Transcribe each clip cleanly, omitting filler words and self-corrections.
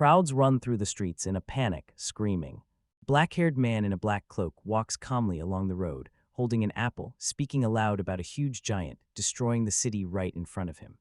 Crowds run through the streets in a panic, screaming. A black-haired man in a black cloak walks calmly along the road, holding an apple, speaking aloud about a huge giant destroying the city right in front of him.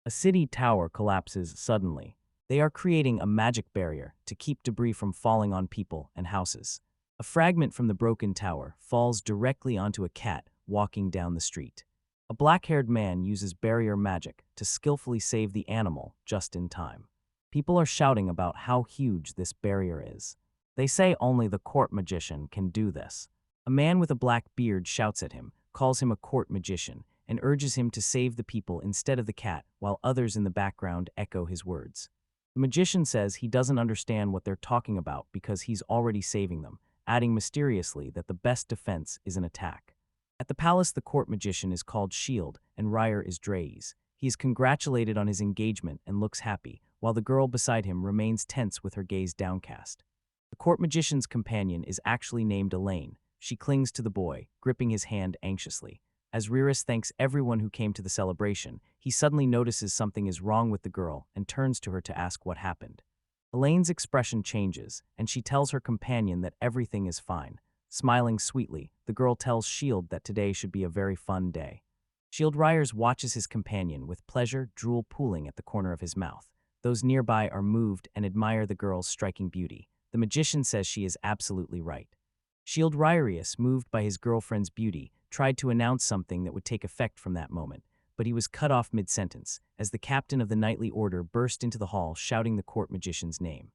A city tower collapses suddenly. They are creating a magic barrier to keep debris from falling on people and houses. A fragment from the broken tower falls directly onto a cat walking down the street. A black-haired man uses barrier magic to skillfully save the animal just in time. People are shouting about how huge this barrier is. They say only the court magician can do this. A man with a black beard shouts at him, calls him a court magician, and urges him to save the people instead of the cat, while others in the background echo his words. The magician says he doesn't understand what they're talking about because he's already saving them, adding mysteriously that the best defense is an attack. At the palace, the court magician is called Shield, and Ryer is Dreis. He is congratulated on his engagement and looks happy, while the girl beside him remains tense with her gaze downcast. The court magician's companion is actually named Elaine. She clings to the boy, gripping his hand anxiously. As Riris thanks everyone who came to the celebration, he suddenly notices something is wrong with the girl and turns to her to ask what happened. Elaine's expression changes, and she tells her companion that everything is fine. Smiling sweetly, the girl tells Shield that today should be a very fun day. Shield Ryers watches his companion with pleasure, drool pooling at the corner of his mouth. Those nearby are moved and admire the girl's striking beauty. The magician says she is absolutely right. Shield Ryerius, moved by his girlfriend's beauty, tried to announce something that would take effect from that moment, but he was cut off mid-sentence, as the captain of the Knightly Order burst into the hall shouting the court magician's name.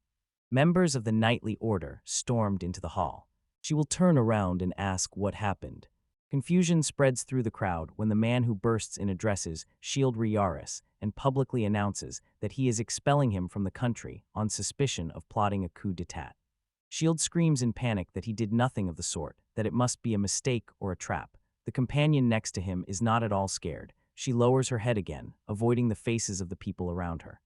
Members of the Knightly Order stormed into the hall. She will turn around and ask what happened. Confusion spreads through the crowd when the man who bursts in addresses Shield Ryaris and publicly announces that he is expelling him from the country on suspicion of plotting a coup d'etat. Shield screams in panic that he did nothing of the sort, that it must be a mistake or a trap. The companion next to him is not at all scared. She lowers her head again, avoiding the faces of the people around her.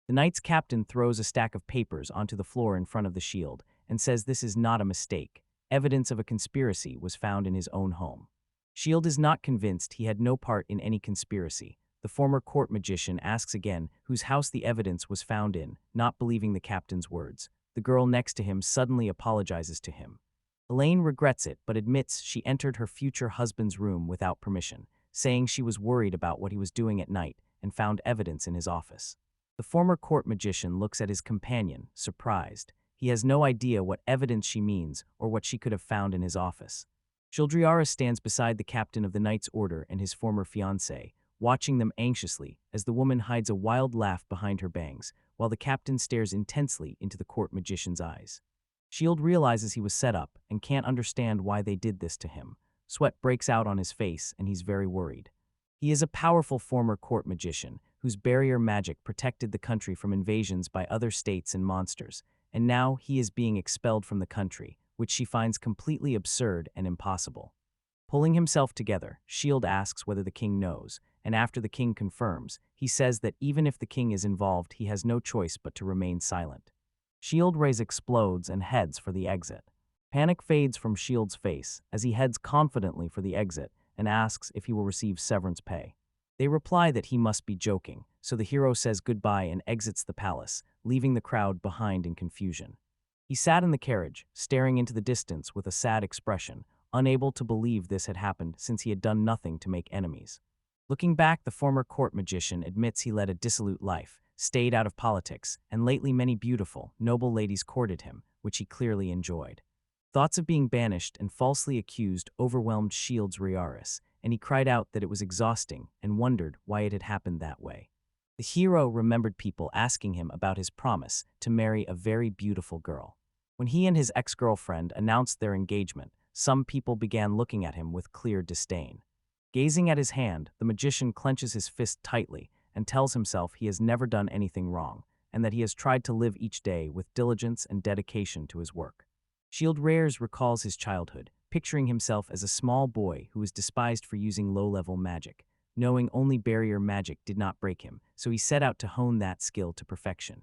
The knight's captain throws a stack of papers onto the floor in front of the shield and says this is not a mistake. Evidence of a conspiracy was found in his own home. Shield is not convinced he had no part in any conspiracy. The former court magician asks again whose house the evidence was found in, not believing the captain's words. The girl next to him suddenly apologizes to him. Elaine regrets it but admits she entered her future husband's room without permission, saying she was worried about what he was doing at night and found evidence in his office. The former court magician looks at his companion, surprised. He has no idea what evidence she means or what she could have found in his office. Shildriara stands beside the captain of the Knight's Order and his former fiancé, watching them anxiously as the woman hides a wild laugh behind her bangs, while the captain stares intensely into the court magician's eyes. Shield realizes he was set up and can't understand why they did this to him. Sweat breaks out on his face and he's very worried. He is a powerful former court magician whose barrier magic protected the country from invasions by other states and monsters, and now he is being expelled from the country, which she finds completely absurd and impossible. Pulling himself together, Shield asks whether the king knows, and after the king confirms, he says that even if the king is involved, he has no choice but to remain silent. Shield Rays explodes and heads for the exit. Panic fades from Shield's face as he heads confidently for the exit and asks if he will receive severance pay. They reply that he must be joking, so the hero says goodbye and exits the palace, leaving the crowd behind in confusion. He sat in the carriage, staring into the distance with a sad expression, unable to believe this had happened since he had done nothing to make enemies. Looking back, the former court magician admits he led a dissolute life, stayed out of politics, and lately many beautiful, noble ladies courted him, which he clearly enjoyed. Thoughts of being banished and falsely accused overwhelmed Shield's Ryaris, and he cried out that it was exhausting and wondered why it had happened that way. The hero remembered people asking him about his promise to marry a very beautiful girl. When he and his ex-girlfriend announced their engagement, some people began looking at him with clear disdain. Gazing at his hand, the magician clenches his fist tightly and tells himself he has never done anything wrong, and that he has tried to live each day with diligence and dedication to his work. Shield Rares recalls his childhood, picturing himself as a small boy who was despised for using low-level magic. Knowing only barrier magic did not break him, so he set out to hone that skill to perfection.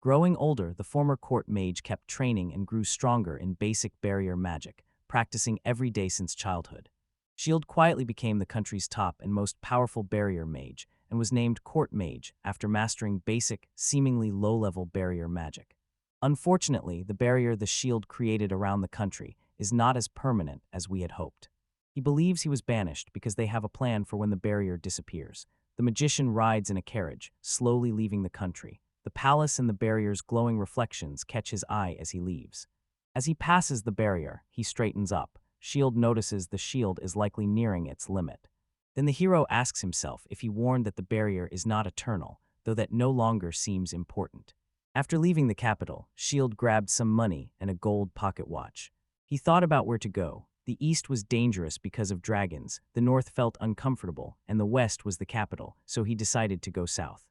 Growing older, the former court mage kept training and grew stronger in basic barrier magic, practicing every day since childhood. Shield quietly became the country's top and most powerful barrier mage, and was named Court Mage after mastering basic, seemingly low-level barrier magic. Unfortunately, the barrier the shield created around the country is not as permanent as we had hoped. He believes he was banished because they have a plan for when the barrier disappears. The magician rides in a carriage, slowly leaving the country. The palace and the barrier's glowing reflections catch his eye as he leaves. As he passes the barrier, he straightens up. Shield notices the shield is likely nearing its limit. Then the hero asks himself if he warned that the barrier is not eternal, though that no longer seems important. After leaving the capital, Shield grabbed some money and a gold pocket watch. He thought about where to go. The east was dangerous because of dragons, the north felt uncomfortable, and the west was the capital, so he decided to go south.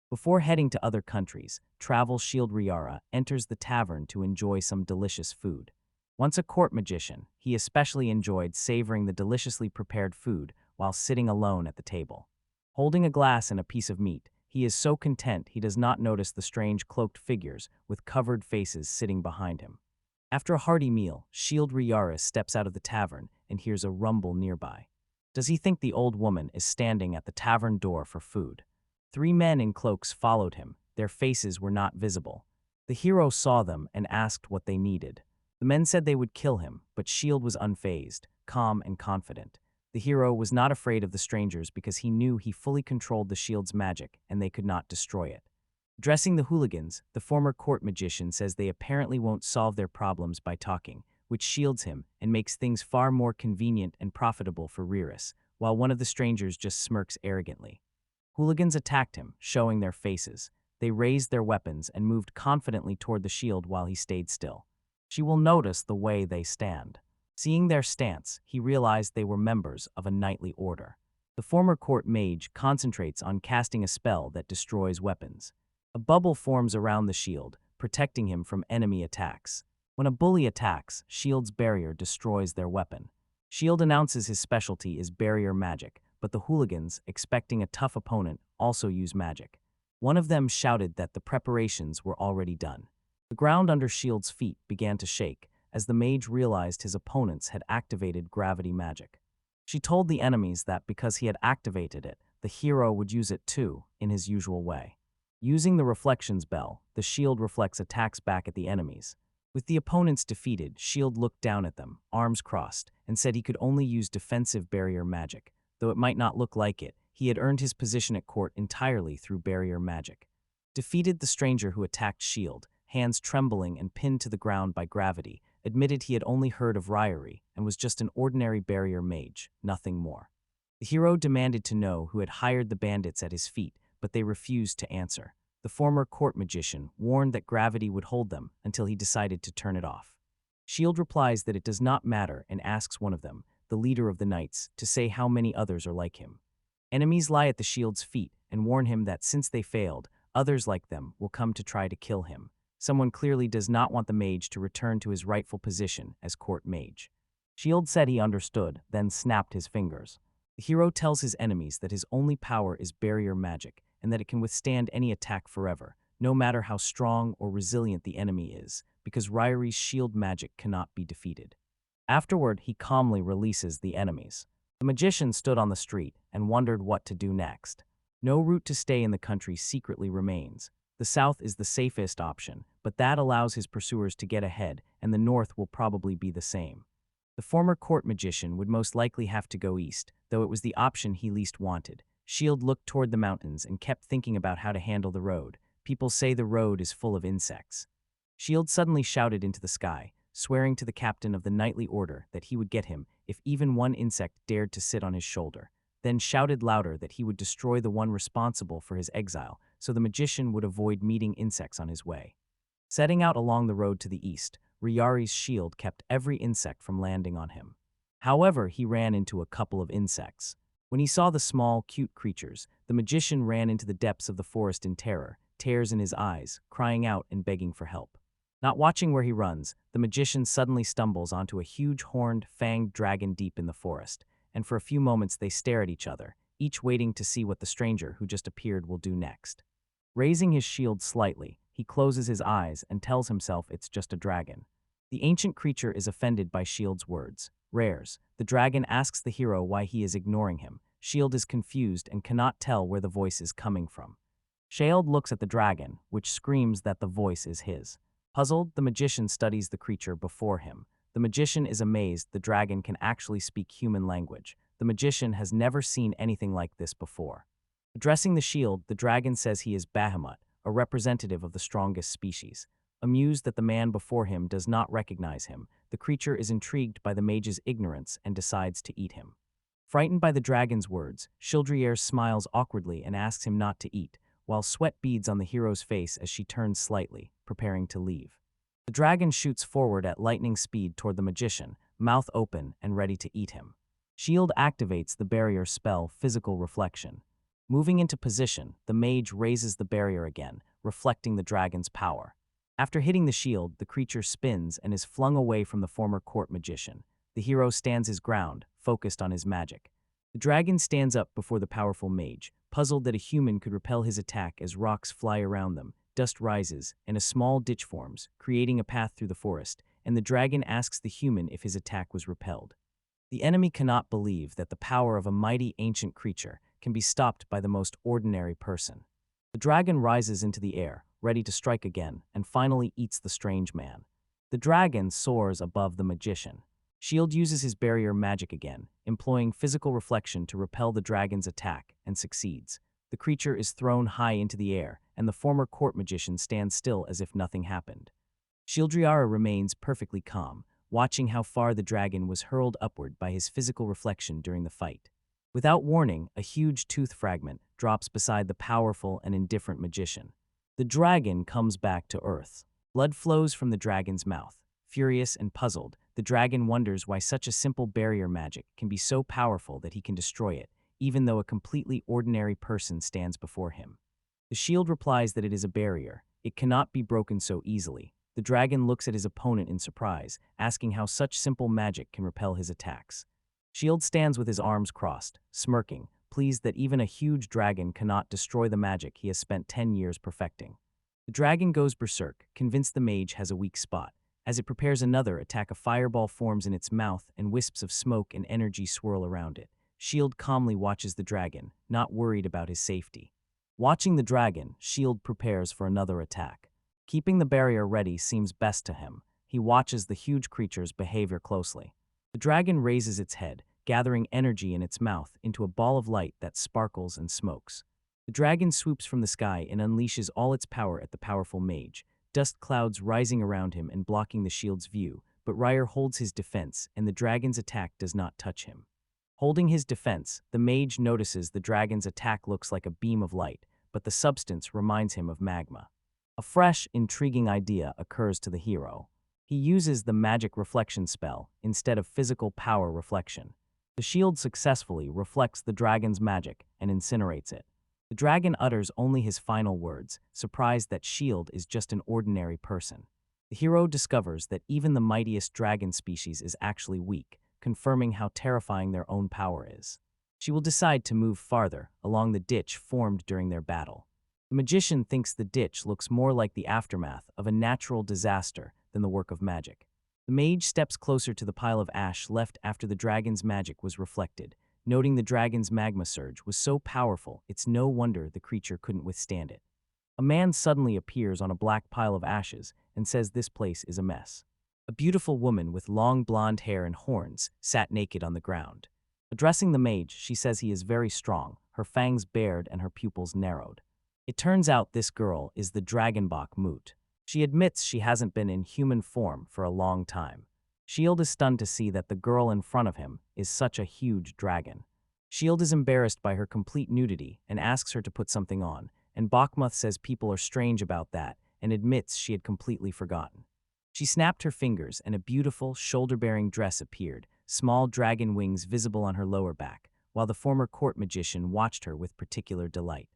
Before heading to other countries, Travel Shield Riara enters the tavern to enjoy some delicious food. Once a court magician, he especially enjoyed savoring the deliciously prepared food while sitting alone at the table. Holding a glass and a piece of meat, he is so content he does not notice the strange cloaked figures with covered faces sitting behind him. After a hearty meal, Shield Riara steps out of the tavern and hears a rumble nearby. Does he think the old woman is standing at the tavern door for food? 3 men in cloaks followed him. Their faces were not visible. The hero saw them and asked what they needed. The men said they would kill him, but Shield was unfazed, calm and confident. The hero was not afraid of the strangers because he knew he fully controlled the shield's magic and they could not destroy it. Addressing the hooligans, the former court magician says they apparently won't solve their problems by talking, which shields him and makes things far more convenient and profitable for Riris, while one of the strangers just smirks arrogantly. Hooligans attacked him, showing their faces. They raised their weapons and moved confidently toward the shield while he stayed still. She will notice the way they stand. Seeing their stance, he realized they were members of a knightly order. The former court mage concentrates on casting a spell that destroys weapons. A bubble forms around the shield, protecting him from enemy attacks. When a bully attacks, Shield's barrier destroys their weapon. Shield announces his specialty is barrier magic, but the hooligans, expecting a tough opponent, also use magic. One of them shouted that the preparations were already done. The ground under Shield's feet began to shake as the mage realized his opponents had activated gravity magic. She told the enemies that because he had activated it, the hero would use it too, in his usual way. Using the reflections bell, the shield reflects attacks back at the enemies. With the opponents defeated, Shield looked down at them, arms crossed, and said he could only use defensive barrier magic. Though it might not look like it, he had earned his position at court entirely through barrier magic. Defeated the stranger who attacked Shield, hands trembling and pinned to the ground by gravity, admitted he had only heard of Ryrie and was just an ordinary barrier mage, nothing more. The hero demanded to know who had hired the bandits at his feet, but they refused to answer. The former court magician warned that gravity would hold them until he decided to turn it off. Shield replies that it does not matter and asks one of them, the leader of the knights, to say how many others are like him. Enemies lie at the shield's feet and warn him that since they failed, others like them will come to try to kill him. Someone clearly does not want the mage to return to his rightful position as court mage. Shield said he understood, then snapped his fingers. The hero tells his enemies that his only power is barrier magic, and that it can withstand any attack forever, no matter how strong or resilient the enemy is, because Ryrie's shield magic cannot be defeated. Afterward, he calmly releases the enemies. The magician stood on the street and wondered what to do next. No route to stay in the country secretly remains. The south is the safest option, but that allows his pursuers to get ahead, and the north will probably be the same. The former court magician would most likely have to go east, though it was the option he least wanted. Shield looked toward the mountains and kept thinking about how to handle the road. People say the road is full of insects. Shield suddenly shouted into the sky, swearing to the captain of the knightly order that he would get him if even one insect dared to sit on his shoulder, then shouted louder that he would destroy the one responsible for his exile, so the magician would avoid meeting insects on his way. Setting out along the road to the east, Ryarie's shield kept every insect from landing on him. However, he ran into a couple of insects. When he saw the small, cute creatures, the magician ran into the depths of the forest in terror, tears in his eyes, crying out and begging for help. Not watching where he runs, the magician suddenly stumbles onto a huge horned, fanged dragon deep in the forest, and for a few moments they stare at each other, each waiting to see what the stranger who just appeared will do next. Raising his shield slightly, he closes his eyes and tells himself it's just a dragon. The ancient creature is offended by Shield's words. Rares. The dragon asks the hero why he is ignoring him. Shield is confused and cannot tell where the voice is coming from. Shield looks at the dragon, which screams that the voice is his. Puzzled, the magician studies the creature before him. The magician is amazed the dragon can actually speak human language. The magician has never seen anything like this before. Addressing the shield, the dragon says he is Bahamut, a representative of the strongest species. Amused that the man before him does not recognize him, the creature is intrigued by the mage's ignorance and decides to eat him. Frightened by the dragon's words, Childrier smiles awkwardly and asks him not to eat, while sweat beads on the hero's face as she turns slightly, preparing to leave. The dragon shoots forward at lightning speed toward the magician, mouth open and ready to eat him. Shield activates the barrier spell Physical Reflection. Moving into position, the mage raises the barrier again, reflecting the dragon's power. After hitting the shield, the creature spins and is flung away from the former court magician. The hero stands his ground, focused on his magic. The dragon stands up before the powerful mage, puzzled that a human could repel his attack as rocks fly around them. Dust rises, and a small ditch forms, creating a path through the forest, and the dragon asks the human if his attack was repelled. The enemy cannot believe that the power of a mighty ancient creature can be stopped by the most ordinary person. The dragon rises into the air, ready to strike again, and finally eats the strange man. The dragon soars above the magician. Shield uses his barrier magic again, employing Physical Reflection to repel the dragon's attack, and succeeds. The creature is thrown high into the air, and the former court magician stands still as if nothing happened. Childriara remains perfectly calm, watching how far the dragon was hurled upward by his physical reflection during the fight. Without warning, a huge tooth fragment drops beside the powerful and indifferent magician. The dragon comes back to Earth. Blood flows from the dragon's mouth. Furious and puzzled, the dragon wonders why such a simple barrier magic can be so powerful that he can destroy it, even though a completely ordinary person stands before him. The shield replies that it is a barrier. It cannot be broken so easily. The dragon looks at his opponent in surprise, asking how such simple magic can repel his attacks. Shield stands with his arms crossed, smirking, pleased that even a huge dragon cannot destroy the magic he has spent 10 years perfecting. The dragon goes berserk, convinced the mage has a weak spot. As it prepares another attack, a fireball forms in its mouth and wisps of smoke and energy swirl around it. Shield calmly watches the dragon, not worried about his safety. Watching the dragon, Shield prepares for another attack. Keeping the barrier ready seems best to him. He watches the huge creature's behavior closely. The dragon raises its head, gathering energy in its mouth into a ball of light that sparkles and smokes. The dragon swoops from the sky and unleashes all its power at the powerful mage, dust clouds rising around him and blocking the shield's view, but Ryer holds his defense and the dragon's attack does not touch him. Holding his defense, the mage notices the dragon's attack looks like a beam of light, but the substance reminds him of magma. A fresh, intriguing idea occurs to the hero. He uses the magic reflection spell instead of physical power reflection. The shield successfully reflects the dragon's magic and incinerates it. The dragon utters only his final words, surprised that Shield is just an ordinary person. The hero discovers that even the mightiest dragon species is actually weak, confirming how terrifying their own power is. She will decide to move farther along the ditch formed during their battle. The magician thinks the ditch looks more like the aftermath of a natural disaster than the work of magic. The mage steps closer to the pile of ash left after the dragon's magic was reflected, noting the dragon's magma surge was so powerful it's no wonder the creature couldn't withstand it. A man suddenly appears on a black pile of ashes and says this place is a mess. A beautiful woman with long blonde hair and horns sat naked on the ground. Addressing the mage, she says he is very strong, her fangs bared and her pupils narrowed. It turns out this girl is the Dragonbach Moot. She admits she hasn't been in human form for a long time. Shield is stunned to see that the girl in front of him is such a huge dragon. Shield is embarrassed by her complete nudity and asks her to put something on, and Bakhmuth says people are strange about that and admits she had completely forgotten. She snapped her fingers and a beautiful, shoulder-bearing dress appeared, small dragon wings visible on her lower back, while the former court magician watched her with particular delight.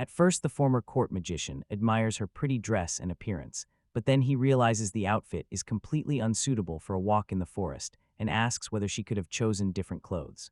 At first, the former court magician admires her pretty dress and appearance, but then he realizes the outfit is completely unsuitable for a walk in the forest and asks whether she could have chosen different clothes.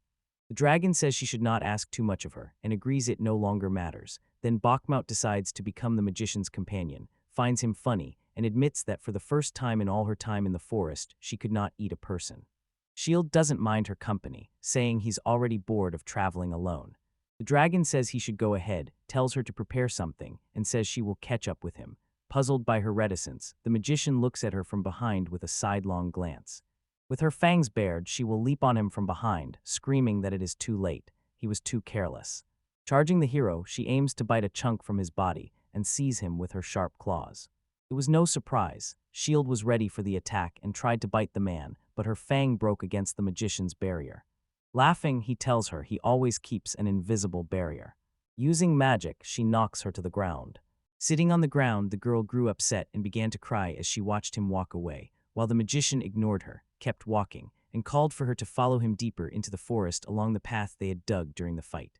The dragon says she should not ask too much of her and agrees it no longer matters. Then Bakhmut decides to become the magician's companion, finds him funny, and admits that for the first time in all her time in the forest, she could not eat a person. Shield doesn't mind her company, saying he's already bored of traveling alone. The dragon says he should go ahead, tells her to prepare something, and says she will catch up with him. Puzzled by her reticence, the magician looks at her from behind with a sidelong glance. With her fangs bared, she will leap on him from behind, screaming that it is too late. He was too careless. Charging the hero, she aims to bite a chunk from his body and seize him with her sharp claws. It was no surprise. Shield was ready for the attack and tried to bite the man, but her fang broke against the magician's barrier. Laughing, he tells her he always keeps an invisible barrier. Using magic, she knocks her to the ground. Sitting on the ground, the girl grew upset and began to cry as she watched him walk away, while the magician ignored her, kept walking, and called for her to follow him deeper into the forest along the path they had dug during the fight.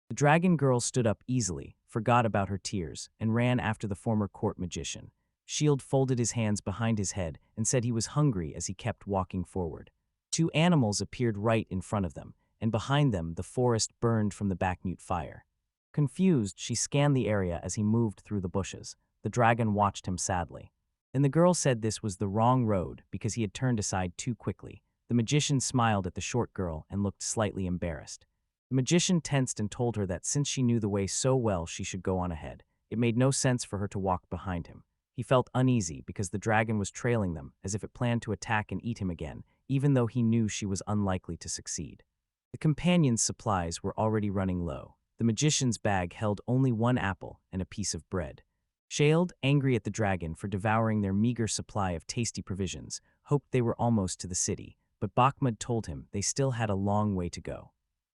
The dragon girl stood up easily, forgot about her tears, and ran after the former court magician. Shield folded his hands behind his head and said he was hungry as he kept walking forward. Two animals appeared right in front of them, and behind them the forest burned from the Backmute fire. Confused, she scanned the area as he moved through the bushes. The dragon watched him sadly. Then the girl said this was the wrong road because he had turned aside too quickly. The magician smiled at the short girl and looked slightly embarrassed. The magician tensed and told her that since she knew the way so well, she should go on ahead. It made no sense for her to walk behind him. He felt uneasy because the dragon was trailing them, as if it planned to attack and eat him again, even though he knew she was unlikely to succeed. The companion's supplies were already running low. The magician's bag held only one apple and a piece of bread. Shield, angry at the dragon for devouring their meager supply of tasty provisions, hoped they were almost to the city, but Bakhmut told him they still had a long way to go.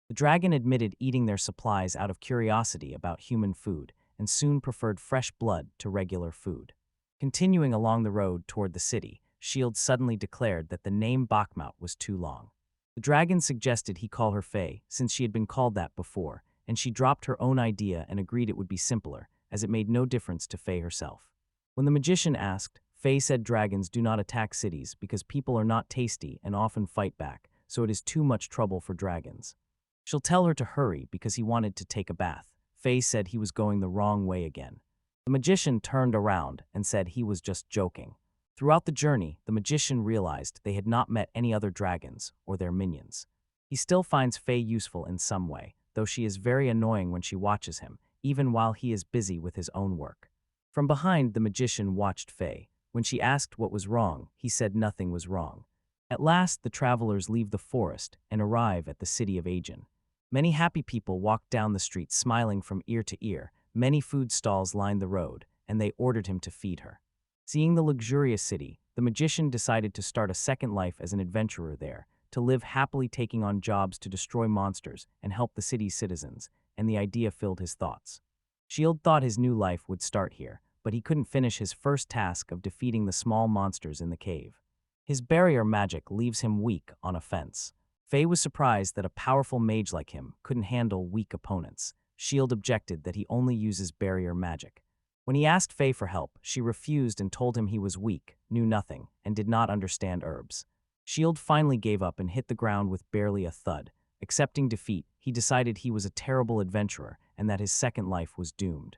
The dragon admitted eating their supplies out of curiosity about human food, and soon preferred fresh blood to regular food. Continuing along the road toward the city, Shield suddenly declared that the name Bakhmut was too long. The dragon suggested he call her Faye, since she had been called that before, and she dropped her own idea and agreed it would be simpler, as it made no difference to Faye herself. When the magician asked, Faye said dragons do not attack cities because people are not tasty and often fight back, so it is too much trouble for dragons. She'll tell her to hurry because he wanted to take a bath. Faye said he was going the wrong way again. The magician turned around and said he was just joking. Throughout the journey, the magician realized they had not met any other dragons or their minions. He still finds Faye useful in some way, though she is very annoying when she watches him, even while he is busy with his own work. From behind, the magician watched Faye. When she asked what was wrong, he said nothing was wrong. At last, the travelers leave the forest and arrive at the city of Agen. Many happy people walked down the street smiling from ear to ear. Many food stalls lined the road, and they ordered him to feed her. Seeing the luxurious city, the magician decided to start a second life as an adventurer there, to live happily taking on jobs to destroy monsters and help the city's citizens, and the idea filled his thoughts. Shield thought his new life would start here, but he couldn't finish his first task of defeating the small monsters in the cave. His barrier magic leaves him weak on offense. Faye was surprised that a powerful mage like him couldn't handle weak opponents. Shield objected that he only uses barrier magic. When he asked Faye for help, she refused and told him he was weak, knew nothing, and did not understand herbs. Shield finally gave up and hit the ground with barely a thud. Accepting defeat, he decided he was a terrible adventurer and that his second life was doomed.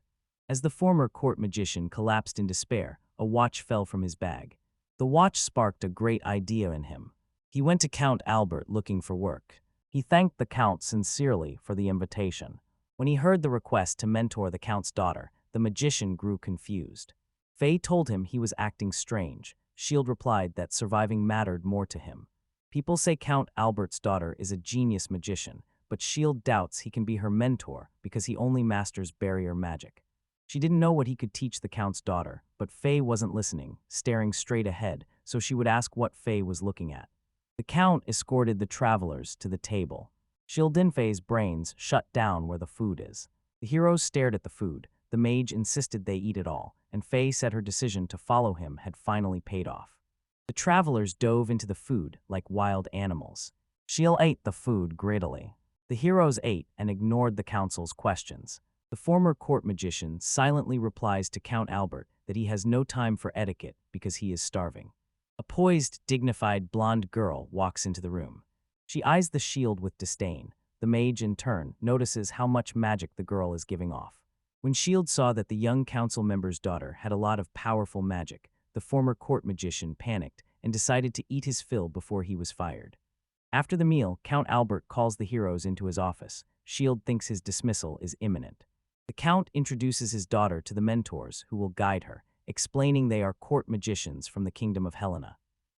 As the former court magician collapsed in despair, a watch fell from his bag. The watch sparked a great idea in him. He went to Count Albert looking for work. He thanked the Count sincerely for the invitation. When he heard the request to mentor the Count's daughter, the magician grew confused. Faye told him he was acting strange. Shield replied that surviving mattered more to him. People say Count Albert's daughter is a genius magician, but Shield doubts he can be her mentor because he only masters barrier magic. She didn't know what he could teach the Count's daughter, but Faye wasn't listening, staring straight ahead, so she would ask what Faye was looking at. The Count escorted the travelers to the table. Faye's brains shut down where the food is. The heroes stared at the food. The mage insisted they eat it all, and Faye said her decision to follow him had finally paid off. The travelers dove into the food like wild animals. Shield ate the food greedily. The heroes ate and ignored the council's questions. The former court magician silently replies to Count Albert that he has no time for etiquette because he is starving. A poised, dignified blonde girl walks into the room. She eyes the shield with disdain. The mage, in turn, notices how much magic the girl is giving off. When Shield saw that the young council member's daughter had a lot of powerful magic, the former court magician panicked and decided to eat his fill before he was fired. After the meal, Count Albert calls the heroes into his office. Shield thinks his dismissal is imminent. The Count introduces his daughter to the mentors who will guide her, explaining they are court magicians from the kingdom of Helena.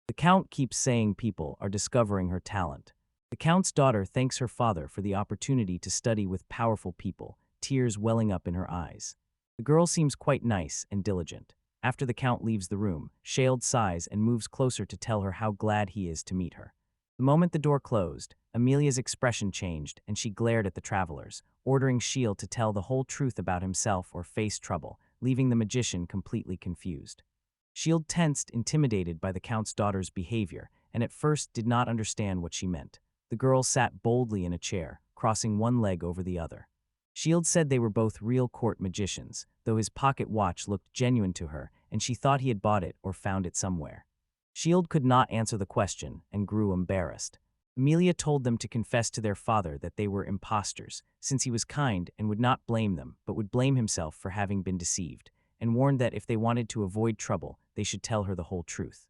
The count keeps saying people are discovering her talent. The count's daughter thanks her father for the opportunity to study with powerful people, tears welling up in her eyes. The girl seems quite nice and diligent. After the count leaves the room, Shield sighs and moves closer to tell her how glad he is to meet her. The moment the door closed, Amelia's expression changed and she glared at the travelers, ordering Shield to tell the whole truth about himself or face trouble, leaving the magician completely confused. Shield tensed, intimidated by the count's daughter's behavior, and at first did not understand what she meant. The girl sat boldly in a chair, crossing one leg over the other. Shield said they were both real court magicians, though his pocket watch looked genuine to her, and she thought he had bought it or found it somewhere. Shield could not answer the question and grew embarrassed. Amelia told them to confess to their father that they were impostors, since he was kind and would not blame them but would blame himself for having been deceived, and warned that if they wanted to avoid trouble, they should tell her the whole truth.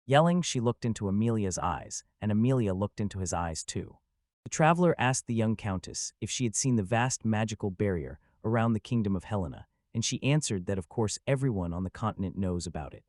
Yelling, she looked into Amelia's eyes, and Amelia looked into his eyes too. The traveler asked the young countess if she had seen the vast magical barrier around the kingdom of Helena, and she answered that of course everyone on the continent knows about it.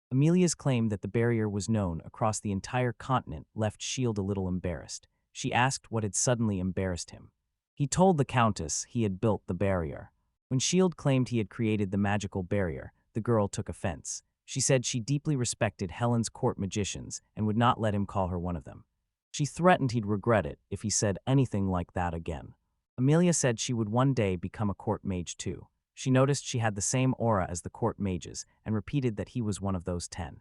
Amelia's claim that the barrier was known across the entire continent left Shield a little embarrassed. She asked what had suddenly embarrassed him. He told the countess he had built the barrier. When Shield claimed he had created the magical barrier, the girl took offense. She said she deeply respected Helen's court magicians and would not let him call her one of them. She threatened he'd regret it if he said anything like that again. Amelia said she would one day become a court mage too. She noticed she had the same aura as the court mages and repeated that he was one of those 10.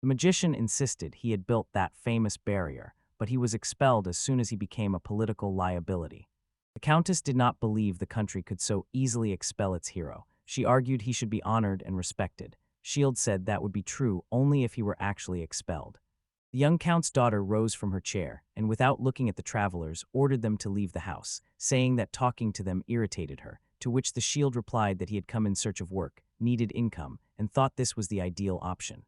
The magician insisted he had built that famous barrier, but he was expelled as soon as he became a political liability. The countess did not believe the country could so easily expel its hero. She argued he should be honored and respected. Shield said that would be true only if he were actually expelled. The young count's daughter rose from her chair and, without looking at the travelers, ordered them to leave the house, saying that talking to them irritated her, to which the Shield replied that he had come in search of work, needed income, and thought this was the ideal option.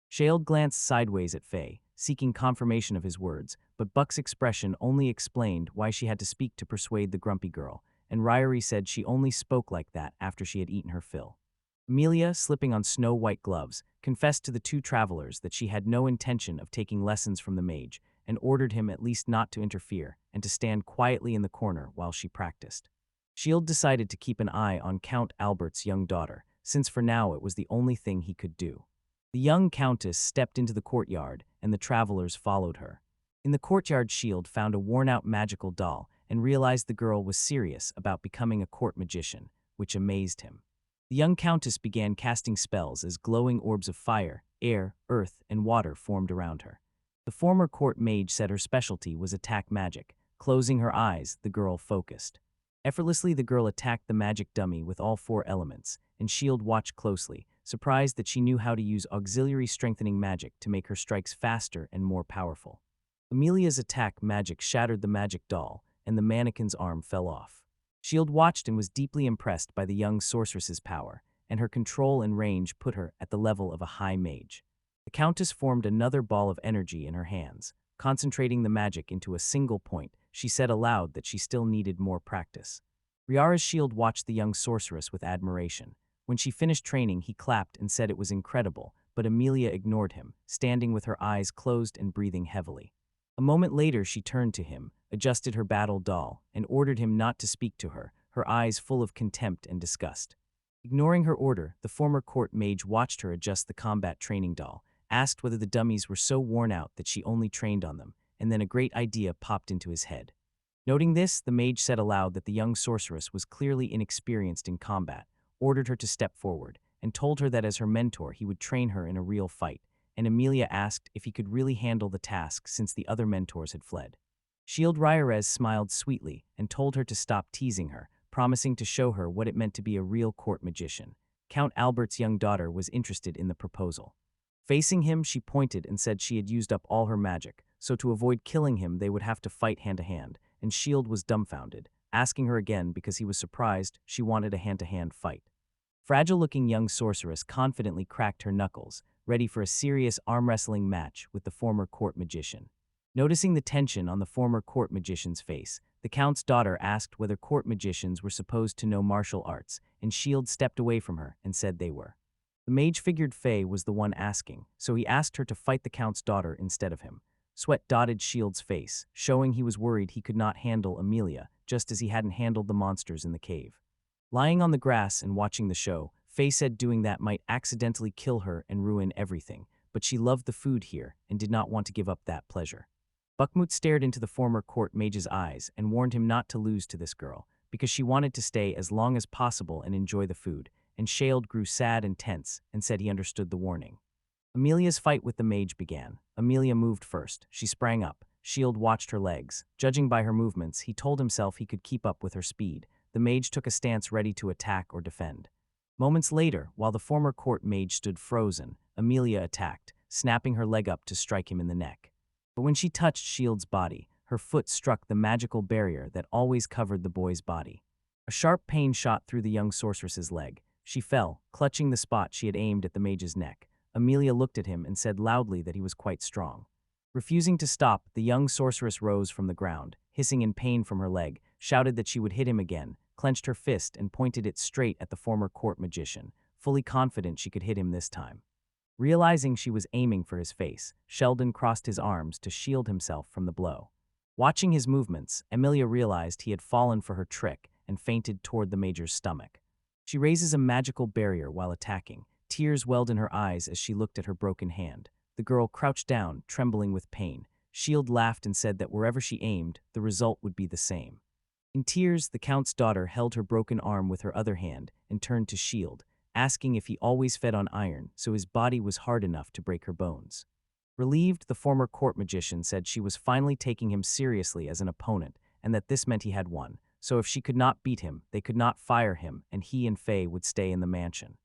Shield glanced sideways at Faye, seeking confirmation of his words, but Buck's expression only explained why she had to speak to persuade the grumpy girl, and Ryrie said she only spoke like that after she had eaten her fill. Amelia, slipping on snow-white gloves, confessed to the two travelers that she had no intention of taking lessons from the mage, and ordered him at least not to interfere and to stand quietly in the corner while she practiced. Shield decided to keep an eye on Count Albert's young daughter, since for now it was the only thing he could do. The young countess stepped into the courtyard, and the travelers followed her. In the courtyard, Shield found a worn-out magical doll and realized the girl was serious about becoming a court magician, which amazed him. The young countess began casting spells as glowing orbs of fire, air, earth, and water formed around her. The former court mage said her specialty was attack magic. Closing her eyes, the girl focused. Effortlessly, the girl attacked the magic dummy with all 4 elements, and Shield watched closely, surprised that she knew how to use auxiliary strengthening magic to make her strikes faster and more powerful. Amelia's attack magic shattered the magic doll, and the mannequin's arm fell off. Shield watched and was deeply impressed by the young sorceress's power, and her control and range put her at the level of a high mage. The countess formed another ball of energy in her hands. Concentrating the magic into a single point, she said aloud that she still needed more practice. Riara's Shield watched the young sorceress with admiration. When she finished training, he clapped and said it was incredible, but Amelia ignored him, standing with her eyes closed and breathing heavily. A moment later, she turned to him, adjusted her battle doll, and ordered him not to speak to her, her eyes full of contempt and disgust. Ignoring her order, the former court mage watched her adjust the combat training doll, asked whether the dummies were so worn out that she only trained on them, and then a great idea popped into his head. Noting this, the mage said aloud that the young sorceress was clearly inexperienced in combat, ordered her to step forward, and told her that as her mentor he would train her in a real fight, and Amelia asked if he could really handle the task since the other mentors had fled. Shield Ryarez smiled sweetly and told her to stop teasing her, promising to show her what it meant to be a real court magician. Count Albert's young daughter was interested in the proposal. Facing him, she pointed and said she had used up all her magic, so to avoid killing him they would have to fight hand-to-hand, and Shield was dumbfounded, asking her again because he was surprised she wanted a hand-to-hand fight. Fragile-looking young sorceress confidently cracked her knuckles, ready for a serious arm-wrestling match with the former court magician. Noticing the tension on the former court magician's face, the count's daughter asked whether court magicians were supposed to know martial arts, and Shield stepped away from her and said they were. The mage figured Faye was the one asking, so he asked her to fight the count's daughter instead of him. Sweat dotted Shield's face, showing he was worried he could not handle Amelia, just as he hadn't handled the monsters in the cave. Lying on the grass and watching the show, Faye said doing that might accidentally kill her and ruin everything, but she loved the food here and did not want to give up that pleasure. Buckmoot stared into the former court mage's eyes and warned him not to lose to this girl, because she wanted to stay as long as possible and enjoy the food, and Shield grew sad and tense and said he understood the warning. Amelia's fight with the mage began. Amelia moved first. She sprang up. Shield watched her legs. Judging by her movements, he told himself he could keep up with her speed. The mage took a stance ready to attack or defend. Moments later, while the former court mage stood frozen, Amelia attacked, snapping her leg up to strike him in the neck. But when she touched Shield's body, her foot struck the magical barrier that always covered the boy's body. A sharp pain shot through the young sorceress's leg. She fell, clutching the spot she had aimed at the mage's neck. Amelia looked at him and said loudly that he was quite strong. Refusing to stop, the young sorceress rose from the ground, hissing in pain from her leg, shouted that she would hit him again, clenched her fist and pointed it straight at the former court magician, fully confident she could hit him this time. Realizing she was aiming for his face, Sheldon crossed his arms to shield himself from the blow. Watching his movements, Amelia realized he had fallen for her trick and fainted toward the mage's stomach. She raises a magical barrier while attacking. Tears welled in her eyes as she looked at her broken hand. The girl crouched down, trembling with pain. Shield laughed and said that wherever she aimed, the result would be the same. In tears, the count's daughter held her broken arm with her other hand and turned to Shield, asking if he always fed on iron so his body was hard enough to break her bones. Relieved, the former court magician said she was finally taking him seriously as an opponent and that this meant he had won. So if she could not beat him, they could not fire him, and he and Faye would stay in the mansion.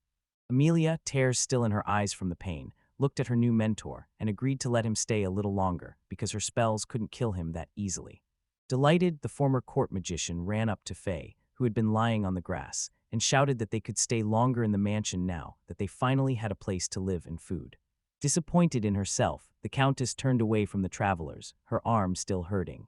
Amelia, tears still in her eyes from the pain, looked at her new mentor and agreed to let him stay a little longer because her spells couldn't kill him that easily. Delighted, the former court magician ran up to Faye, who had been lying on the grass, and shouted that they could stay longer in the mansion now that they finally had a place to live and food. Disappointed in herself, the countess turned away from the travelers, her arm still hurting.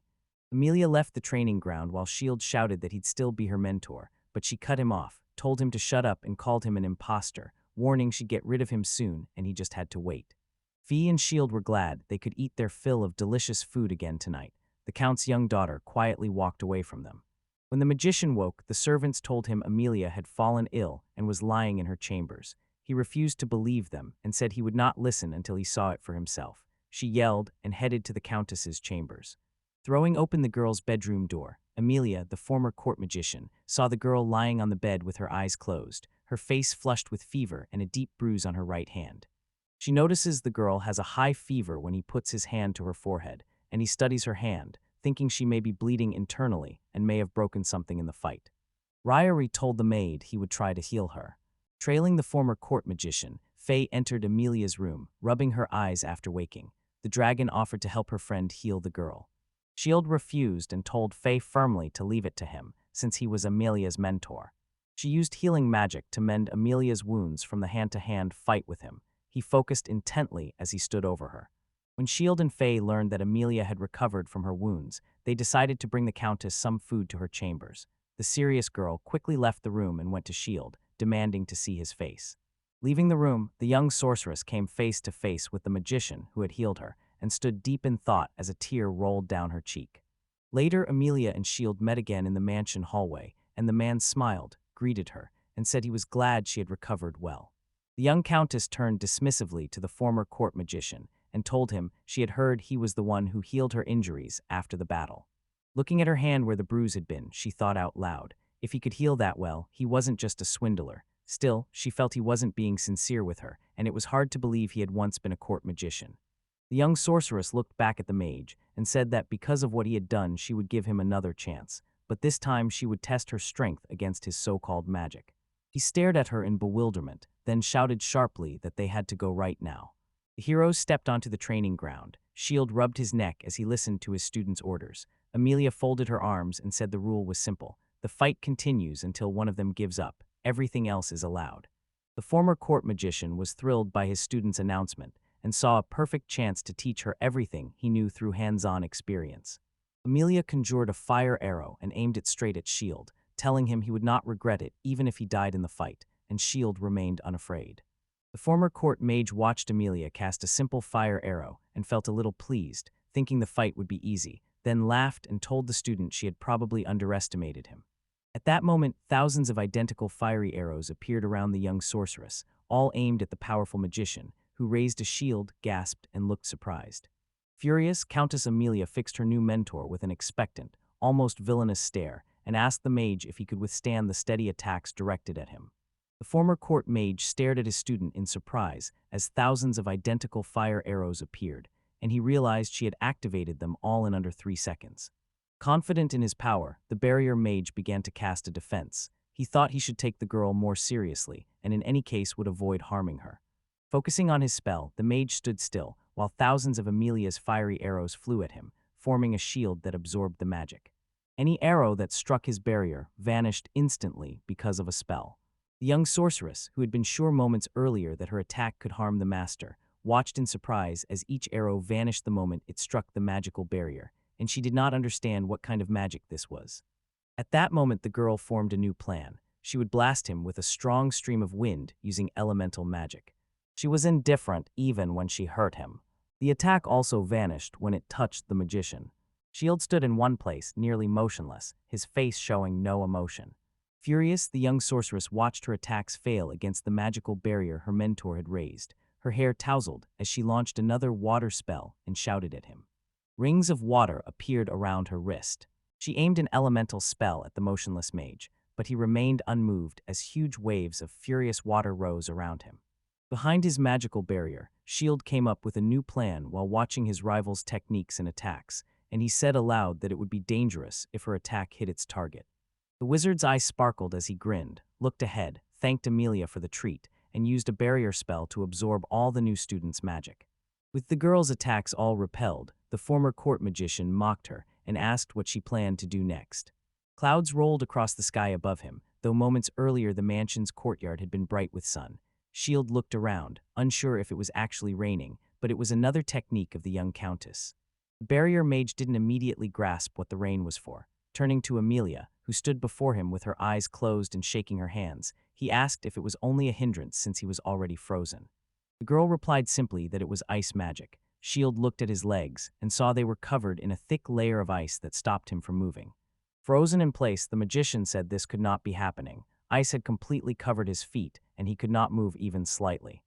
Amelia left the training ground while Shield shouted that he'd still be her mentor, but she cut him off, told him to shut up and called him an imposter, warning she'd get rid of him soon and he just had to wait. Fee and Shield were glad they could eat their fill of delicious food again tonight. The count's young daughter quietly walked away from them. When the magician woke, the servants told him Amelia had fallen ill and was lying in her chambers. He refused to believe them and said he would not listen until he saw it for himself. She yelled and headed to the countess's chambers. Throwing open the girl's bedroom door, Amelia, the former court magician, saw the girl lying on the bed with her eyes closed, her face flushed with fever and a deep bruise on her right hand. She notices the girl has a high fever when he puts his hand to her forehead, and he studies her hand, thinking she may be bleeding internally and may have broken something in the fight. Ryrie told the maid he would try to heal her. Trailing the former court magician, Faye entered Amelia's room, rubbing her eyes after waking. The dragon offered to help her friend heal the girl. Shield refused and told Faye firmly to leave it to him, since he was Amelia's mentor. She used healing magic to mend Amelia's wounds from the hand-to-hand fight with him. He focused intently as he stood over her. When Shield and Faye learned that Amelia had recovered from her wounds, they decided to bring the countess some food to her chambers. The serious girl quickly left the room and went to Shield, demanding to see his face. Leaving the room, the young sorceress came face to face with the magician who had healed her, and stood deep in thought as a tear rolled down her cheek. Later, Amelia and Shield met again in the mansion hallway, and the man smiled, greeted her, and said he was glad she had recovered well. The young countess turned dismissively to the former court magician and told him she had heard he was the one who healed her injuries after the battle. Looking at her hand where the bruise had been, she thought out loud, if he could heal that well, he wasn't just a swindler. Still, she felt he wasn't being sincere with her, and it was hard to believe he had once been a court magician. The young sorceress looked back at the mage and said that because of what he had done, she would give him another chance, but this time she would test her strength against his so-called magic. He stared at her in bewilderment, then shouted sharply that they had to go right now. The heroes stepped onto the training ground. Shield rubbed his neck as he listened to his students' orders. Amelia folded her arms and said the rule was simple. The fight continues until one of them gives up. Everything else is allowed. The former court magician was thrilled by his students' announcement and saw a perfect chance to teach her everything he knew through hands-on experience. Amelia conjured a fire arrow and aimed it straight at Shield, telling him he would not regret it even if he died in the fight, and Shield remained unafraid. The former court mage watched Amelia cast a simple fire arrow and felt a little pleased, thinking the fight would be easy, then laughed and told the student she had probably underestimated him. At that moment, thousands of identical fiery arrows appeared around the young sorceress, all aimed at the powerful magician, who raised a shield, gasped, and looked surprised. Furious, Countess Amelia fixed her new mentor with an expectant, almost villainous stare, and asked the mage if he could withstand the steady attacks directed at him. The former court mage stared at his student in surprise as thousands of identical fire arrows appeared, and he realized she had activated them all in under 3 seconds. Confident in his power, the barrier mage began to cast a defense. He thought he should take the girl more seriously, and in any case would avoid harming her. Focusing on his spell, the mage stood still, while thousands of Amelia's fiery arrows flew at him, forming a shield that absorbed the magic. Any arrow that struck his barrier vanished instantly because of a spell. The young sorceress, who had been sure moments earlier that her attack could harm the master, watched in surprise as each arrow vanished the moment it struck the magical barrier, and she did not understand what kind of magic this was. At that moment, the girl formed a new plan. She would blast him with a strong stream of wind using elemental magic. She was indifferent even when she hurt him. The attack also vanished when it touched the magician. Shield stood in one place, nearly motionless, his face showing no emotion. Furious, the young sorceress watched her attacks fail against the magical barrier her mentor had raised. Her hair tousled as she launched another water spell and shouted at him. Rings of water appeared around her wrist. She aimed an elemental spell at the motionless mage, but he remained unmoved as huge waves of furious water rose around him. Behind his magical barrier, Shield came up with a new plan while watching his rival's techniques and attacks, and he said aloud that it would be dangerous if her attack hit its target. The wizard's eyes sparkled as he grinned, looked ahead, thanked Amelia for the treat, and used a barrier spell to absorb all the new students' magic. With the girl's attacks all repelled, the former court magician mocked her and asked what she planned to do next. Clouds rolled across the sky above him, though moments earlier the mansion's courtyard had been bright with sun. Shield looked around, unsure if it was actually raining, but it was another technique of the young countess. The barrier mage didn't immediately grasp what the rain was for. Turning to Amelia, who stood before him with her eyes closed and shaking her hands, he asked if it was only a hindrance since he was already frozen. The girl replied simply that it was ice magic. Shield looked at his legs and saw they were covered in a thick layer of ice that stopped him from moving. Frozen in place, the magician said this could not be happening. Ice had completely covered his feet, and he could not move even slightly.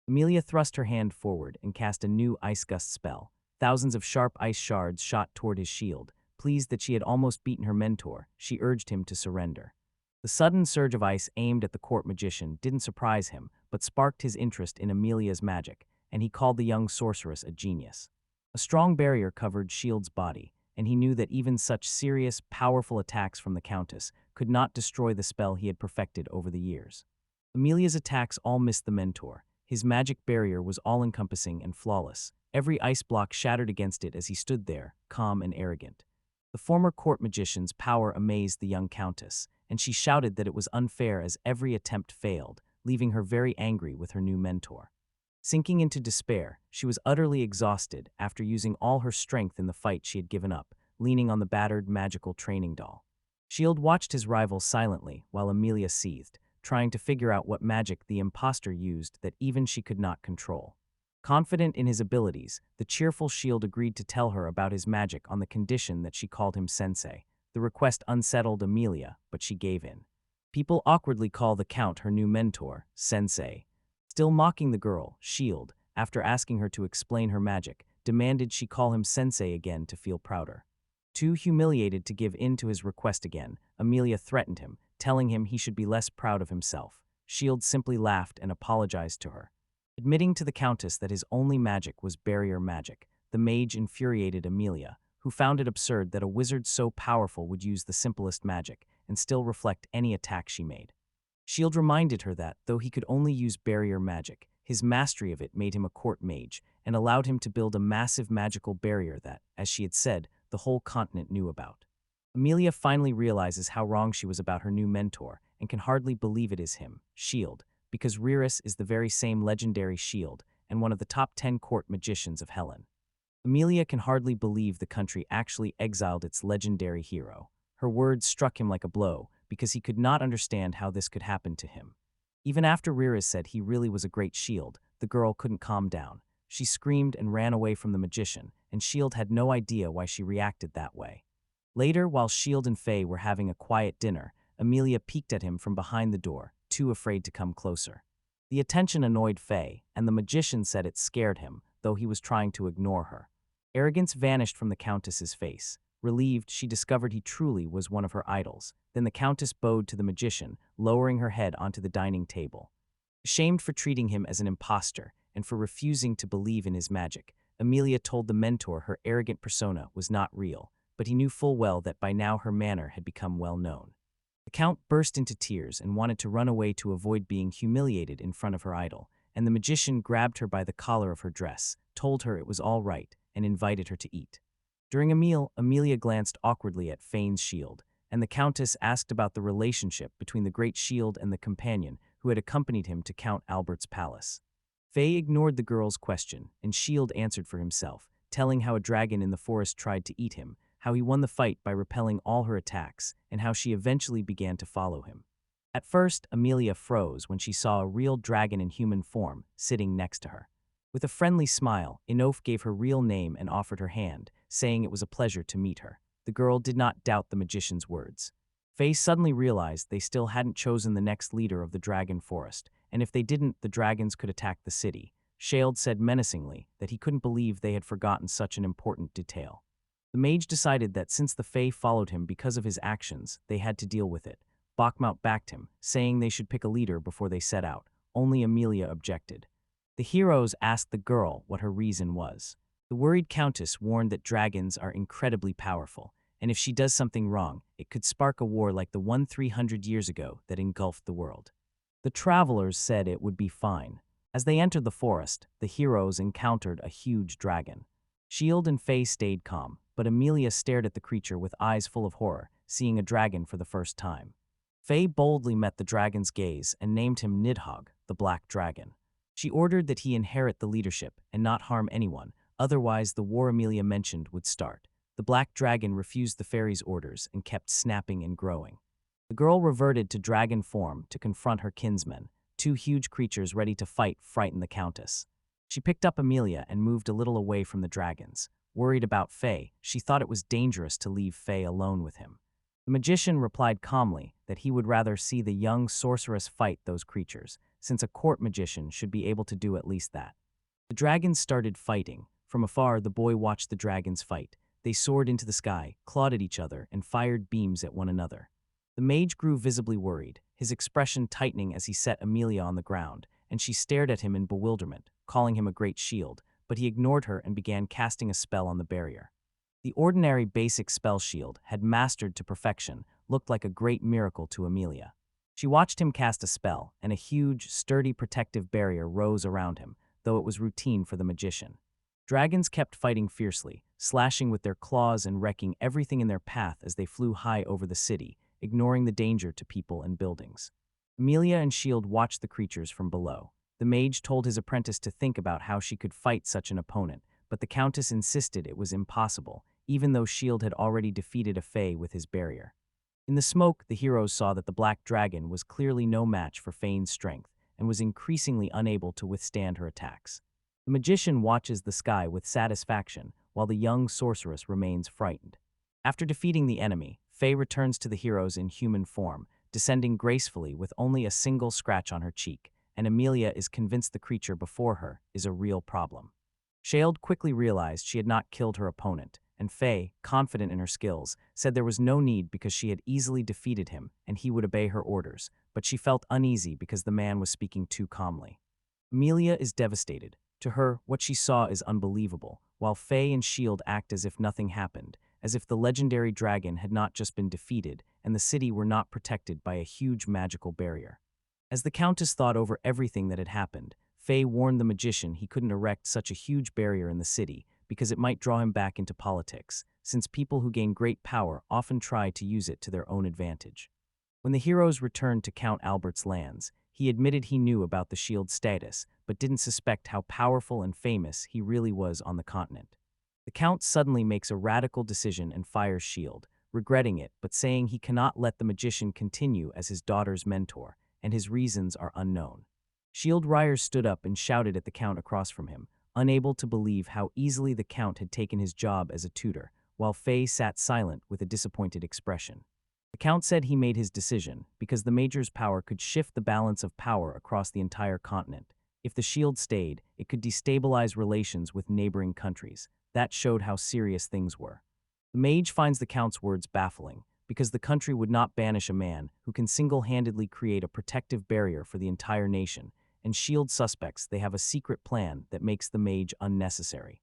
Amelia thrust her hand forward and cast a new ice gust spell. Thousands of sharp ice shards shot toward his shield. Pleased that she had almost beaten her mentor, she urged him to surrender. The sudden surge of ice aimed at the court magician didn't surprise him, but sparked his interest in Amelia's magic, and he called the young sorceress a genius. A strong barrier covered Shield's body, and he knew that even such serious, powerful attacks from the countess could not destroy the spell he had perfected over the years. Amelia's attacks all missed the mentor. His magic barrier was all-encompassing and flawless. Every ice block shattered against it as he stood there, calm and arrogant. The former court magician's power amazed the young countess, and she shouted that it was unfair as every attempt failed, leaving her very angry with her new mentor. Sinking into despair, she was utterly exhausted after using all her strength in the fight she had given up, leaning on the battered magical training doll. Shield watched his rival silently while Amelia seethed, trying to figure out what magic the imposter used that even she could not control. Confident in his abilities, the cheerful Shield agreed to tell her about his magic on the condition that she called him sensei. The request unsettled Amelia, but she gave in. People awkwardly call the Count her new mentor, sensei. Still mocking the girl, Shield, after asking her to explain her magic, demanded she call him sensei again to feel prouder. Too humiliated to give in to his request again, Amelia threatened him, telling him he should be less proud of himself. Shield simply laughed and apologized to her. Admitting to the Countess that his only magic was barrier magic, the mage infuriated Amelia, who found it absurd that a wizard so powerful would use the simplest magic and still reflect any attack she made. Shield reminded her that, though he could only use barrier magic, his mastery of it made him a court mage and allowed him to build a massive magical barrier that, as she had said, the whole continent knew about. Amelia finally realizes how wrong she was about her new mentor and can hardly believe it is him, Shield, because Riris is the very same legendary Shield and one of the top 10 court magicians of Helen. Amelia can hardly believe the country actually exiled its legendary hero. Her words struck him like a blow because he could not understand how this could happen to him. Even after Riris said he really was a great shield, the girl couldn't calm down. She screamed and ran away from the magician, and Shield had no idea why she reacted that way. Later, while Shield and Faye were having a quiet dinner, Amelia peeked at him from behind the door, too afraid to come closer. The attention annoyed Faye, and the magician said it scared him, though he was trying to ignore her. Arrogance vanished from the Countess's face. Relieved, she discovered he truly was one of her idols. Then the Countess bowed to the magician, lowering her head onto the dining table. Ashamed for treating him as an imposter and for refusing to believe in his magic, Amelia told the mentor her arrogant persona was not real, but he knew full well that by now her manner had become well known. The Count burst into tears and wanted to run away to avoid being humiliated in front of her idol, and the magician grabbed her by the collar of her dress, told her it was all right, and invited her to eat. During a meal, Amelia glanced awkwardly at Fane's shield, and the Countess asked about the relationship between the Great Shield and the companion who had accompanied him to Count Albert's palace. Faye ignored the girl's question, and Shield answered for himself, telling how a dragon in the forest tried to eat him, how he won the fight by repelling all her attacks, and how she eventually began to follow him. At first, Amelia froze when she saw a real dragon in human form sitting next to her. With a friendly smile, Inof gave her real name and offered her hand, saying it was a pleasure to meet her. The girl did not doubt the magician's words. Faye suddenly realized they still hadn't chosen the next leader of the dragon forest, and if they didn't, the dragons could attack the city. Shield said menacingly that he couldn't believe they had forgotten such an important detail. The mage decided that since the Fae followed him because of his actions, they had to deal with it. Bakhmut backed him, saying they should pick a leader before they set out. Only Amelia objected. The heroes asked the girl what her reason was. The worried countess warned that dragons are incredibly powerful, and if she does something wrong, it could spark a war like the one 300 years ago that engulfed the world. The travelers said it would be fine. As they entered the forest, the heroes encountered a huge dragon. Shield and Faye stayed calm, but Amelia stared at the creature with eyes full of horror, seeing a dragon for the first time. Faye boldly met the dragon's gaze and named him Nidhogg, the Black Dragon. She ordered that he inherit the leadership and not harm anyone, otherwise the war Amelia mentioned would start. The Black Dragon refused the fairy's orders and kept snapping and growing. The girl reverted to dragon form to confront her kinsmen. Two huge creatures ready to fight frightened the countess. She picked up Amelia and moved a little away from the dragons. Worried about Faye, she thought it was dangerous to leave Faye alone with him. The magician replied calmly that he would rather see the young sorceress fight those creatures, since a court magician should be able to do at least that. The dragons started fighting. From afar, the boy watched the dragons fight. They soared into the sky, clawed at each other, and fired beams at one another. The mage grew visibly worried, his expression tightening as he set Amelia on the ground, and she stared at him in bewilderment, calling him a great shield, but he ignored her and began casting a spell on the barrier. The ordinary basic spell shield, had mastered to perfection, looked like a great miracle to Amelia. She watched him cast a spell, and a huge, sturdy protective barrier rose around him, though it was routine for the magician. Dragons kept fighting fiercely, slashing with their claws and wrecking everything in their path as they flew high over the city, ignoring the danger to people and buildings. Amelia and Shield watched the creatures from below. The mage told his apprentice to think about how she could fight such an opponent, but the countess insisted it was impossible, even though Shield had already defeated a Fae with his barrier. In the smoke, the heroes saw that the Black Dragon was clearly no match for Fane's strength and was increasingly unable to withstand her attacks. The magician watches the sky with satisfaction, while the young sorceress remains frightened. After defeating the enemy, Faye returns to the heroes in human form, descending gracefully with only a single scratch on her cheek, and Amelia is convinced the creature before her is a real problem. Shield quickly realized she had not killed her opponent, and Faye, confident in her skills, said there was no need because she had easily defeated him and he would obey her orders, but she felt uneasy because the man was speaking too calmly. Amelia is devastated. To her, what she saw is unbelievable, while Faye and Shield act as if nothing happened, as if the legendary dragon had not just been defeated and the city were not protected by a huge magical barrier. As the Countess thought over everything that had happened, Faye warned the magician he couldn't erect such a huge barrier in the city because it might draw him back into politics, since people who gain great power often try to use it to their own advantage. When the heroes returned to Count Albert's lands, he admitted he knew about the shield's status, but didn't suspect how powerful and famous he really was on the continent. The Count suddenly makes a radical decision and fires Shield, regretting it but saying he cannot let the magician continue as his daughter's mentor, and his reasons are unknown. Shield Ryers stood up and shouted at the Count across from him, unable to believe how easily the Count had taken his job as a tutor, while Faye sat silent with a disappointed expression. The Count said he made his decision because the Major's power could shift the balance of power across the entire continent. If the shield stayed, it could destabilize relations with neighboring countries. That showed how serious things were. The Mage finds the Count's words baffling, because the country would not banish a man who can single-handedly create a protective barrier for the entire nation, and Shield suspects they have a secret plan that makes the Mage unnecessary.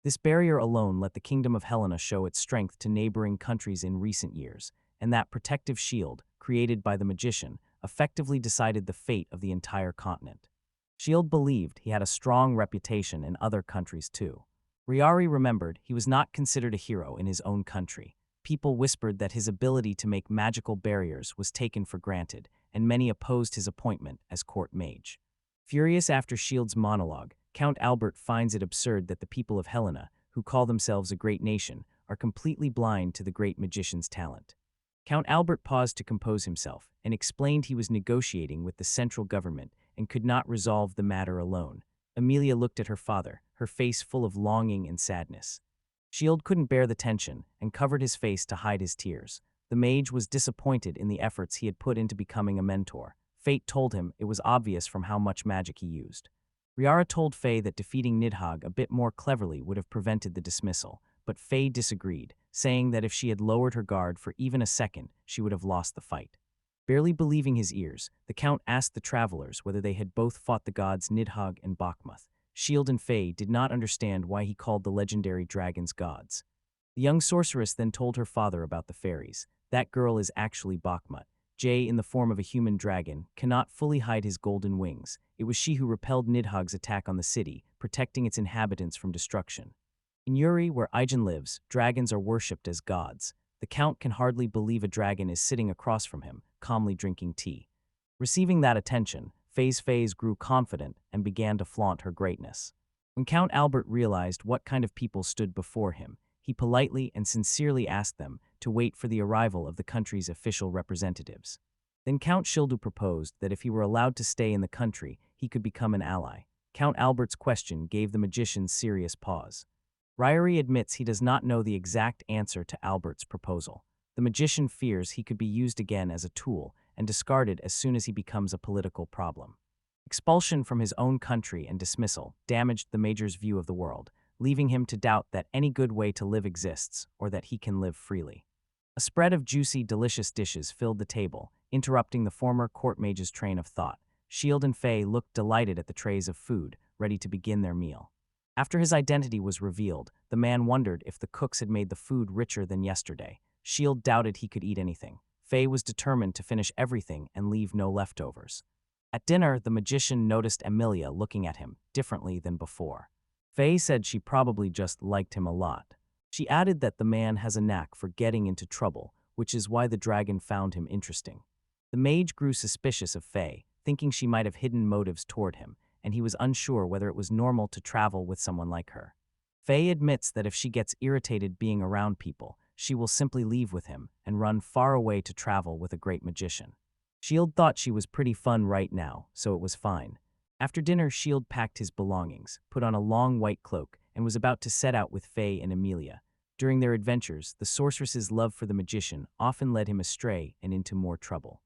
This barrier alone let the Kingdom of Helena show its strength to neighboring countries in recent years, and that protective shield, created by the magician, effectively decided the fate of the entire continent. Shield believed he had a strong reputation in other countries too. Riari remembered he was not considered a hero in his own country. People whispered that his ability to make magical barriers was taken for granted, and many opposed his appointment as court mage. Furious after Shield's monologue, Count Albert finds it absurd that the people of Helena, who call themselves a great nation, are completely blind to the great magician's talent. Count Albert paused to compose himself and explained he was negotiating with the central government and could not resolve the matter alone. Amelia looked at her father, her face full of longing and sadness. Shield couldn't bear the tension and covered his face to hide his tears. The Mage was disappointed in the efforts he had put into becoming a mentor. Fate told him it was obvious from how much magic he used. Riara told Faye that defeating Nidhogg a bit more cleverly would have prevented the dismissal, but Faye disagreed, saying that if she had lowered her guard for even a second, she would have lost the fight. Barely believing his ears, the Count asked the travelers whether they had both fought the gods Nidhogg and Bakhmuth. Shield and Faye did not understand why he called the legendary dragons gods. The young sorceress then told her father about the fairies. That girl is actually Bakhmut. Jay, in the form of a human dragon, cannot fully hide his golden wings. It was she who repelled Nidhogg's attack on the city, protecting its inhabitants from destruction. In Uri, where Aigen lives, dragons are worshipped as gods. The Count can hardly believe a dragon is sitting across from him, calmly drinking tea. Receiving that attention, Faze grew confident and began to flaunt her greatness. When Count Albert realized what kind of people stood before him, he politely and sincerely asked them to wait for the arrival of the country's official representatives. Then Count Shildu proposed that if he were allowed to stay in the country, he could become an ally. Count Albert's question gave the magician serious pause. Ryrie admits he does not know the exact answer to Albert's proposal. The magician fears he could be used again as a tool and discarded as soon as he becomes a political problem. Expulsion from his own country and dismissal damaged the Major's view of the world, leaving him to doubt that any good way to live exists or that he can live freely. A spread of juicy, delicious dishes filled the table, interrupting the former court mage's train of thought. Shield and Faye looked delighted at the trays of food, ready to begin their meal. After his identity was revealed, the man wondered if the cooks had made the food richer than yesterday. Shield doubted he could eat anything. Faye was determined to finish everything and leave no leftovers. At dinner, the magician noticed Amelia looking at him differently than before. Faye said she probably just liked him a lot. She added that the man has a knack for getting into trouble, which is why the dragon found him interesting. The mage grew suspicious of Faye, thinking she might have hidden motives toward him, and he was unsure whether it was normal to travel with someone like her. Faye admits that if she gets irritated being around people, she will simply leave with him and run far away to travel with a great magician. Shield thought she was pretty fun right now, so it was fine. After dinner, Shield packed his belongings, put on a long white cloak, and was about to set out with Faye and Amelia. During their adventures, the sorceress's love for the magician often led him astray and into more trouble.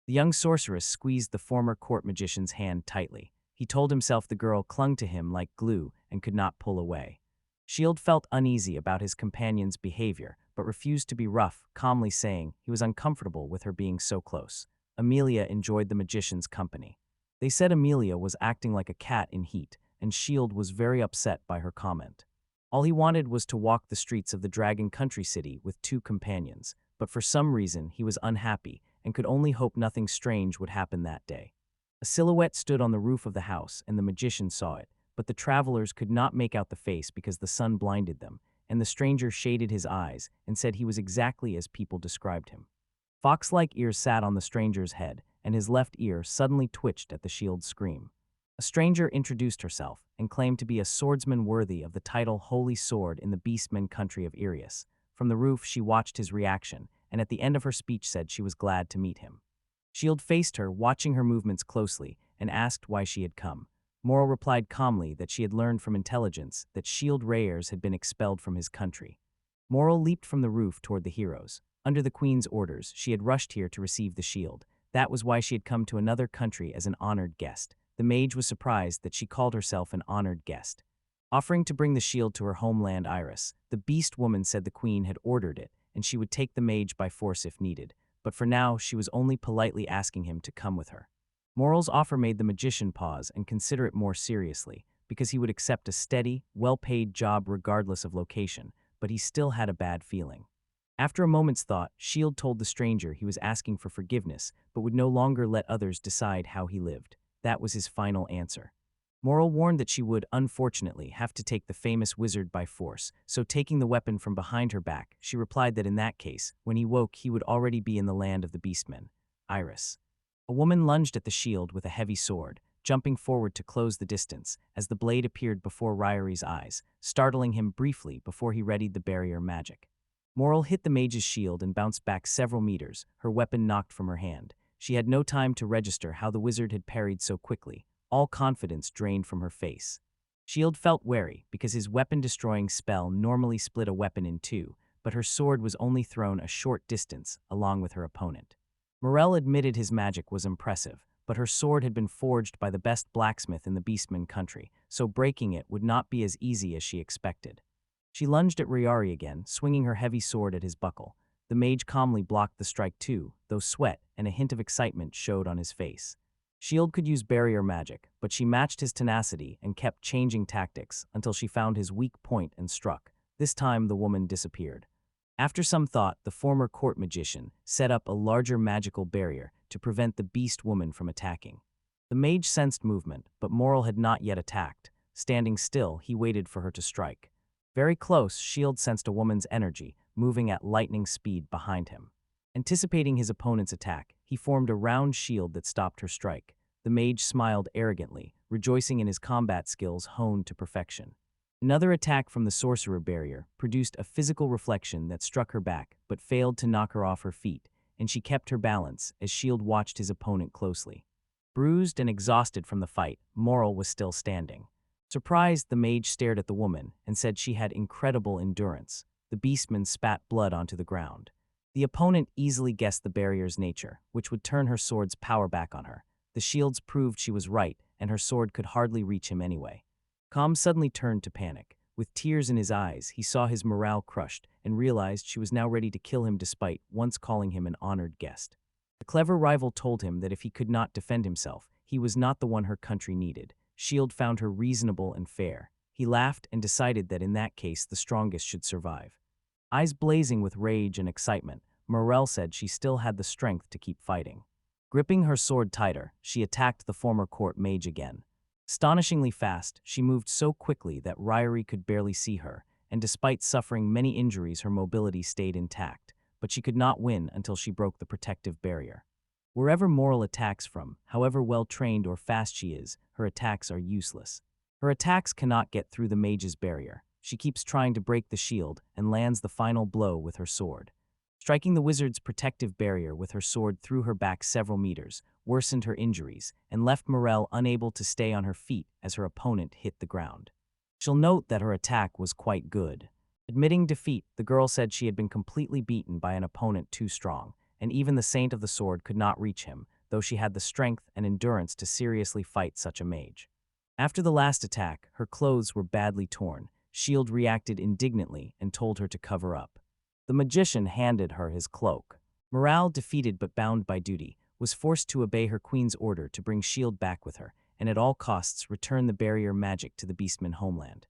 The young sorceress squeezed the former court magician's hand tightly. He told himself the girl clung to him like glue and could not pull away. Shield felt uneasy about his companion's behavior, but refused to be rough, calmly saying he was uncomfortable with her being so close. Amelia enjoyed the magician's company. They said Amelia was acting like a cat in heat, and Shield was very upset by her comment. All he wanted was to walk the streets of the Dragon Country City with two companions, but for some reason he was unhappy and could only hope nothing strange would happen that day. A silhouette stood on the roof of the house, and the magician saw it, but the travelers could not make out the face because the sun blinded them, and the stranger shaded his eyes and said he was exactly as people described him. Fox-like ears sat on the stranger's head, and his left ear suddenly twitched at the shield's scream. A stranger introduced herself and claimed to be a swordsman worthy of the title Holy Sword in the Beastmen country of Irius. From the roof, she watched his reaction, and at the end of her speech said she was glad to meet him. Shield faced her, watching her movements closely, and asked why she had come. Moral replied calmly that she had learned from intelligence that Shield Rayers had been expelled from his country. Moral leaped from the roof toward the heroes. Under the Queen's orders, she had rushed here to receive the shield. That was why she had come to another country as an honored guest. The mage was surprised that she called herself an honored guest. Offering to bring the shield to her homeland Iris, the beast woman said the Queen had ordered it, and she would take the mage by force if needed. But for now, she was only politely asking him to come with her. Moral's offer made the magician pause and consider it more seriously, because he would accept a steady, well-paid job regardless of location, but he still had a bad feeling. After a moment's thought, Shield told the stranger he was asking for forgiveness, but would no longer let others decide how he lived. That was his final answer. Moral warned that she would, unfortunately, have to take the famous wizard by force, so taking the weapon from behind her back, she replied that in that case, when he woke he would already be in the land of the beastmen. Iris. A woman lunged at the shield with a heavy sword, jumping forward to close the distance, as the blade appeared before Ryer's eyes, startling him briefly before he readied the barrier magic. Moral hit the mage's shield and bounced back several meters, her weapon knocked from her hand. She had no time to register how the wizard had parried so quickly. All confidence drained from her face. Shield felt wary because his weapon-destroying spell normally split a weapon in two, but her sword was only thrown a short distance along with her opponent. Morel admitted his magic was impressive, but her sword had been forged by the best blacksmith in the Beastman country, so breaking it would not be as easy as she expected. She lunged at Ryari again, swinging her heavy sword at his buckle. The mage calmly blocked the strike too, though sweat and a hint of excitement showed on his face. Shield could use barrier magic, but she matched his tenacity and kept changing tactics until she found his weak point and struck. This time the woman disappeared. After some thought, the former court magician set up a larger magical barrier to prevent the beast woman from attacking. The mage sensed movement, but Moral had not yet attacked. Standing still, he waited for her to strike. Very close, Shield sensed a woman's energy, moving at lightning speed behind him. Anticipating his opponent's attack, he formed a round shield that stopped her strike. The mage smiled arrogantly, rejoicing in his combat skills honed to perfection. Another attack from the sorcerer barrier produced a physical reflection that struck her back but failed to knock her off her feet, and she kept her balance as Shield watched his opponent closely. Bruised and exhausted from the fight, Moral was still standing. Surprised, the mage stared at the woman and said she had incredible endurance. The beastman spat blood onto the ground. The opponent easily guessed the barrier's nature, which would turn her sword's power back on her. The shields proved she was right, and her sword could hardly reach him anyway. Com suddenly turned to panic. With tears in his eyes, he saw his morale crushed and realized she was now ready to kill him despite once calling him an honored guest. The clever rival told him that if he could not defend himself, he was not the one her country needed. Shield found her reasonable and fair. He laughed and decided that in that case the strongest should survive. Eyes blazing with rage and excitement, Morel said she still had the strength to keep fighting. Gripping her sword tighter, she attacked the former court mage again. Astonishingly fast, she moved so quickly that Ryrie could barely see her, and despite suffering many injuries her mobility stayed intact, but she could not win until she broke the protective barrier. Wherever Moral attacks from, however well-trained or fast she is, her attacks are useless. Her attacks cannot get through the mage's barrier. She keeps trying to break the shield and lands the final blow with her sword. Striking the wizard's protective barrier with her sword through her back several meters, worsened her injuries, and left Morel unable to stay on her feet as her opponent hit the ground. She'll note that her attack was quite good. Admitting defeat, the girl said she had been completely beaten by an opponent too strong, and even the Saint of the Sword could not reach him, though she had the strength and endurance to seriously fight such a mage. After the last attack, her clothes were badly torn. Shield reacted indignantly and told her to cover up. The magician handed her his cloak. Morale, defeated but bound by duty, was forced to obey her queen's order to bring Shield back with her, and at all costs return the barrier magic to the Beastman homeland.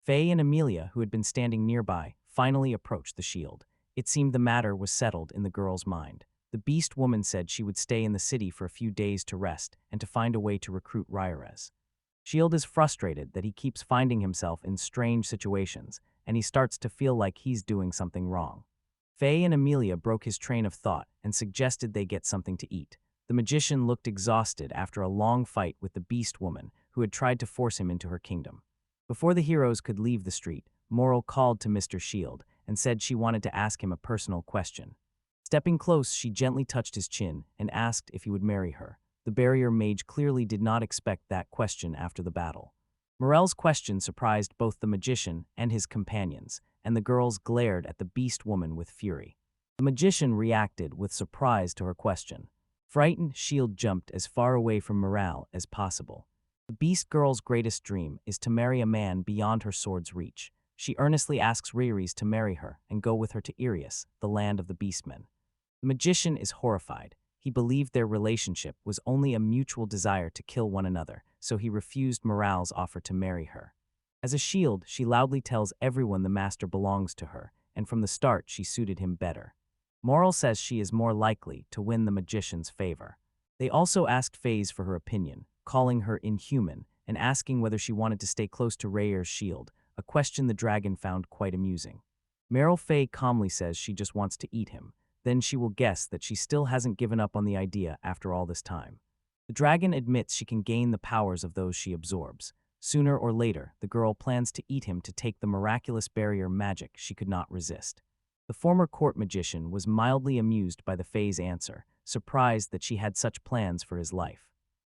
Faye and Amelia, who had been standing nearby, finally approached the shield. It seemed the matter was settled in the girl's mind. The beast woman said she would stay in the city for a few days to rest and to find a way to recruit Ryerez. Shield is frustrated that he keeps finding himself in strange situations, and he starts to feel like he's doing something wrong. Faye and Amelia broke his train of thought and suggested they get something to eat. The magician looked exhausted after a long fight with the beast woman who had tried to force him into her kingdom. Before the heroes could leave the street, Moral called to Mr. Shield and said she wanted to ask him a personal question. Stepping close, she gently touched his chin and asked if he would marry her. The barrier mage clearly did not expect that question after the battle. Morel's question surprised both the magician and his companions, and the girls glared at the beast woman with fury. The magician reacted with surprise to her question. Frightened, Shield jumped as far away from Morel as possible. The beast girl's greatest dream is to marry a man beyond her sword's reach. She earnestly asks Riri's to marry her and go with her to Irius, the land of the beastmen. The magician is horrified. He believed their relationship was only a mutual desire to kill one another, so he refused Morel's offer to marry her. As a shield, she loudly tells everyone the master belongs to her, and from the start she suited him better. Morel says she is more likely to win the magician's favor. They also asked Faze for her opinion, calling her inhuman, and asking whether she wanted to stay close to Rayer's shield, a question the dragon found quite amusing. Meryl Faye calmly says she just wants to eat him. Then she will guess that she still hasn't given up on the idea after all this time. The dragon admits she can gain the powers of those she absorbs. Sooner or later, the girl plans to eat him to take the miraculous barrier magic she could not resist. The former court magician was mildly amused by the Fae's answer, surprised that she had such plans for his life.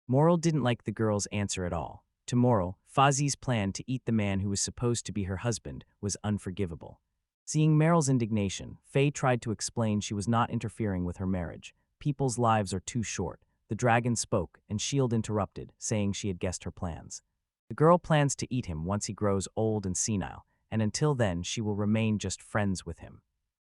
Morel didn't like the girl's answer at all. To Morel, Fazi's plan to eat the man who was supposed to be her husband was unforgivable. Seeing Meryl's indignation, Faye tried to explain she was not interfering with her marriage. People's lives are too short. The dragon spoke, and Shield interrupted, saying she had guessed her plans. The girl plans to eat him once he grows old and senile, and until then she will remain just friends with him.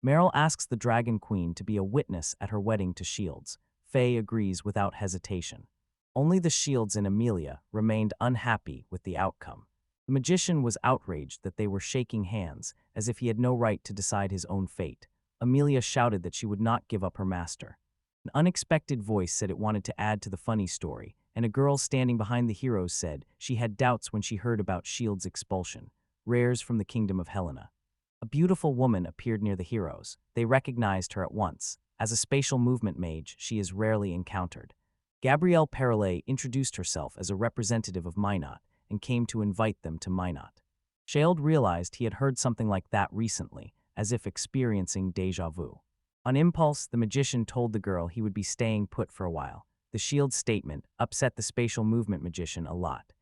Meryl asks the Dragon Queen to be a witness at her wedding to Shields. Faye agrees without hesitation. Only the Shields and Amelia remained unhappy with the outcome. The magician was outraged that they were shaking hands, as if he had no right to decide his own fate. Amelia shouted that she would not give up her master. An unexpected voice said it wanted to add to the funny story, and a girl standing behind the heroes said she had doubts when she heard about Shield's expulsion. Rares from the kingdom of Helena. A beautiful woman appeared near the heroes. They recognized her at once. As a spatial movement mage, she is rarely encountered. Gabrielle Perrellet introduced herself as a representative of Minot, and came to invite them to Minot. Shield realized he had heard something like that recently, as if experiencing déjà vu. On impulse, the magician told the girl he would be staying put for a while. The Shield's statement upset the spatial movement magician a lot.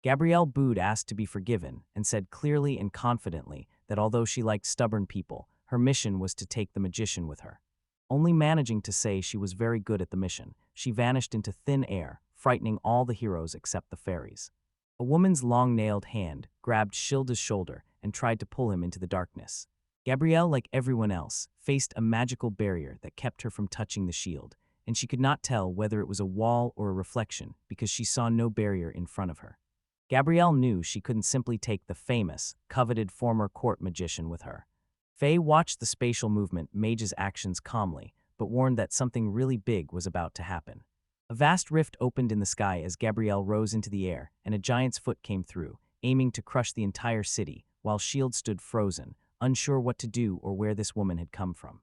Gabrielle Boud asked to be forgiven and said clearly and confidently that although she liked stubborn people, her mission was to take the magician with her. Only managing to say she was very good at the mission, she vanished into thin air, frightening all the heroes except the fairies. A woman's long-nailed hand grabbed Shield's shoulder and tried to pull him into the darkness. Gabrielle, like everyone else, faced a magical barrier that kept her from touching the shield, and she could not tell whether it was a wall or a reflection because she saw no barrier in front of her. Gabrielle knew she couldn't simply take the famous, coveted former court magician with her. Faye watched the spatial movement mage's actions calmly, but warned that something really big was about to happen. A vast rift opened in the sky as Gabrielle rose into the air, and a giant's foot came through, aiming to crush the entire city, while Shield stood frozen, unsure what to do or where this woman had come from.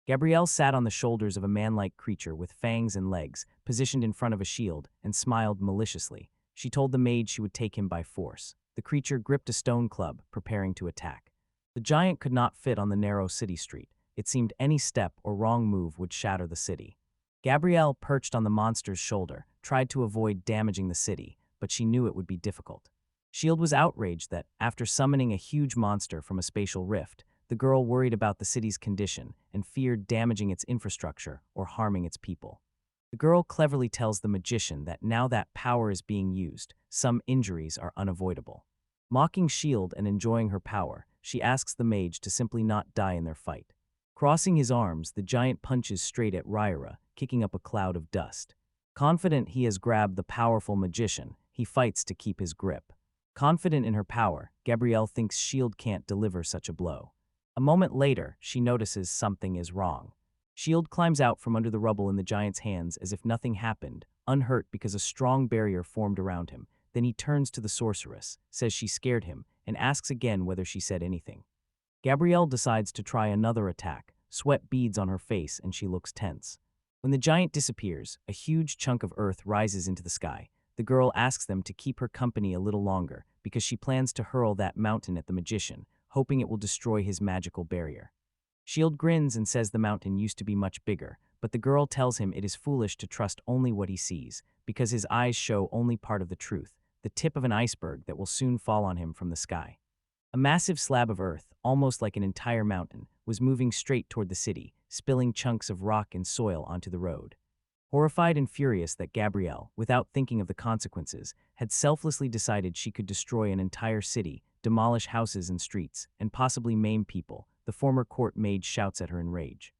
Gabrielle sat on the shoulders of a man-like creature with fangs and legs, positioned in front of a shield, and smiled maliciously. She told the mage she would take him by force. The creature gripped a stone club, preparing to attack. The giant could not fit on the narrow city street. It seemed any step or wrong move would shatter the city. Gabrielle, perched on the monster's shoulder, tried to avoid damaging the city, but she knew it would be difficult. Shield was outraged that, after summoning a huge monster from a spatial rift, the girl worried about the city's condition and feared damaging its infrastructure or harming its people. The girl cleverly tells the magician that now that power is being used, some injuries are unavoidable. Mocking Shield and enjoying her power, she asks the mage to simply not die in their fight. Crossing his arms, the giant punches straight at Rhaenyra, kicking up a cloud of dust. Confident he has grabbed the powerful magician, he fights to keep his grip. Confident in her power, Gabrielle thinks Shield can't deliver such a blow. A moment later, she notices something is wrong. Shield climbs out from under the rubble in the giant's hands as if nothing happened, unhurt because a strong barrier formed around him. Then he turns to the sorceress, says she scared him, and asks again whether she said anything. Gabrielle decides to try another attack. Sweat beads on her face and she looks tense. When the giant disappears, a huge chunk of earth rises into the sky. The girl asks them to keep her company a little longer because she plans to hurl that mountain at the magician, hoping it will destroy his magical barrier. Shield grins and says the mountain used to be much bigger, but the girl tells him it is foolish to trust only what he sees, because his eyes show only part of the truth, the tip of an iceberg that will soon fall on him from the sky. A massive slab of earth, almost like an entire mountain, was moving straight toward the city, spilling chunks of rock and soil onto the road. Horrified and furious that Gabrielle, without thinking of the consequences, had selflessly decided she could destroy an entire city, demolish houses and streets, and possibly maim people, the former court mage shouts at her in rage.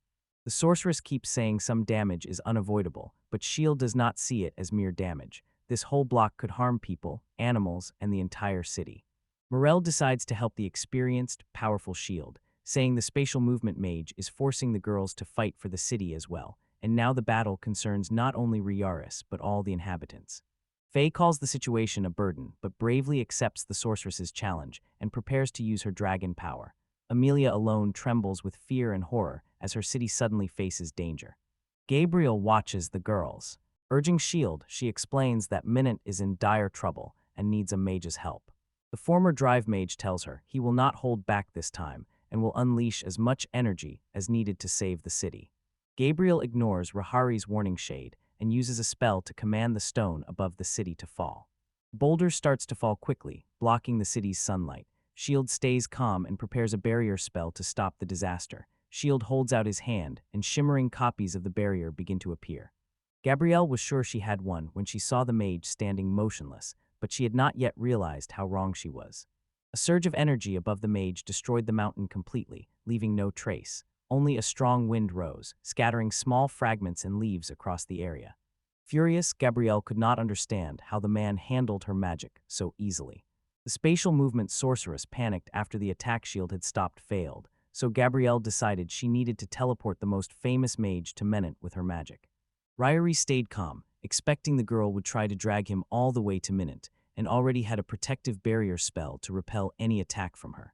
The sorceress keeps saying some damage is unavoidable, but Shield does not see it as mere damage. This whole block could harm people, animals, and the entire city. Morel decides to help the experienced, powerful Shield, saying the spatial movement mage is forcing the girls to fight for the city as well, and now the battle concerns not only Riaris but all the inhabitants. Faye calls the situation a burden, but bravely accepts the sorceress's challenge and prepares to use her dragon power. Amelia alone trembles with fear and horror as her city suddenly faces danger. Gabriel watches the girls. Urging Shield, she explains that Minant is in dire trouble and needs a mage's help. The former drive mage tells her he will not hold back this time and will unleash as much energy as needed to save the city. Gabriel ignores Rahari's warning shade and uses a spell to command the stone above the city to fall. Boulder starts to fall quickly, blocking the city's sunlight. Shield stays calm and prepares a barrier spell to stop the disaster. Shield holds out his hand, and shimmering copies of the barrier begin to appear. Gabrielle was sure she had one when she saw the mage standing motionless, but she had not yet realized how wrong she was. A surge of energy above the mage destroyed the mountain completely, leaving no trace. Only a strong wind rose, scattering small fragments and leaves across the area. Furious, Gabrielle could not understand how the man handled her magic so easily. The spatial movement sorceress panicked after the attack shield had stopped failed, so Gabrielle decided she needed to teleport the most famous mage to Minant with her magic. Ryrie stayed calm, expecting the girl would try to drag him all the way to Minant, and already had a protective barrier spell to repel any attack from her.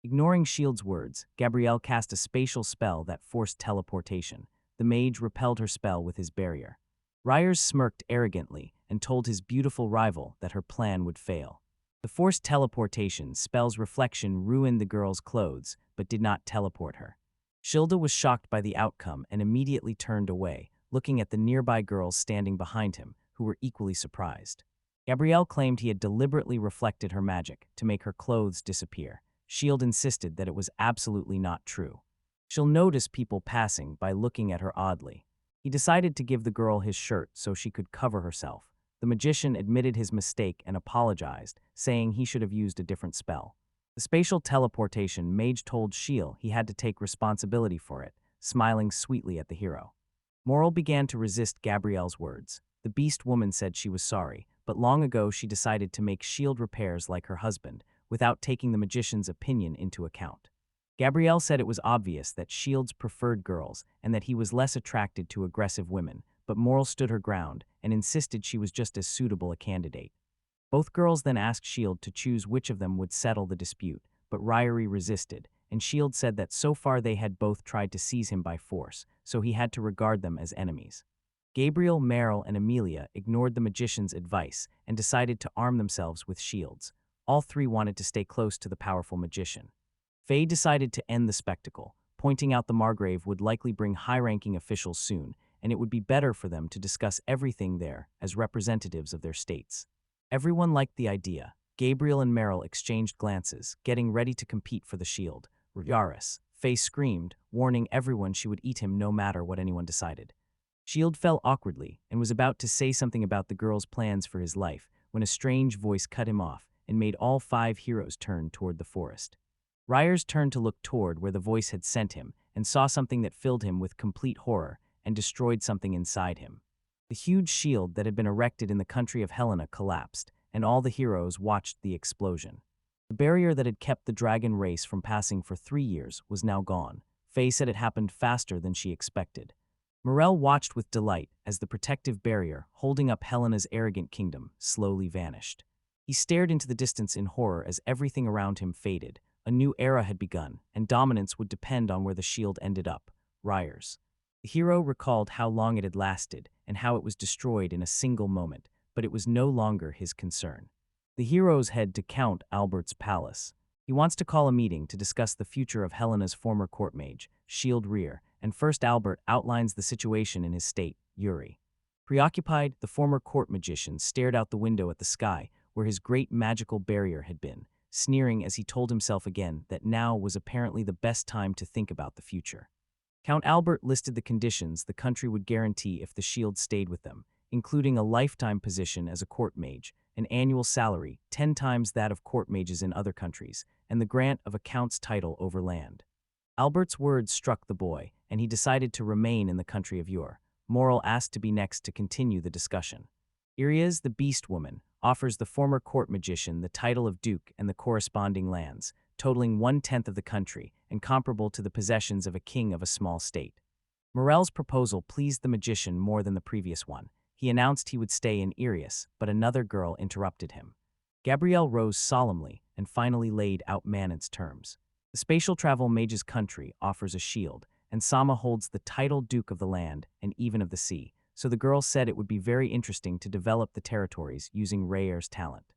Ignoring Shield's words, Gabrielle cast a spatial spell that forced teleportation. The mage repelled her spell with his barrier. Ryers smirked arrogantly and told his beautiful rival that her plan would fail. The forced teleportation spell's reflection ruined the girl's clothes, but did not teleport her. Shilda was shocked by the outcome and immediately turned away, looking at the nearby girls standing behind him, who were equally surprised. Gabrielle claimed he had deliberately reflected her magic to make her clothes disappear. Shield insisted that it was absolutely not true. She'll notice people passing by looking at her oddly. He decided to give the girl his shirt so she could cover herself. The magician admitted his mistake and apologized, saying he should have used a different spell. The spatial teleportation mage told Shield he had to take responsibility for it, smiling sweetly at the hero. Moral began to resist Gabrielle's words. The beast woman said she was sorry, but long ago she decided to make Shield repairs like her husband, without taking the magician's opinion into account. Gabrielle said it was obvious that Shield's preferred girls and that he was less attracted to aggressive women, but Moral stood her ground and insisted she was just as suitable a candidate. Both girls then asked Shield to choose which of them would settle the dispute, but Ryrie resisted, and Shield said that so far they had both tried to seize him by force, so he had to regard them as enemies. Gabriel, Meryl, and Amelia ignored the magician's advice and decided to arm themselves with shields. All three wanted to stay close to the powerful magician. Faye decided to end the spectacle, pointing out the Margrave would likely bring high-ranking officials soon, and it would be better for them to discuss everything there as representatives of their states. Everyone liked the idea. Gabriel and Meryl exchanged glances, getting ready to compete for the shield. Yaris, Faye screamed, warning everyone she would eat him no matter what anyone decided. Shield fell awkwardly and was about to say something about the girl's plans for his life when a strange voice cut him off and made all 5 heroes turn toward the forest. Ryers turned to look toward where the voice had sent him and saw something that filled him with complete horror and destroyed something inside him. The huge shield that had been erected in the country of Helena collapsed, and all the heroes watched the explosion. The barrier that had kept the dragon race from passing for 3 years was now gone. Faye said it happened faster than she expected. Morel watched with delight as the protective barrier, holding up Helena's arrogant kingdom, slowly vanished. He stared into the distance in horror as everything around him faded. A new era had begun, and dominance would depend on where the shield ended up. Ryers. The hero recalled how long it had lasted and how it was destroyed in a single moment, but it was no longer his concern. The heroes head to Count Albert's palace. He wants to call a meeting to discuss the future of Helena's former court mage, Shield Rear, and first Albert outlines the situation in his state, Uri. Preoccupied, the former court magician stared out the window at the sky where his great magical barrier had been, sneering as he told himself again that now was apparently the best time to think about the future. Count Albert listed the conditions the country would guarantee if the shield stayed with them, including a lifetime position as a court mage, an annual salary 10 times that of court mages in other countries, and the grant of a count's title over land. Albert's words struck the boy, and he decided to remain in the country of Ur. Morel asked to be next to continue the discussion. Irias, the beast woman, offers the former court magician the title of duke and the corresponding lands, totaling 1/10 of the country and comparable to the possessions of a king of a small state. Morel's proposal pleased the magician more than the previous one. He announced he would stay in Irias, but another girl interrupted him. Gabrielle rose solemnly and finally laid out Manon's terms. The spatial travel mage's country offers a shield, and Sama holds the title duke of the land and even of the sea, so the girl said it would be very interesting to develop the territories using Rayer's talent.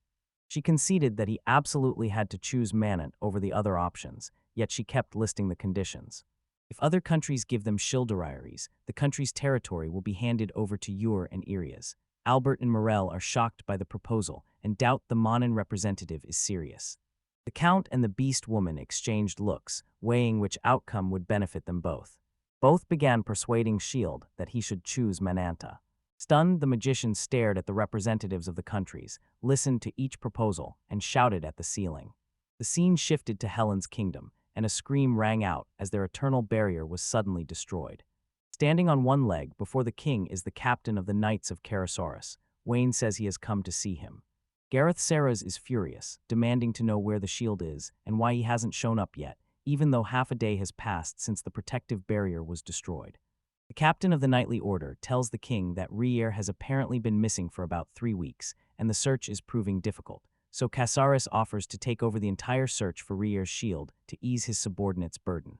She conceded that he absolutely had to choose Manon over the other options, yet she kept listing the conditions. If other countries give them Shildariaries, the country's territory will be handed over to Ur and Irias. Albert and Morel are shocked by the proposal and doubt the Manon representative is serious. The Count and the Beast Woman exchanged looks, weighing which outcome would benefit them both. Both began persuading Shield that he should choose Mananta. Stunned, the magician stared at the representatives of the countries, listened to each proposal, and shouted at the ceiling. The scene shifted to Helen's kingdom, and a scream rang out as their eternal barrier was suddenly destroyed. Standing on one leg before the king is the captain of the Knights of Karasaurus. Wayne says he has come to see him. Gareth Serras is furious, demanding to know where the shield is and why he hasn't shown up yet, even though half a day has passed since the protective barrier was destroyed. The captain of the knightly order tells the king that Rier has apparently been missing for about 3 weeks, and the search is proving difficult, so Casares offers to take over the entire search for Rier's shield to ease his subordinates' burden.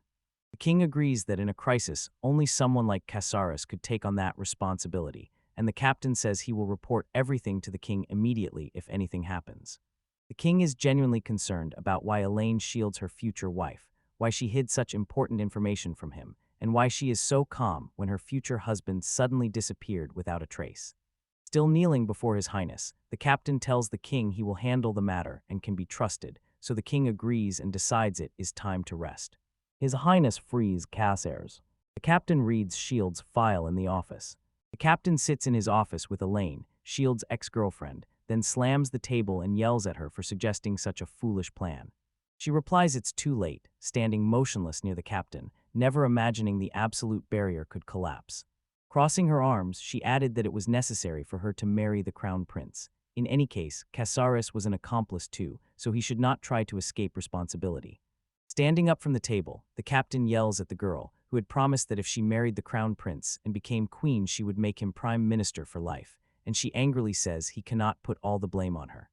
The king agrees that in a crisis, only someone like Casares could take on that responsibility, and the captain says he will report everything to the king immediately if anything happens. The king is genuinely concerned about why Elaine shields her future wife, why she hid such important information from him, and why she is so calm when her future husband suddenly disappeared without a trace. Still kneeling before His Highness, the captain tells the king he will handle the matter and can be trusted, so the king agrees and decides it is time to rest. His Highness frees Casares. The captain reads Shield's file in the office. The captain sits in his office with Elaine, Shield's ex-girlfriend, then slams the table and yells at her for suggesting such a foolish plan. She replies it's too late, standing motionless near the captain, never imagining the absolute barrier could collapse. Crossing her arms, she added that it was necessary for her to marry the crown prince. In any case, Casares was an accomplice too, so he should not try to escape responsibility. Standing up from the table, the captain yells at the girl, who had promised that if she married the crown prince and became queen she would make him prime minister for life, and she angrily says he cannot put all the blame on her.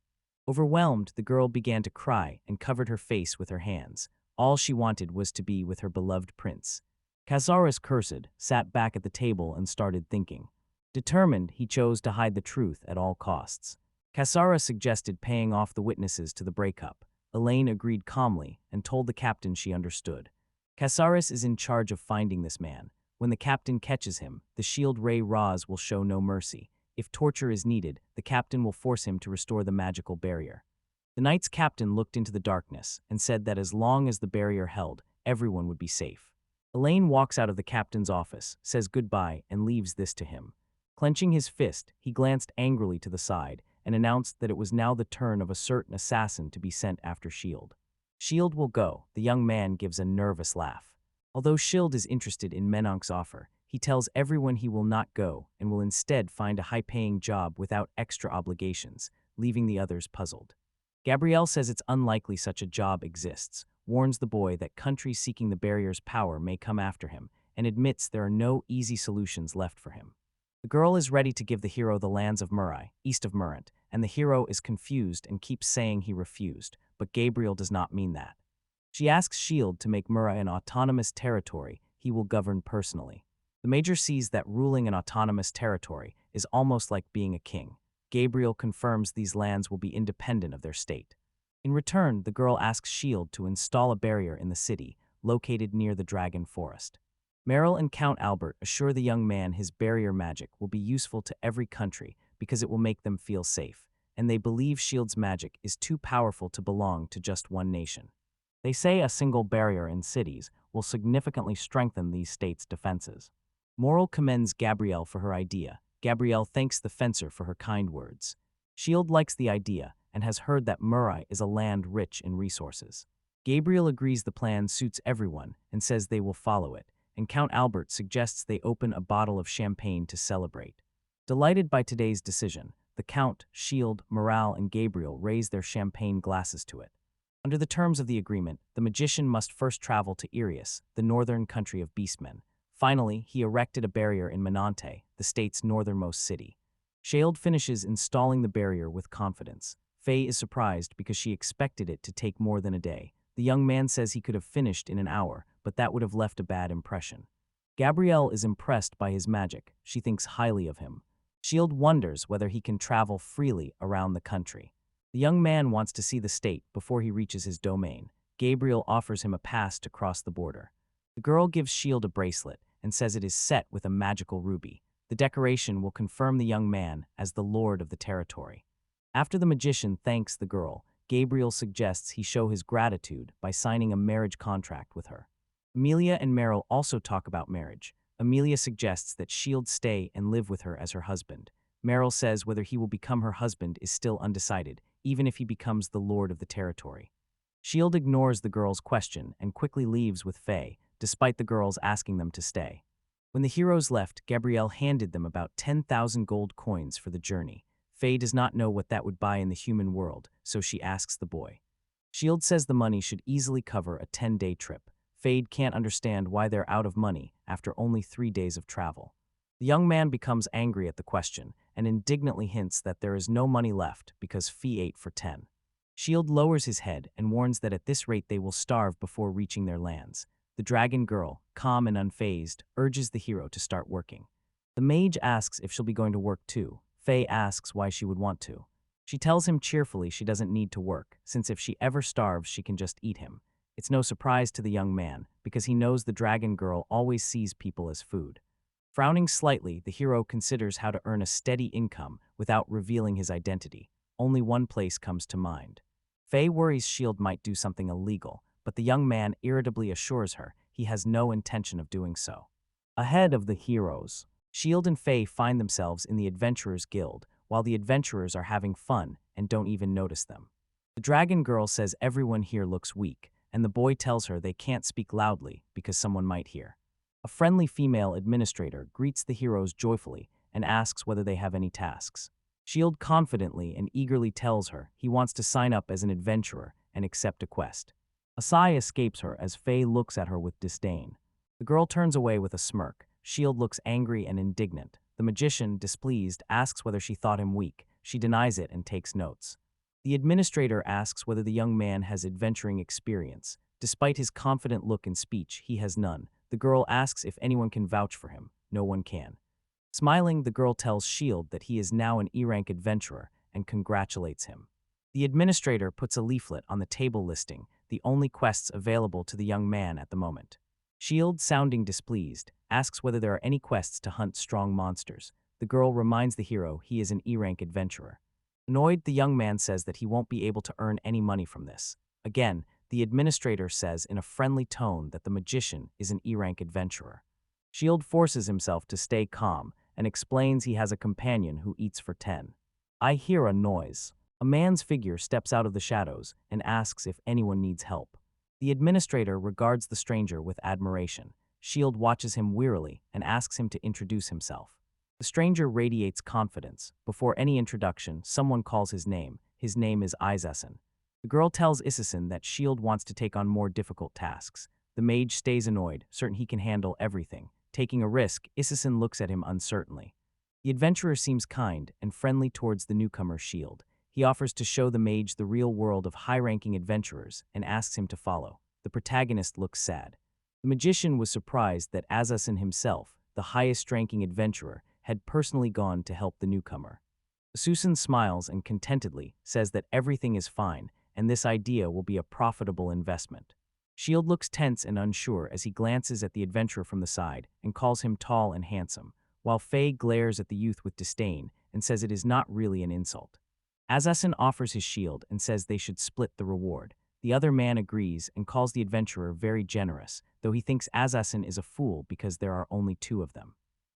Overwhelmed, the girl began to cry and covered her face with her hands. All she wanted was to be with her beloved prince. Casares cursed, sat back at the table and started thinking. Determined, he chose to hide the truth at all costs. Casares suggested paying off the witnesses to the breakup. Elaine agreed calmly and told the captain she understood. Casares is in charge of finding this man. When the captain catches him, the shield ray Raz will show no mercy. If torture is needed, the captain will force him to restore the magical barrier. The knight's captain looked into the darkness and said that as long as the barrier held, everyone would be safe. Elaine walks out of the captain's office, says goodbye, and leaves this to him. Clenching his fist, he glanced angrily to the side and announced that it was now the turn of a certain assassin to be sent after Shield. Shield will go, the young man gives a nervous laugh. Although Shield is interested in Menonk's offer, he tells everyone he will not go and will instead find a high-paying job without extra obligations, leaving the others puzzled. Gabrielle says it's unlikely such a job exists, warns the boy that countries seeking the barrier's power may come after him, and admits there are no easy solutions left for him. The girl is ready to give the hero the lands of Murai, east of Murant, and the hero is confused and keeps saying he refused, but Gabriel does not mean that. She asks Shield to make Murai an autonomous territory he will govern personally. The Major sees that ruling an autonomous territory is almost like being a king. Gabriel confirms these lands will be independent of their state. In return, the girl asks Shield to install a barrier in the city, located near the dragon forest. Meryl and Count Albert assure the young man his barrier magic will be useful to every country because it will make them feel safe, and they believe Shield's magic is too powerful to belong to just one nation. They say a single barrier in cities will significantly strengthen these states' defenses. Moral commends Gabrielle for her idea. Gabrielle thanks the fencer for her kind words. Shield likes the idea and has heard that Murai is a land rich in resources. Gabriel agrees the plan suits everyone and says they will follow it, and Count Albert suggests they open a bottle of champagne to celebrate. Delighted by today's decision, the Count, Shield, Morale, and Gabriel raise their champagne glasses to it. Under the terms of the agreement, the magician must first travel to Irius, the northern country of beastmen. Finally, he erected a barrier in Menante, the state's northernmost city. Shield finishes installing the barrier with confidence. Faye is surprised because she expected it to take more than a day. The young man says he could have finished in an hour, but that would have left a bad impression. Gabrielle is impressed by his magic. She thinks highly of him. Shield wonders whether he can travel freely around the country. The young man wants to see the state before he reaches his domain. Gabriel offers him a pass to cross the border. The girl gives Shield a bracelet and says it is set with a magical ruby. The decoration will confirm the young man as the lord of the territory. After the magician thanks the girl, Gabriel suggests he show his gratitude by signing a marriage contract with her. Amelia and Meryl also talk about marriage. Amelia suggests that Shield stay and live with her as her husband. Meryl says whether he will become her husband is still undecided, even if he becomes the lord of the territory. Shield ignores the girl's question and quickly leaves with Faye, despite the girls asking them to stay. When the heroes left, Gabrielle handed them about 10,000 gold coins for the journey. Faye does not know what that would buy in the human world, so she asks the boy. Shield says the money should easily cover a 10-day trip. Faye can't understand why they're out of money after only 3 days of travel. The young man becomes angry at the question and indignantly hints that there is no money left because Fee ate for 10. Shield lowers his head and warns that at this rate they will starve before reaching their lands. The dragon girl, calm and unfazed, urges the hero to start working. The mage asks if she'll be going to work too. Faye asks why she would want to. She tells him cheerfully she doesn't need to work, since if she ever starves she can just eat him. It's no surprise to the young man, because he knows the dragon girl always sees people as food. Frowning slightly, the hero considers how to earn a steady income without revealing his identity. Only one place comes to mind. Faye worries Shield might do something illegal, but the young man irritably assures her he has no intention of doing so. Ahead of the heroes, Shield and Faye find themselves in the Adventurers Guild, while the adventurers are having fun and don't even notice them. The dragon girl says everyone here looks weak, and the boy tells her they can't speak loudly because someone might hear. A friendly female administrator greets the heroes joyfully and asks whether they have any tasks. Shield confidently and eagerly tells her he wants to sign up as an adventurer and accept a quest. A sigh escapes her as Faye looks at her with disdain. The girl turns away with a smirk. Shield looks angry and indignant. The magician, displeased, asks whether she thought him weak. She denies it and takes notes. The administrator asks whether the young man has adventuring experience. Despite his confident look and speech, he has none. The girl asks if anyone can vouch for him. No one can. Smiling, the girl tells Shield that he is now an E-rank adventurer and congratulates him. The administrator puts a leaflet on the table listing the only quests available to the young man at the moment. Shield, sounding displeased, asks whether there are any quests to hunt strong monsters. The girl reminds the hero he is an E-rank adventurer. Annoyed, the young man says that he won't be able to earn any money from this. Again, the administrator says in a friendly tone that the magician is an E-rank adventurer. Shield forces himself to stay calm and explains he has a companion who eats for 10. I hear a noise. A man's figure steps out of the shadows and asks if anyone needs help. The administrator regards the stranger with admiration. Shield watches him wearily and asks him to introduce himself. The stranger radiates confidence. Before any introduction, someone calls his name. His name is Isaacson. The girl tells Isaacson that Shield wants to take on more difficult tasks. The mage stays annoyed, certain he can handle everything. Taking a risk, Isaacson looks at him uncertainly. The adventurer seems kind and friendly towards the newcomer Shield. He offers to show the mage the real world of high-ranking adventurers and asks him to follow. The protagonist looks sad. The magician was surprised that Isaacson himself, the highest-ranking adventurer, had personally gone to help the newcomer. Susan smiles and contentedly says that everything is fine and this idea will be a profitable investment. Shield looks tense and unsure as he glances at the adventurer from the side and calls him tall and handsome, while Faye glares at the youth with disdain and says it is not really an insult. Azasin offers his shield and says they should split the reward. The other man agrees and calls the adventurer very generous, though he thinks Azasin is a fool because there are only two of them.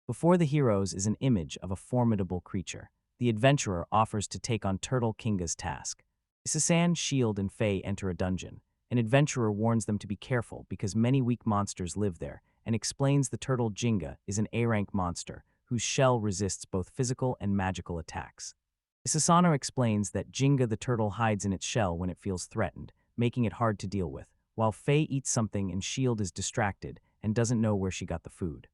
Before the heroes is an image of a formidable creature. The adventurer offers to take on Turtle Kinga's task. Isasan, Shield, and Faye enter a dungeon. An adventurer warns them to be careful because many weak monsters live there, and explains the turtle Jinga is an A-rank monster whose shell resists both physical and magical attacks. Isasano explains that Jinga the turtle hides in its shell when it feels threatened, making it hard to deal with, while Faye eats something and Shield is distracted and doesn't know where she got the food.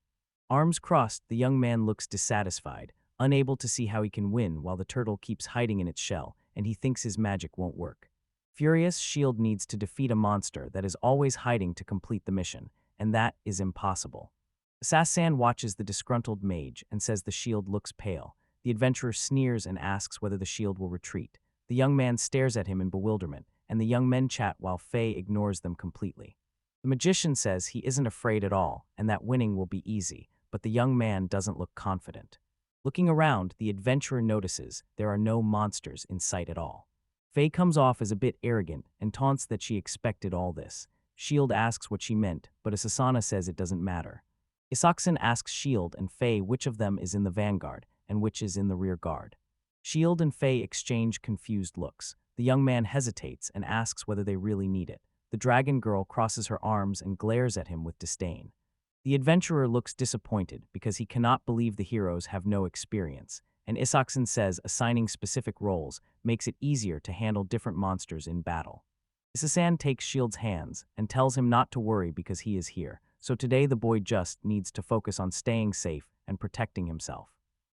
Arms crossed, the young man looks dissatisfied, unable to see how he can win while the turtle keeps hiding in its shell, and he thinks his magic won't work. Furious, Shield needs to defeat a monster that is always hiding to complete the mission, and that is impossible. Assassin watches the disgruntled mage and says the shield looks pale. The adventurer sneers and asks whether the shield will retreat. The young man stares at him in bewilderment, and the young men chat while Faye ignores them completely. The magician says he isn't afraid at all, and that winning will be easy, but the young man doesn't look confident. Looking around, the adventurer notices there are no monsters in sight at all. Faye comes off as a bit arrogant and taunts that she expected all this. Shield asks what she meant, but Asasana says it doesn't matter. Isaksen asks Shield and Faye which of them is in the vanguard and which is in the rear guard. Shield and Faye exchange confused looks. The young man hesitates and asks whether they really need it. The dragon girl crosses her arms and glares at him with disdain. The adventurer looks disappointed because he cannot believe the heroes have no experience, and Isaksen says assigning specific roles makes it easier to handle different monsters in battle. Isasan takes Shield's hands and tells him not to worry because he is here, so today the boy just needs to focus on staying safe and protecting himself.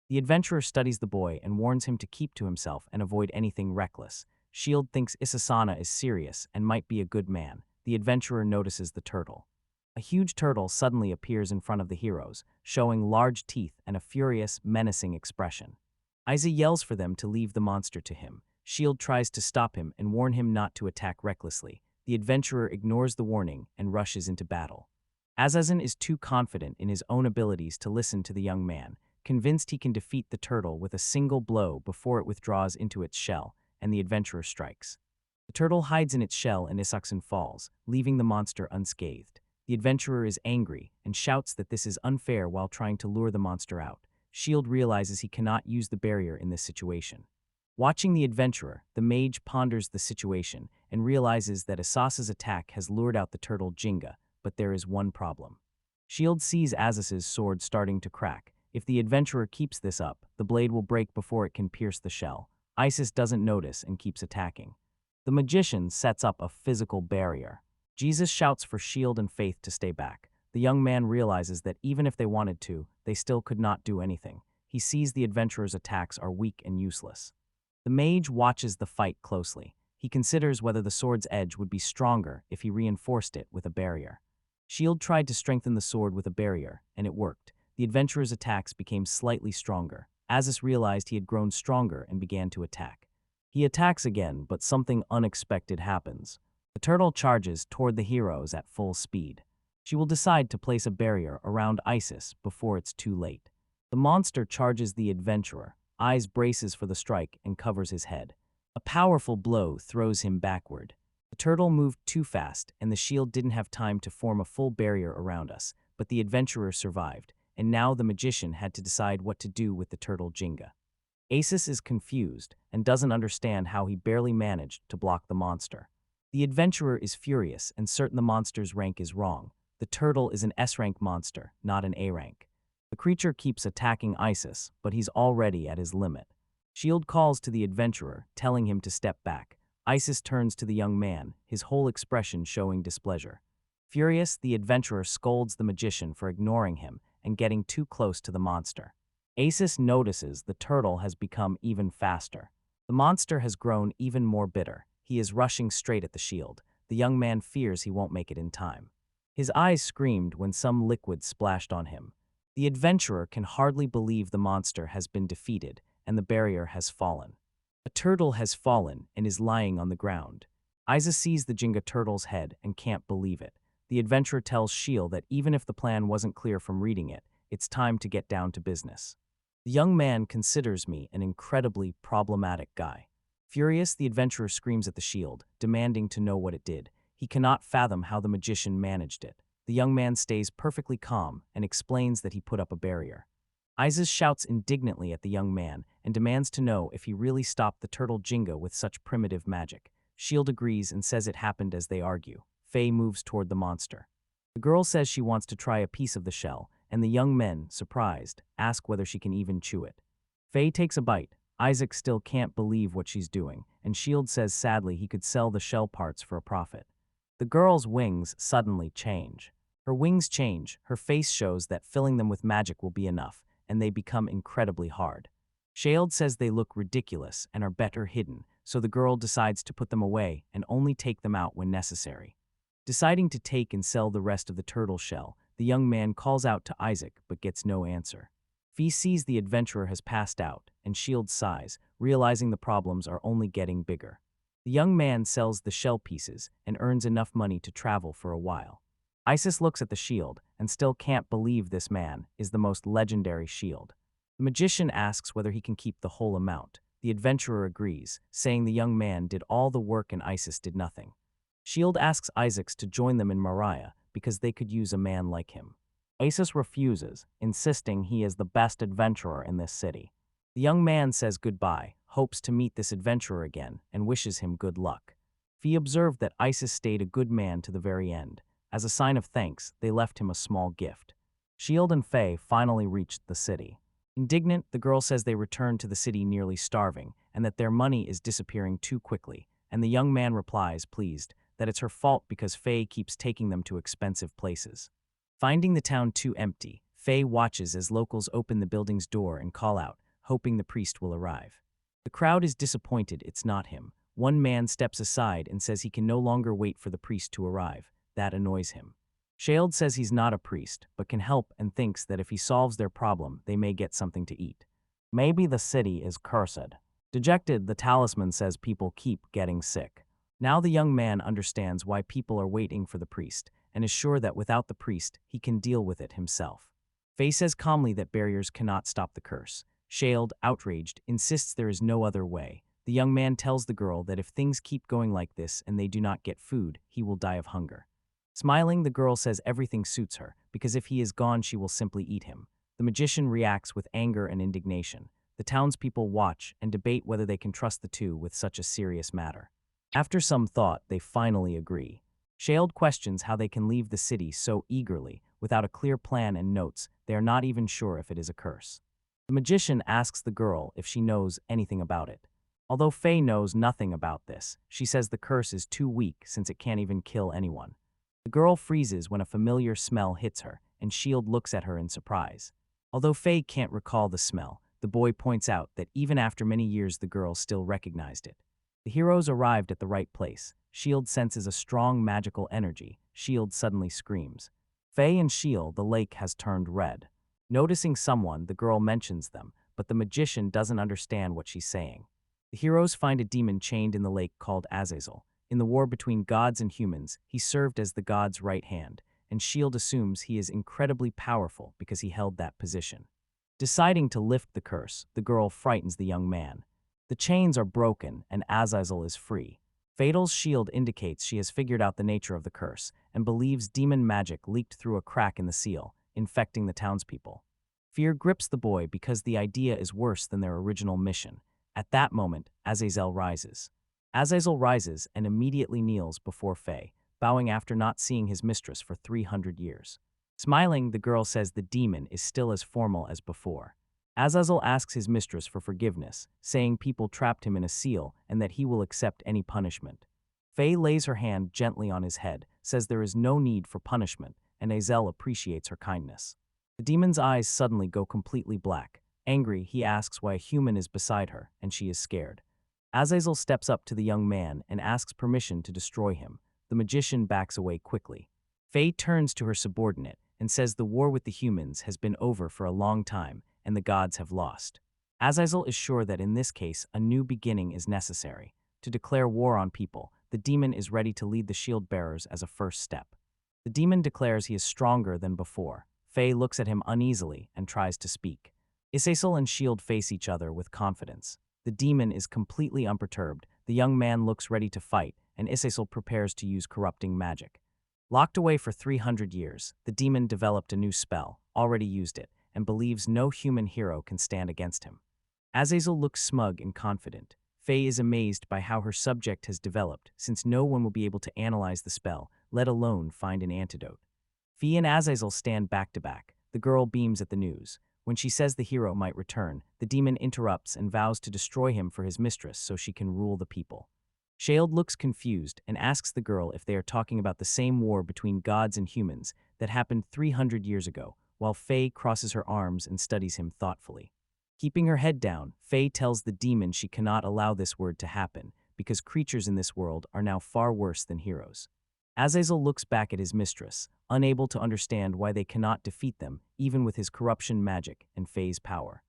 The adventurer studies the boy and warns him to keep to himself and avoid anything reckless. Shield thinks Isasana is serious and might be a good man. The adventurer notices the turtle. A huge turtle suddenly appears in front of the heroes, showing large teeth and a furious, menacing expression. Isa yells for them to leave the monster to him. Shield tries to stop him and warn him not to attack recklessly. The adventurer ignores the warning and rushes into battle. Azazin is too confident in his own abilities to listen to the young man, convinced he can defeat the turtle with a single blow before it withdraws into its shell, and the adventurer strikes. The turtle hides in its shell and Isaksen falls, leaving the monster unscathed. The adventurer is angry and shouts that this is unfair while trying to lure the monster out. Shield realizes he cannot use the barrier in this situation. Watching the adventurer, the mage ponders the situation and realizes that Asasa's attack has lured out the turtle Jinga, but there is one problem. Shield sees Azaz's sword starting to crack. If the adventurer keeps this up, the blade will break before it can pierce the shell. Isis doesn't notice and keeps attacking. The magician sets up a physical barrier. Jesus shouts for Shield and Faith to stay back. The young man realizes that even if they wanted to, they still could not do anything. He sees the adventurer's attacks are weak and useless. The mage watches the fight closely. He considers whether the sword's edge would be stronger if he reinforced it with a barrier. Shield tried to strengthen the sword with a barrier, and it worked. The adventurer's attacks became slightly stronger. Azis realized he had grown stronger and began to attack. He attacks again, but something unexpected happens. The turtle charges toward the heroes at full speed. She will decide to place a barrier around Isis before it's too late. The monster charges the adventurer. Eyes braces for the strike and covers his head. A powerful blow throws him backward. The turtle moved too fast, and the shield didn't have time to form a full barrier around us, but the adventurer survived, and now the magician had to decide what to do with the turtle Jinga. Asis is confused and doesn't understand how he barely managed to block the monster. The adventurer is furious and certain the monster's rank is wrong. The turtle is an S-rank monster, not an A-rank. The creature keeps attacking Isis, but he's already at his limit. Shield calls to the adventurer, telling him to step back. Isis turns to the young man, his whole expression showing displeasure. Furious, the adventurer scolds the magician for ignoring him and getting too close to the monster. Asis notices the turtle has become even faster. The monster has grown even more bitter. He is rushing straight at the shield. The young man fears he won't make it in time. His eyes screamed when some liquid splashed on him. The adventurer can hardly believe the monster has been defeated and the barrier has fallen. A turtle has fallen and is lying on the ground. Isa sees the Jenga turtle's head and can't believe it. The adventurer tells Shield that even if the plan wasn't clear from reading it, it's time to get down to business. The young man considers me an incredibly problematic guy. Furious, the adventurer screams at the shield, demanding to know what it did. He cannot fathom how the magician managed it. The young man stays perfectly calm and explains that he put up a barrier. Isis shouts indignantly at the young man and demands to know if he really stopped the turtle Jenga with such primitive magic. Shield agrees and says it happened as they argue. Faye moves toward the monster. The girl says she wants to try a piece of the shell, and the young men, surprised, ask whether she can even chew it. Faye takes a bite. Isaac still can't believe what she's doing, and Shield says sadly he could sell the shell parts for a profit. The girl's wings suddenly change. Her wings change, her face shows that filling them with magic will be enough, and they become incredibly hard. Shield says they look ridiculous and are better hidden, so the girl decides to put them away and only take them out when necessary. Deciding to take and sell the rest of the turtle shell, the young man calls out to Isaac but gets no answer. Fee sees the adventurer has passed out, and Shield sighs, realizing the problems are only getting bigger. The young man sells the shell pieces and earns enough money to travel for a while. Isis looks at the shield and still can't believe this man is the most legendary shield. The magician asks whether he can keep the whole amount. The adventurer agrees, saying the young man did all the work and Isis did nothing. Shield asks Isaacs to join them in Mariah because they could use a man like him. Isis refuses, insisting he is the best adventurer in this city. The young man says goodbye, hopes to meet this adventurer again, and wishes him good luck. Fee observed that Isis stayed a good man to the very end. As a sign of thanks, they left him a small gift. Shield and Faye finally reached the city. Indignant, the girl says they returned to the city nearly starving, and that their money is disappearing too quickly, and the young man replies, pleased, that it's her fault because Faye keeps taking them to expensive places. Finding the town too empty, Faye watches as locals open the building's door and call out, hoping the priest will arrive. The crowd is disappointed it's not him. One man steps aside and says he can no longer wait for the priest to arrive. That annoys him. Shield says he's not a priest, but can help and thinks that if he solves their problem, they may get something to eat. Maybe the city is cursed. Dejected, the talisman says people keep getting sick. Now the young man understands why people are waiting for the priest, and is sure that without the priest, he can deal with it himself. Faye says calmly that barriers cannot stop the curse. Shield, outraged, insists there is no other way. The young man tells the girl that if things keep going like this and they do not get food, he will die of hunger. Smiling, the girl says everything suits her, because if he is gone she will simply eat him. The magician reacts with anger and indignation. The townspeople watch and debate whether they can trust the two with such a serious matter. After some thought, they finally agree. Shield questions how they can leave the city so eagerly, without a clear plan, and notes they are not even sure if it is a curse. The magician asks the girl if she knows anything about it. Although Faye knows nothing about this, she says the curse is too weak since it can't even kill anyone. The girl freezes when a familiar smell hits her, and Shield looks at her in surprise. Although Faye can't recall the smell, the boy points out that even after many years the girl still recognized it. The heroes arrived at the right place. Shield senses a strong magical energy. Shield suddenly screams. Faye and Shield, the lake has turned red. Noticing someone, the girl mentions them, but the magician doesn't understand what she's saying. The heroes find a demon chained in the lake called Azazel. In the war between gods and humans, he served as the god's right hand, and Shield assumes he is incredibly powerful because he held that position. Deciding to lift the curse, the girl frightens the young man. The chains are broken, and Azazel is free. Fatal's shield indicates she has figured out the nature of the curse, and believes demon magic leaked through a crack in the seal, infecting the townspeople. Fear grips the boy because the idea is worse than their original mission. At that moment, Azazel rises. Azazel rises and immediately kneels before Faye, bowing after not seeing his mistress for 300 years. Smiling, the girl says the demon is still as formal as before. Azazel asks his mistress for forgiveness, saying people trapped him in a seal and that he will accept any punishment. Faye lays her hand gently on his head, says there is no need for punishment, and Azazel appreciates her kindness. The demon's eyes suddenly go completely black. Angry, he asks why a human is beside her, and she is scared. Azazel steps up to the young man and asks permission to destroy him. The magician backs away quickly. Faye turns to her subordinate and says the war with the humans has been over for a long time, and the gods have lost. Azazel is sure that in this case, a new beginning is necessary. To declare war on people, the demon is ready to lead the shield bearers as a first step. The demon declares he is stronger than before. Faye looks at him uneasily and tries to speak. Isaacel and Shield face each other with confidence. The demon is completely unperturbed. The young man looks ready to fight, and Isaacel prepares to use corrupting magic. Locked away for 300 years, the demon developed a new spell, already used it, and believes no human hero can stand against him. Azazel looks smug and confident. Faye is amazed by how her subject has developed, since no one will be able to analyze the spell, let alone find an antidote. Fee and Azazel stand back to back. The girl beams at the news. When she says the hero might return, the demon interrupts and vows to destroy him for his mistress so she can rule the people. Shield looks confused and asks the girl if they are talking about the same war between gods and humans that happened 300 years ago, while Faye crosses her arms and studies him thoughtfully. Keeping her head down, Faye tells the demon she cannot allow this word to happen because creatures in this world are now far worse than heroes. Azazel looks back at his mistress, unable to understand why they cannot defeat them, even with his corruption magic and Faye's power.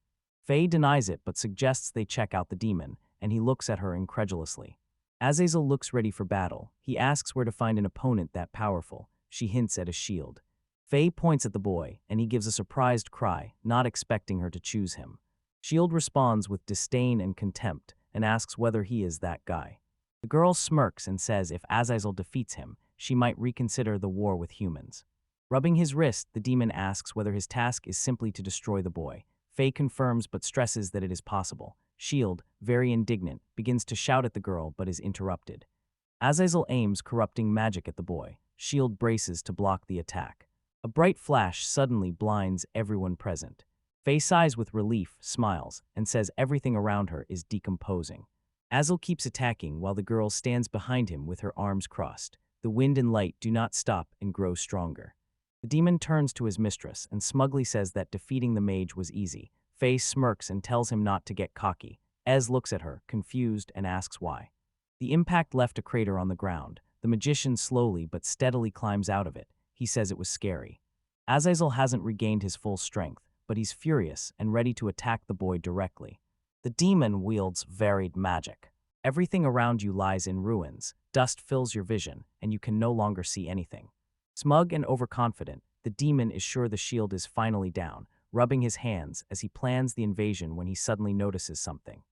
Faye denies it but suggests they check out the demon, and he looks at her incredulously. Azazel looks ready for battle. He asks where to find an opponent that powerful. She hints at a shield. Faye points at the boy, and he gives a surprised cry, not expecting her to choose him. Shield responds with disdain and contempt, and asks whether he is that guy. The girl smirks and says if Azazel defeats him, she might reconsider the war with humans. Rubbing his wrist, the demon asks whether his task is simply to destroy the boy. Faye confirms but stresses that it is possible. Shield, very indignant, begins to shout at the girl but is interrupted. Azazel aims corrupting magic at the boy. Shield braces to block the attack. A bright flash suddenly blinds everyone present. Faye sighs with relief, smiles, and says everything around her is decomposing. Azazel keeps attacking while the girl stands behind him with her arms crossed. The wind and light do not stop and grow stronger. The demon turns to his mistress and smugly says that defeating the mage was easy. Faye smirks and tells him not to get cocky. Ez looks at her, confused, and asks why. The impact left a crater on the ground. The magician slowly but steadily climbs out of it. He says it was scary. Azazel hasn't regained his full strength, but he's furious and ready to attack the boy directly. The demon wields varied magic. Everything around you lies in ruins. Dust fills your vision, and you can no longer see anything. Smug and overconfident, the demon is sure the shield is finally down, rubbing his hands as he plans the invasion when he suddenly notices something.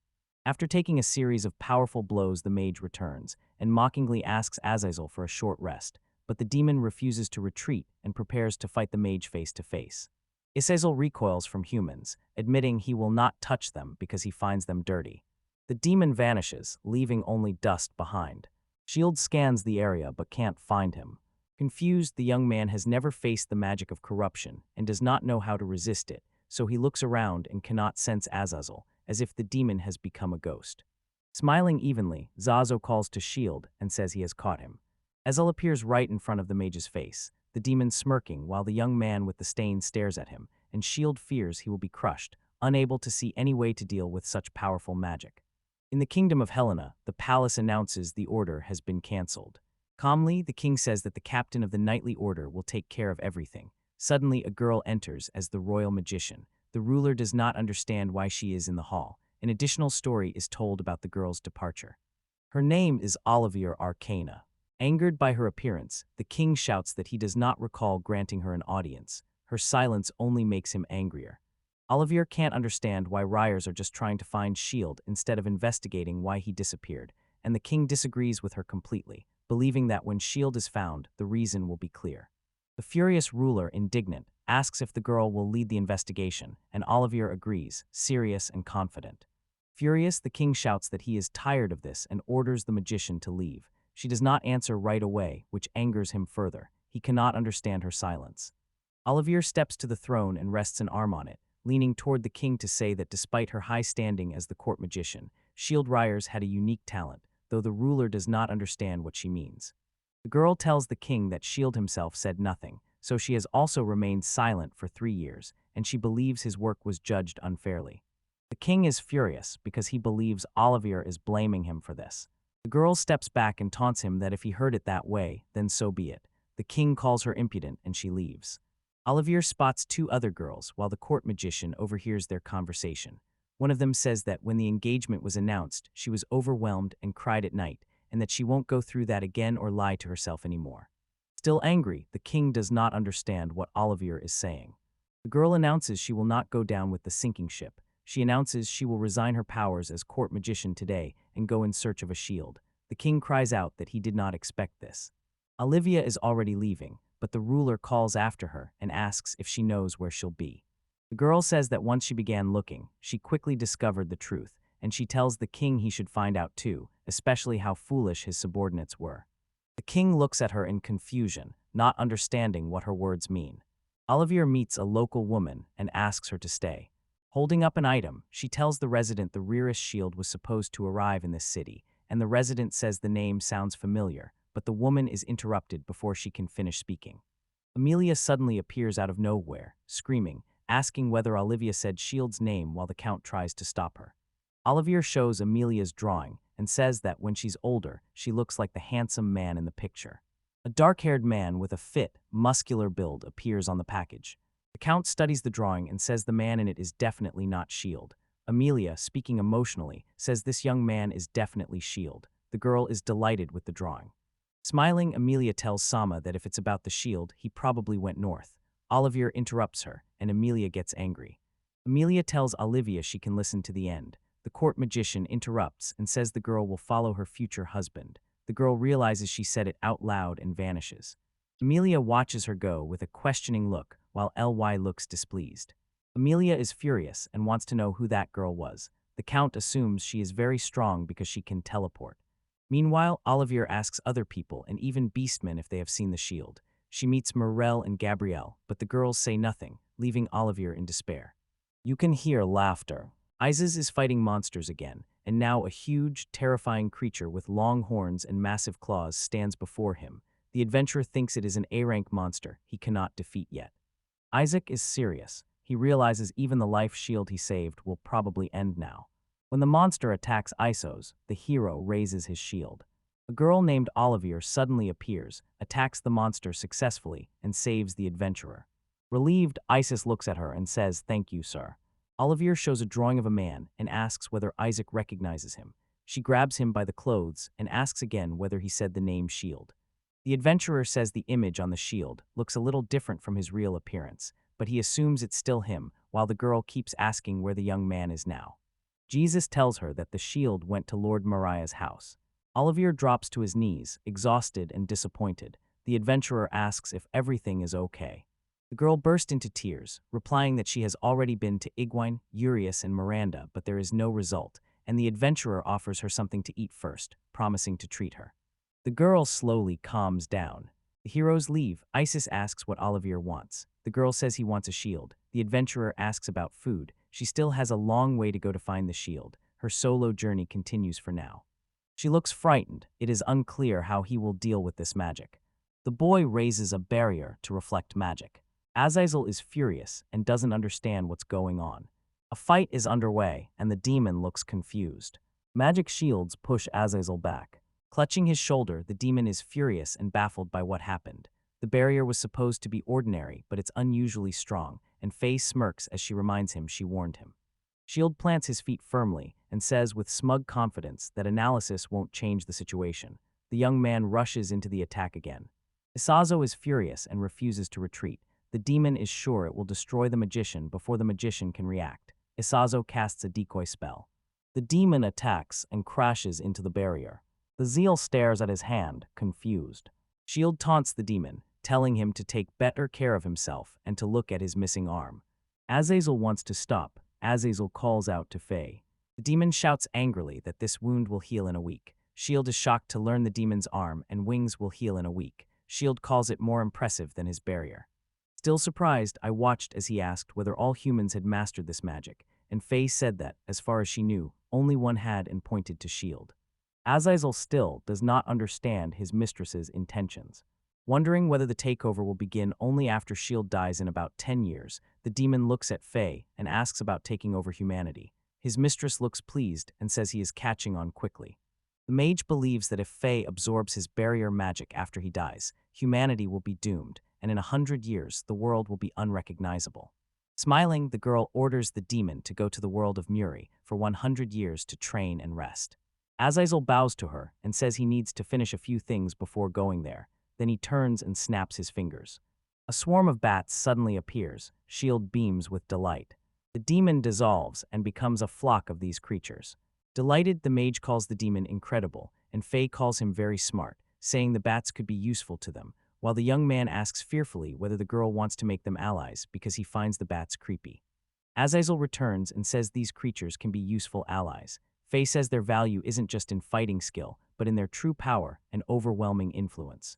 After taking a series of powerful blows, the mage returns and mockingly asks Azazel for a short rest, but the demon refuses to retreat and prepares to fight the mage face to face. Azazel recoils from humans, admitting he will not touch them because he finds them dirty. The demon vanishes, leaving only dust behind. Shield scans the area but can't find him. Confused, the young man has never faced the magic of corruption and does not know how to resist it, so he looks around and cannot sense Azazel, as if the demon has become a ghost. Smiling evenly, Zazo calls to Shield and says he has caught him. Azazel appears right in front of the mage's face, the demon smirking while the young man with the stain stares at him, and Shield fears he will be crushed, unable to see any way to deal with such powerful magic. In the kingdom of Helena, the palace announces the order has been cancelled. Calmly, the king says that the captain of the knightly order will take care of everything. Suddenly, a girl enters as the royal magician. The ruler does not understand why she is in the hall. An additional story is told about the girl's departure. Her name is Olivier Arcana. Angered by her appearance, the king shouts that he does not recall granting her an audience. Her silence only makes him angrier. Olivier can't understand why Ryers are just trying to find Shield instead of investigating why he disappeared, and the king disagrees with her completely, believing that when Shield is found, the reason will be clear. The furious ruler, indignant, asks if the girl will lead the investigation, and Olivier agrees, serious and confident. Furious, the king shouts that he is tired of this and orders the magician to leave. She does not answer right away, which angers him further. He cannot understand her silence. Olivier steps to the throne and rests an arm on it, leaning toward the king to say that despite her high standing as the court magician, Shield Ryers had a unique talent, though the ruler does not understand what she means. The girl tells the king that Shield himself said nothing, so she has also remained silent for 3 years, and she believes his work was judged unfairly. The king is furious because he believes Olivier is blaming him for this. The girl steps back and taunts him that if he heard it that way, then so be it. The king calls her impudent and she leaves. Olivier spots 2 other girls while the court magician overhears their conversation. One of them says that when the engagement was announced, she was overwhelmed and cried at night, and that she won't go through that again or lie to herself anymore. Still angry, the king does not understand what Olivier is saying. The girl announces she will not go down with the sinking ship. She announces she will resign her powers as court magician today and go in search of a shield. The king cries out that he did not expect this. Olivia is already leaving, but the ruler calls after her and asks if she knows where she'll be. The girl says that once she began looking, she quickly discovered the truth, and she tells the king he should find out too, especially how foolish his subordinates were. The king looks at her in confusion, not understanding what her words mean. Olivier meets a local woman and asks her to stay. Holding up an item, she tells the resident the rarest shield was supposed to arrive in this city, and the resident says the name sounds familiar, but the woman is interrupted before she can finish speaking. Amelia suddenly appears out of nowhere, screaming, asking whether Olivia said shield's name while the count tries to stop her. Olivier shows Amelia's drawing and says that when she's older, she looks like the handsome man in the picture. A dark-haired man with a fit, muscular build appears on the package. The count studies the drawing and says the man in it is definitely not Shield. Amelia, speaking emotionally, says this young man is definitely Shield. The girl is delighted with the drawing. Smiling, Amelia tells Sama that if it's about the shield, he probably went north. Olivier interrupts her, and Amelia gets angry. Amelia tells Olivia she can listen to the end. The court magician interrupts and says the girl will follow her future husband. The girl realizes she said it out loud and vanishes. Amelia watches her go with a questioning look, while Ly looks displeased. Amelia is furious and wants to know who that girl was. The count assumes she is very strong because she can teleport. Meanwhile, Olivier asks other people and even beastmen if they have seen the shield. She meets Morel and Gabrielle, but the girls say nothing, leaving Olivier in despair. You can hear laughter. Isis is fighting monsters again, and now a huge, terrifying creature with long horns and massive claws stands before him. The adventurer thinks it is an A-rank monster he cannot defeat yet. Isaac is serious. He realizes even the life shield he saved will probably end now. When the monster attacks Isos, the hero raises his shield. A girl named Olivier suddenly appears, attacks the monster successfully, and saves the adventurer. Relieved, Isis looks at her and says, "Thank you, sir." Olivier shows a drawing of a man and asks whether Isaac recognizes him. She grabs him by the clothes and asks again whether he said the name Shield. The adventurer says the image on the shield looks a little different from his real appearance, but he assumes it's still him, while the girl keeps asking where the young man is now. Jesus tells her that the shield went to Lord Mariah's house. Olivier drops to his knees, exhausted and disappointed. The adventurer asks if everything is okay. The girl burst into tears, replying that she has already been to Iguine, Urias, and Miranda, but there is no result, and the adventurer offers her something to eat first, promising to treat her. The girl slowly calms down. The heroes leave. Isis asks what Olivier wants. The girl says he wants a shield. The adventurer asks about food. She still has a long way to go to find the shield. Her solo journey continues for now. She looks frightened. It is unclear how he will deal with this magic. The boy raises a barrier to reflect magic. Azazel is furious and doesn't understand what's going on. A fight is underway, and the demon looks confused. Magic shields push Azazel back. Clutching his shoulder, the demon is furious and baffled by what happened. The barrier was supposed to be ordinary, but it's unusually strong, and Faye smirks as she reminds him she warned him. Shield plants his feet firmly and says with smug confidence that analysis won't change the situation. The young man rushes into the attack again. Isazo is furious and refuses to retreat. The demon is sure it will destroy the magician before the magician can react. Isazo casts a decoy spell. The demon attacks and crashes into the barrier. The Zeal stares at his hand, confused. Shield taunts the demon, telling him to take better care of himself and to look at his missing arm. Azazel wants to stop. Azazel calls out to Faye. The demon shouts angrily that this wound will heal in a week. Shield is shocked to learn the demon's arm and wings will heal in a week. Shield calls it more impressive than his barrier. Still surprised, I watched as he asked whether all humans had mastered this magic, and Faye said that, as far as she knew, only one had and pointed to Shield. Azazel still does not understand his mistress's intentions. Wondering whether the takeover will begin only after Shield dies in about 10 years, the demon looks at Faye and asks about taking over humanity. His mistress looks pleased and says he is catching on quickly. The mage believes that if Faye absorbs his barrier magic after he dies, humanity will be doomed, and in 100 years, the world will be unrecognizable. Smiling, the girl orders the demon to go to the world of Muri for 100 years to train and rest. Azazel bows to her and says he needs to finish a few things before going there. Then he turns and snaps his fingers. A swarm of bats suddenly appears. Shield beams with delight. The demon dissolves and becomes a flock of these creatures. Delighted, the mage calls the demon incredible, and Faye calls him very smart, saying the bats could be useful to them, while the young man asks fearfully whether the girl wants to make them allies because he finds the bats creepy. Azazel returns and says these creatures can be useful allies. Faye says their value isn't just in fighting skill, but in their true power and overwhelming influence.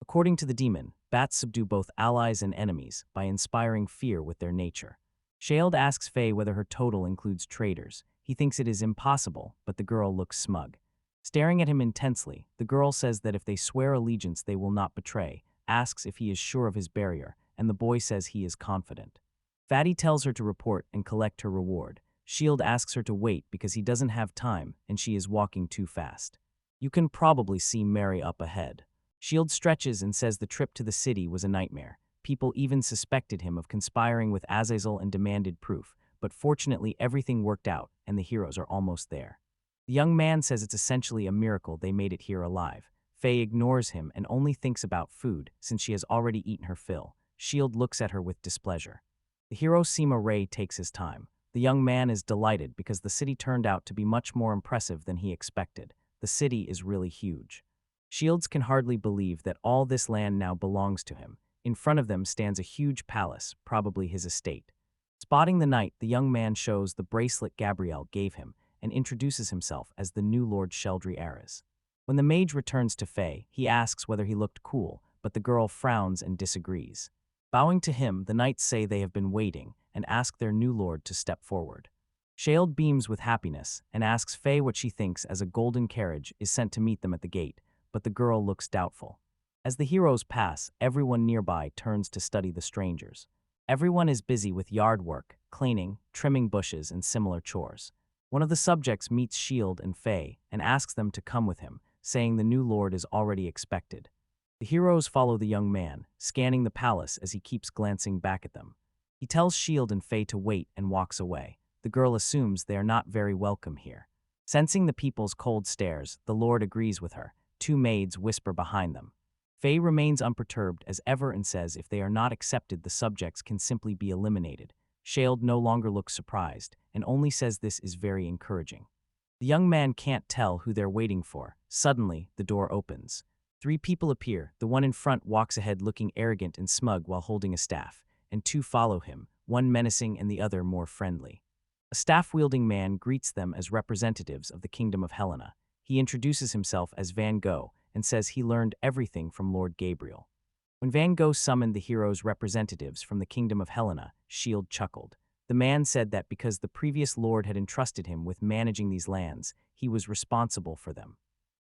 According to the demon, bats subdue both allies and enemies by inspiring fear with their nature. Shield asks Faye whether her total includes traitors. He thinks it is impossible, but the girl looks smug. Staring at him intensely, the girl says that if they swear allegiance they will not betray, asks if he is sure of his barrier, and the boy says he is confident. Fatty tells her to report and collect her reward. Shield asks her to wait because he doesn't have time and she is walking too fast. You can probably see Mary up ahead. Shield stretches and says the trip to the city was a nightmare. People even suspected him of conspiring with Azazel and demanded proof, but fortunately everything worked out and the heroes are almost there. The young man says it's essentially a miracle they made it here alive. Faye ignores him and only thinks about food since she has already eaten her fill. Shield looks at her with displeasure. The hero Sima Ray takes his time. The young man is delighted because the city turned out to be much more impressive than he expected. The city is really huge. Shields can hardly believe that all this land now belongs to him. In front of them stands a huge palace, probably his estate. Spotting the knight, the young man shows the bracelet Gabrielle gave him and introduces himself as the new Lord Sheldry Ares. When the mage returns to Faye, he asks whether he looked cool, but the girl frowns and disagrees. Bowing to him, the knights say they have been waiting and ask their new lord to step forward. Shield beams with happiness and asks Faye what she thinks as a golden carriage is sent to meet them at the gate, but the girl looks doubtful. As the heroes pass, everyone nearby turns to study the strangers. Everyone is busy with yard work, cleaning, trimming bushes, and similar chores. One of the subjects meets Shield and Faye and asks them to come with him, saying the new lord is already expected. The heroes follow the young man, scanning the palace as he keeps glancing back at them. He tells Shield and Faye to wait and walks away. The girl assumes they are not very welcome here. Sensing the people's cold stares, the lord agrees with her. Two maids whisper behind them. Faye remains unperturbed as ever and says if they are not accepted, the subjects can simply be eliminated. Shield no longer looks surprised and only says this is very encouraging. The young man can't tell who they're waiting for. Suddenly, the door opens. Three people appear. The one in front walks ahead looking arrogant and smug while holding a staff, and two follow him, one menacing and the other more friendly. A staff-wielding man greets them as representatives of the Kingdom of Helena. He introduces himself as Van Gogh and says he learned everything from Lord Gabriel. When Van Gogh summoned the hero's representatives from the Kingdom of Helena, Shield chuckled. The man said that because the previous lord had entrusted him with managing these lands, he was responsible for them.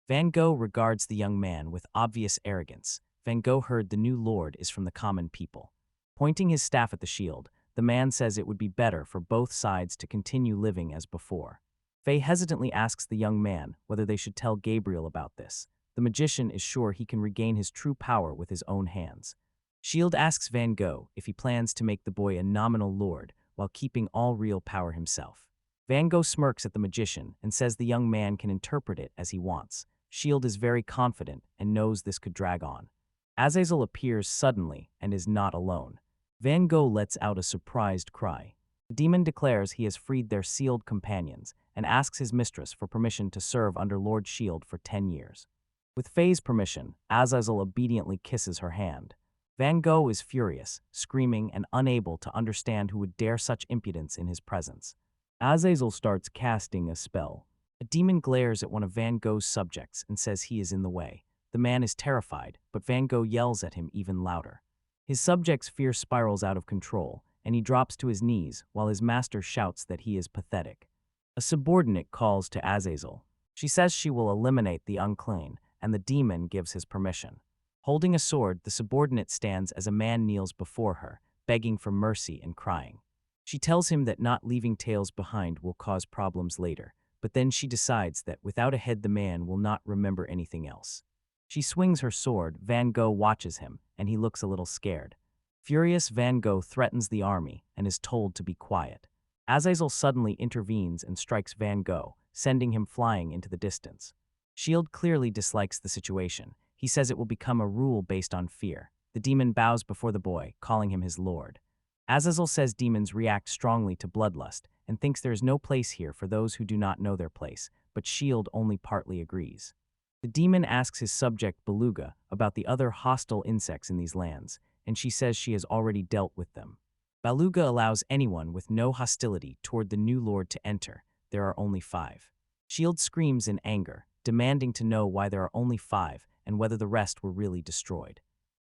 Van Gogh regards the young man with obvious arrogance. Van Gogh heard the new lord is from the common people. Pointing his staff at the Shield, the man says it would be better for both sides to continue living as before. Faye hesitantly asks the young man whether they should tell Gabriel about this. The magician is sure he can regain his true power with his own hands. Shield asks Van Gogh if he plans to make the boy a nominal lord while keeping all real power himself. Van Gogh smirks at the magician and says the young man can interpret it as he wants. Shield is very confident and knows this could drag on. Azazel appears suddenly and is not alone. Van Gogh lets out a surprised cry. The demon declares he has freed their sealed companions and asks his mistress for permission to serve under Lord Shield for 10 years. With Faye's permission, Azazel obediently kisses her hand. Van Gogh is furious, screaming and unable to understand who would dare such impudence in his presence. Azazel starts casting a spell. A demon glares at one of Van Gogh's subjects and says he is in the way. The man is terrified, but Van Gogh yells at him even louder. His subject's fear spirals out of control, and he drops to his knees while his master shouts that he is pathetic. A subordinate calls to Azazel. She says she will eliminate the unclean, and the demon gives his permission. Holding a sword, the subordinate stands as a man kneels before her, begging for mercy and crying. She tells him that not leaving tails behind will cause problems later, but then she decides that without a head the man will not remember anything else. She swings her sword. Van Gogh watches him, and he looks a little scared. Furious, Van Gogh threatens the army and is told to be quiet. Azazel suddenly intervenes and strikes Van Gogh, sending him flying into the distance. Shield clearly dislikes the situation. He says it will become a rule based on fear. The demon bows before the boy, calling him his lord. Azazel says demons react strongly to bloodlust and thinks there is no place here for those who do not know their place, but Shield only partly agrees. The demon asks his subject Beluga about the other hostile insects in these lands, and she says she has already dealt with them. Beluga allows anyone with no hostility toward the new lord to enter. There are only 5. Shield screams in anger, demanding to know why there are only 5 and whether the rest were really destroyed.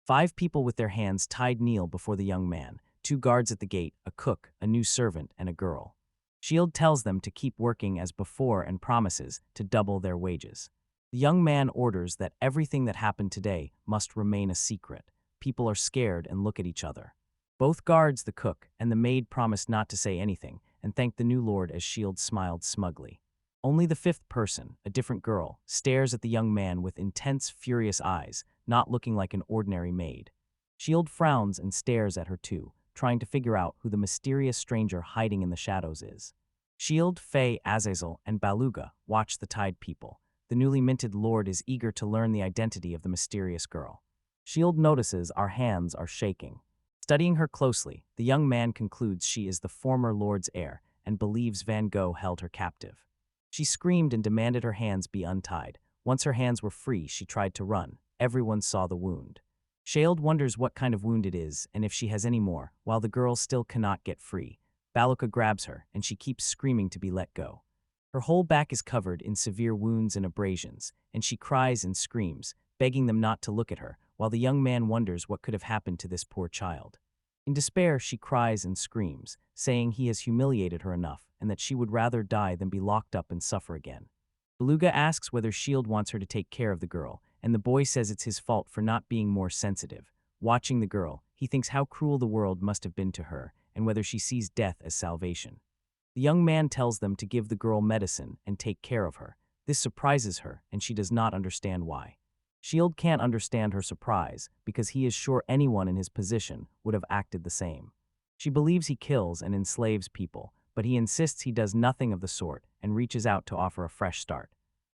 5 people with their hands tied kneel before the young man, 2 guards at the gate, a cook, a new servant, and a girl. Shield tells them to keep working as before and promises to double their wages. The young man orders that everything that happened today must remain a secret. People are scared and look at each other. Both guards, the cook, and the maid promise not to say anything and thank the new lord as Shield smiled smugly. Only the 5th person, a different girl, stares at the young man with intense, furious eyes, not looking like an ordinary maid. Shield frowns and stares at her too, trying to figure out who the mysterious stranger hiding in the shadows is. Shield, Faye, Azazel, and Beluga watch the tied people. The newly minted lord is eager to learn the identity of the mysterious girl. Shield notices our hands are shaking. Studying her closely, the young man concludes she is the former lord's heir and believes Van Gogh held her captive. She screamed and demanded her hands be untied. Once her hands were free, she tried to run. Everyone saw the wound. Shield wonders what kind of wound it is and if she has any more, while the girl still cannot get free. Beluga grabs her, and she keeps screaming to be let go. Her whole back is covered in severe wounds and abrasions, and she cries and screams, begging them not to look at her, while the young man wonders what could have happened to this poor child. In despair, she cries and screams, saying he has humiliated her enough and that she would rather die than be locked up and suffer again. Beluga asks whether Shield wants her to take care of the girl, and the boy says it's his fault for not being more sensitive. Watching the girl, he thinks how cruel the world must have been to her and whether she sees death as salvation. The young man tells them to give the girl medicine and take care of her. This surprises her, and she does not understand why. Shield can't understand her surprise because he is sure anyone in his position would have acted the same. She believes he kills and enslaves people, but he insists he does nothing of the sort and reaches out to offer a fresh start.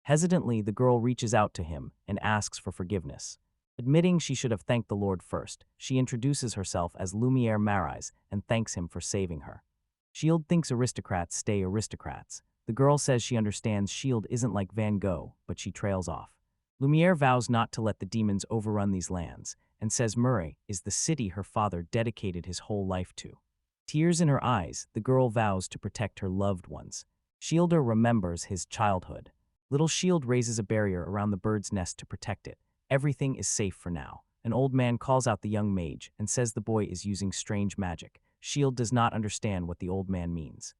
Hesitantly, the girl reaches out to him and asks for forgiveness. Admitting she should have thanked the Lord first, she introduces herself as Lumiere Marais and thanks him for saving her. Shield thinks aristocrats stay aristocrats. The girl says she understands Shield isn't like Van Gogh, but she trails off. Lumiere vows not to let the demons overrun these lands, and says Murray is the city her father dedicated his whole life to. Tears in her eyes, the girl vows to protect her loved ones. Shielder remembers his childhood. Little Shield raises a barrier around the bird's nest to protect it. Everything is safe for now. An old man calls out the young mage and says the boy is using strange magic. Shield does not understand what the old man means.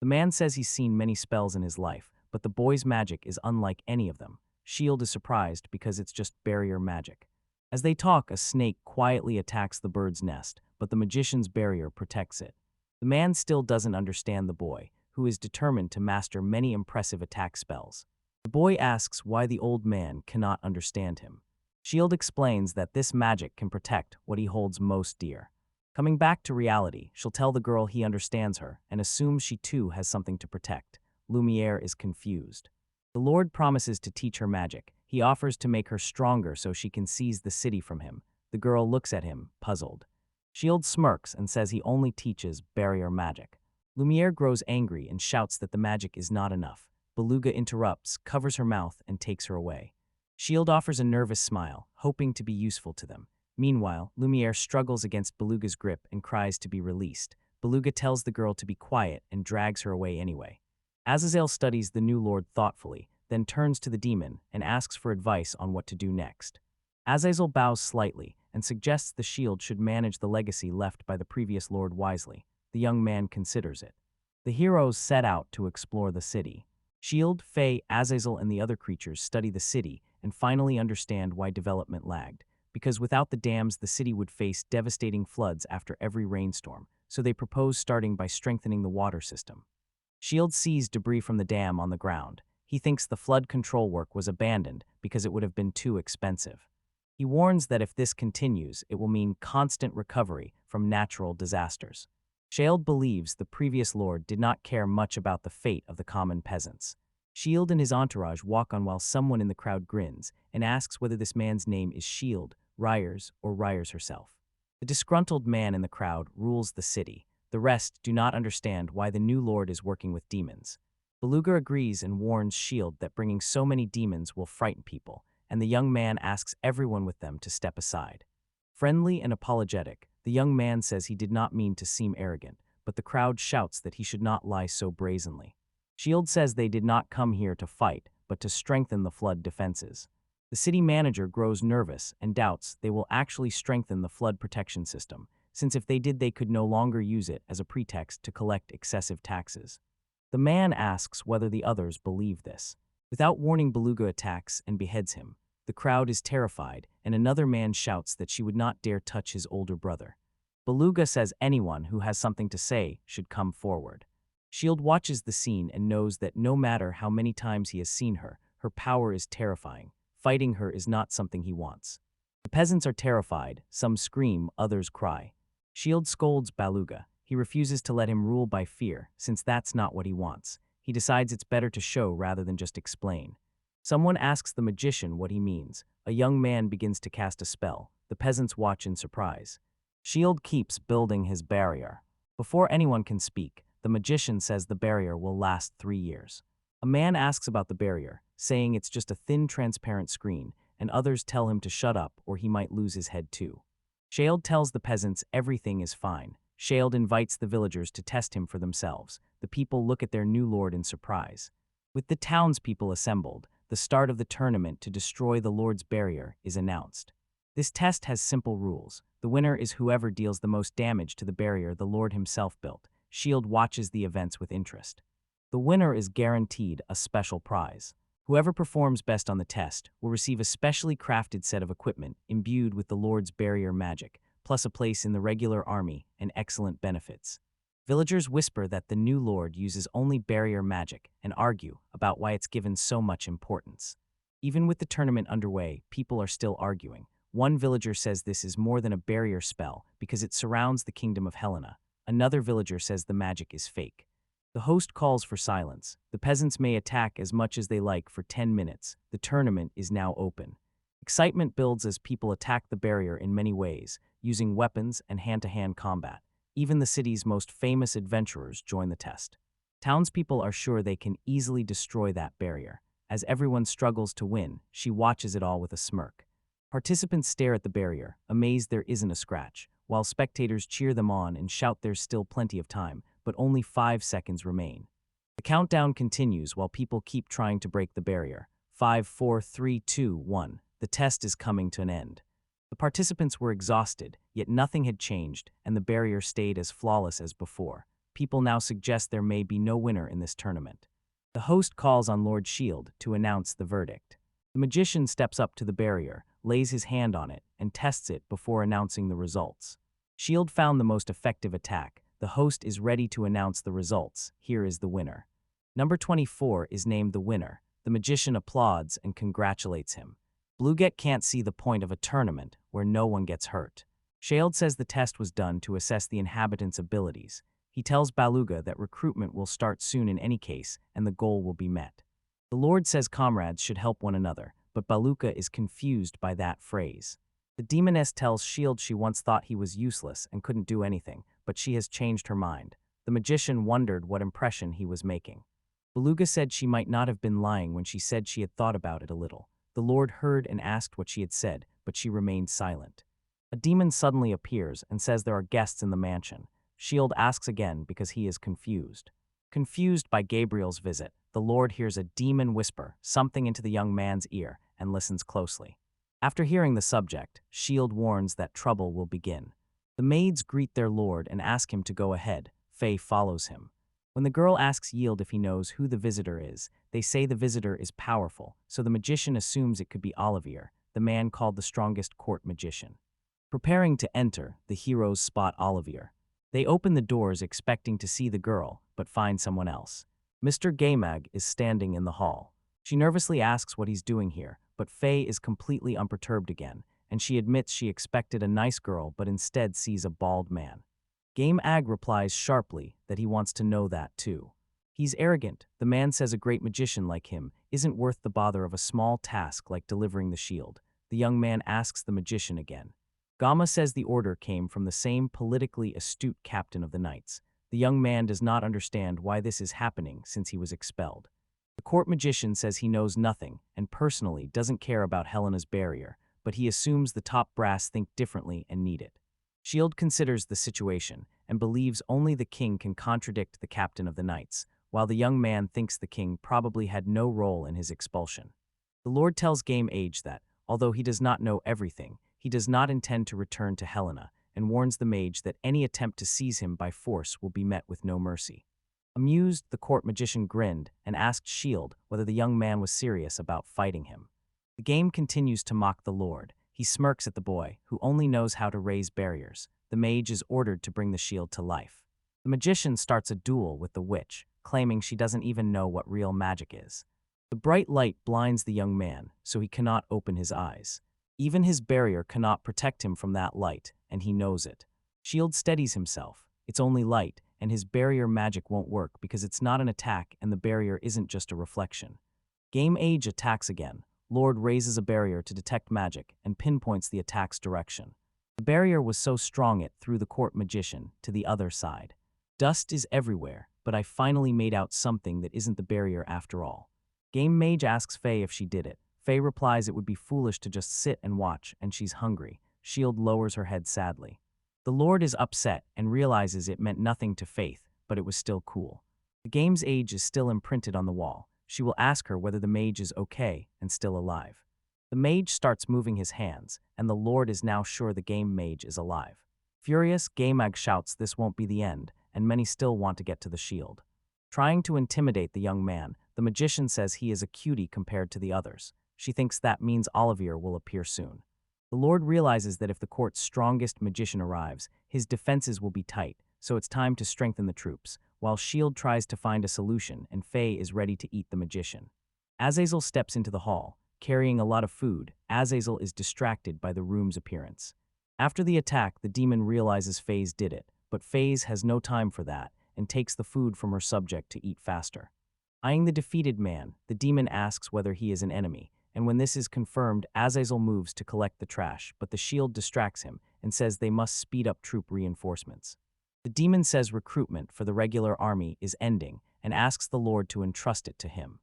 The man says he's seen many spells in his life, but the boy's magic is unlike any of them. Shield is surprised because it's just barrier magic. As they talk, a snake quietly attacks the bird's nest, but the magician's barrier protects it. The man still doesn't understand the boy, who is determined to master many impressive attack spells. The boy asks why the old man cannot understand him. Shield explains that this magic can protect what he holds most dear. Coming back to reality, she'll tell the girl he understands her and assumes she too has something to protect. Lumiere is confused. The Lord promises to teach her magic. He offers to make her stronger so she can seize the city from him. The girl looks at him, puzzled. Shield smirks and says he only teaches barrier magic. Lumiere grows angry and shouts that the magic is not enough. Beluga interrupts, covers her mouth, and takes her away. Shield offers a nervous smile, hoping to be useful to them. Meanwhile, Lumiere struggles against Beluga's grip and cries to be released. Beluga tells the girl to be quiet and drags her away anyway. Azazel studies the new lord thoughtfully, then turns to the demon and asks for advice on what to do next. Azazel bows slightly and suggests the shield should manage the legacy left by the previous lord wisely. The young man considers it. The heroes set out to explore the city. Shield, Faye, Azazel, and the other creatures study the city and finally understand why development lagged. Because without the dams, the city would face devastating floods after every rainstorm, so they propose starting by strengthening the water system. Shield sees debris from the dam on the ground. He thinks the flood control work was abandoned because it would have been too expensive. He warns that if this continues, it will mean constant recovery from natural disasters. Shield believes the previous lord did not care much about the fate of the common peasants. Shield and his entourage walk on while someone in the crowd grins and asks whether this man's name is Shield, Ryers, or Ryers herself. The disgruntled man in the crowd rules the city. The rest do not understand why the new lord is working with demons. Beluga agrees and warns Shield that bringing so many demons will frighten people, and the young man asks everyone with them to step aside. Friendly and apologetic, the young man says he did not mean to seem arrogant, but the crowd shouts that he should not lie so brazenly. Shield says they did not come here to fight, but to strengthen the flood defenses. The city manager grows nervous and doubts they will actually strengthen the flood protection system, since if they did they could no longer use it as a pretext to collect excessive taxes. The man asks whether the others believe this. Without warning, Beluga attacks and beheads him. The crowd is terrified, and another man shouts that she would not dare touch his older brother. Beluga says anyone who has something to say should come forward. Shield watches the scene and knows that no matter how many times he has seen her, her power is terrifying. Fighting her is not something he wants. The peasants are terrified, some scream, others cry. Shield scolds Beluga. He refuses to let him rule by fear, since that's not what he wants. He decides it's better to show rather than just explain. Someone asks the magician what he means. A young man begins to cast a spell. The peasants watch in surprise. Shield keeps building his barrier. Before anyone can speak, the magician says the barrier will last 3 years. A man asks about the barrier, saying it's just a thin, transparent screen, and others tell him to shut up or he might lose his head too. Shield tells the peasants everything is fine. Shield invites the villagers to test him for themselves. The people look at their new lord in surprise. With the townspeople assembled, the start of the tournament to destroy the lord's barrier is announced. This test has simple rules. The winner is whoever deals the most damage to the barrier the lord himself built. Shield watches the events with interest. The winner is guaranteed a special prize. Whoever performs best on the test will receive a specially crafted set of equipment imbued with the lord's barrier magic, plus a place in the regular army and excellent benefits. Villagers whisper that the new lord uses only barrier magic and argue about why it's given so much importance. Even with the tournament underway, people are still arguing. One villager says this is more than a barrier spell because it surrounds the kingdom of Helena. Another villager says the magic is fake. The host calls for silence. The peasants may attack as much as they like for 10 minutes. The tournament is now open. Excitement builds as people attack the barrier in many ways, using weapons and hand-to-hand combat. Even the city's most famous adventurers join the test. Townspeople are sure they can easily destroy that barrier. As everyone struggles to win, she watches it all with a smirk. Participants stare at the barrier, amazed there isn't a scratch, while spectators cheer them on and shout there's still plenty of time, but only 5 seconds remain. The countdown continues while people keep trying to break the barrier. 5, 4, 3, 2, 1. The test is coming to an end. The participants were exhausted, yet nothing had changed, and the barrier stayed as flawless as before. People now suggest there may be no winner in this tournament. The host calls on Lord Shield to announce the verdict. The magician steps up to the barrier, lays his hand on it, and tests it before announcing the results. Shield found the most effective attack. The host is ready to announce the results. Here is the winner. Number 24 is named the winner. The magician applauds and congratulates him. Blueget can't see the point of a tournament where no one gets hurt. Shield says the test was done to assess the inhabitants' abilities. He tells Beluga that recruitment will start soon in any case, and the goal will be met. The Lord says comrades should help one another, but Beluga is confused by that phrase. The demoness tells Shield she once thought he was useless and couldn't do anything, but she has changed her mind. The magician wondered what impression he was making. Beluga said she might not have been lying when she said she had thought about it a little. The Lord heard and asked what she had said, but she remained silent. A demon suddenly appears and says there are guests in the mansion. Shield asks again because he is confused. Confused by Gabriel's visit, the Lord hears a demon whisper something into the young man's ear and listens closely. After hearing the subject, Shield warns that trouble will begin. The maids greet their lord and ask him to go ahead. Faye follows him. When the girl asks Yield if he knows who the visitor is, they say the visitor is powerful, so the magician assumes it could be Olivier, the man called the strongest court magician. Preparing to enter, the heroes spot Olivier. They open the doors expecting to see the girl, but find someone else. Mr. Gaymag is standing in the hall. She nervously asks what he's doing here, but Faye is completely unperturbed again, and she admits she expected a nice girl but instead sees a bald man. Gaymag replies sharply that he wants to know that too. He's arrogant. The man says a great magician like him isn't worth the bother of a small task like delivering the shield. The young man asks the magician again. Gama says the order came from the same politically astute captain of the knights. The young man does not understand why this is happening since he was expelled. The court magician says he knows nothing and personally doesn't care about Helena's barrier, but he assumes the top brass think differently and need it. Shield considers the situation and believes only the king can contradict the captain of the knights, while the young man thinks the king probably had no role in his expulsion. The Lord tells Game Age that, although he does not know everything, he does not intend to return to Helena, and warns the mage that any attempt to seize him by force will be met with no mercy. Amused, the court magician grinned and asked Shield whether the young man was serious about fighting him. The game continues to mock the Lord. He smirks at the boy, who only knows how to raise barriers. The mage is ordered to bring the shield to life. The magician starts a duel with the witch, claiming she doesn't even know what real magic is. The bright light blinds the young man, so he cannot open his eyes. Even his barrier cannot protect him from that light, and he knows it. Shield steadies himself. It's only light, and his barrier magic won't work because it's not an attack and the barrier isn't just a reflection. Game Age attacks again. Lord raises a barrier to detect magic and pinpoints the attack's direction. The barrier was so strong it threw the court magician to the other side. Dust is everywhere, but I finally made out something that isn't the barrier after all. Game Mage asks Faye if she did it. Faye replies it would be foolish to just sit and watch, and she's hungry. Shield lowers her head sadly. The Lord is upset and realizes it meant nothing to Faith, but it was still cool. The game's age is still imprinted on the wall. She will ask her whether the mage is okay and still alive. The mage starts moving his hands, and the Lord is now sure the game mage is alive. Furious, Gamag shouts this won't be the end, and many still want to get to the shield. Trying to intimidate the young man, the magician says he is a cutie compared to the others. She thinks that means Olivier will appear soon. The Lord realizes that if the court's strongest magician arrives, his defenses will be tight, so it's time to strengthen the troops, while Shield tries to find a solution and Faye is ready to eat the magician. Azazel steps into the hall. Carrying a lot of food, Azazel is distracted by the room's appearance. After the attack, the demon realizes Faze did it, but Faze has no time for that and takes the food from her subject to eat faster. Eyeing the defeated man, the demon asks whether he is an enemy, and when this is confirmed, Azazel moves to collect the trash, but the shield distracts him and says they must speed up troop reinforcements. The demon says recruitment for the regular army is ending and asks the Lord to entrust it to him.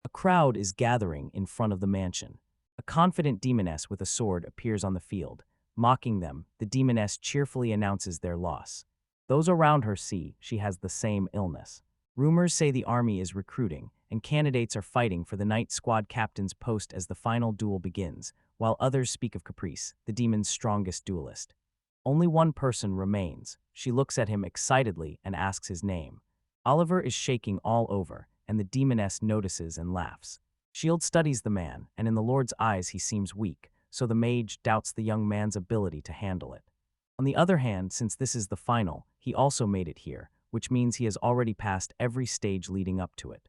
A crowd is gathering in front of the mansion. A confident demoness with a sword appears on the field. Mocking them, the demoness cheerfully announces their loss. Those around her see she has the same illness. Rumors say the army is recruiting, and candidates are fighting for the Knight Squad captain's post as the final duel begins, while others speak of Caprice, the demon's strongest duelist. Only one person remains. She looks at him excitedly and asks his name. Oliver is shaking all over, and the demoness notices and laughs. Shield studies the man, and in the Lord's eyes he seems weak, so the mage doubts the young man's ability to handle it. On the other hand, since this is the final, he also made it here, which means he has already passed every stage leading up to it.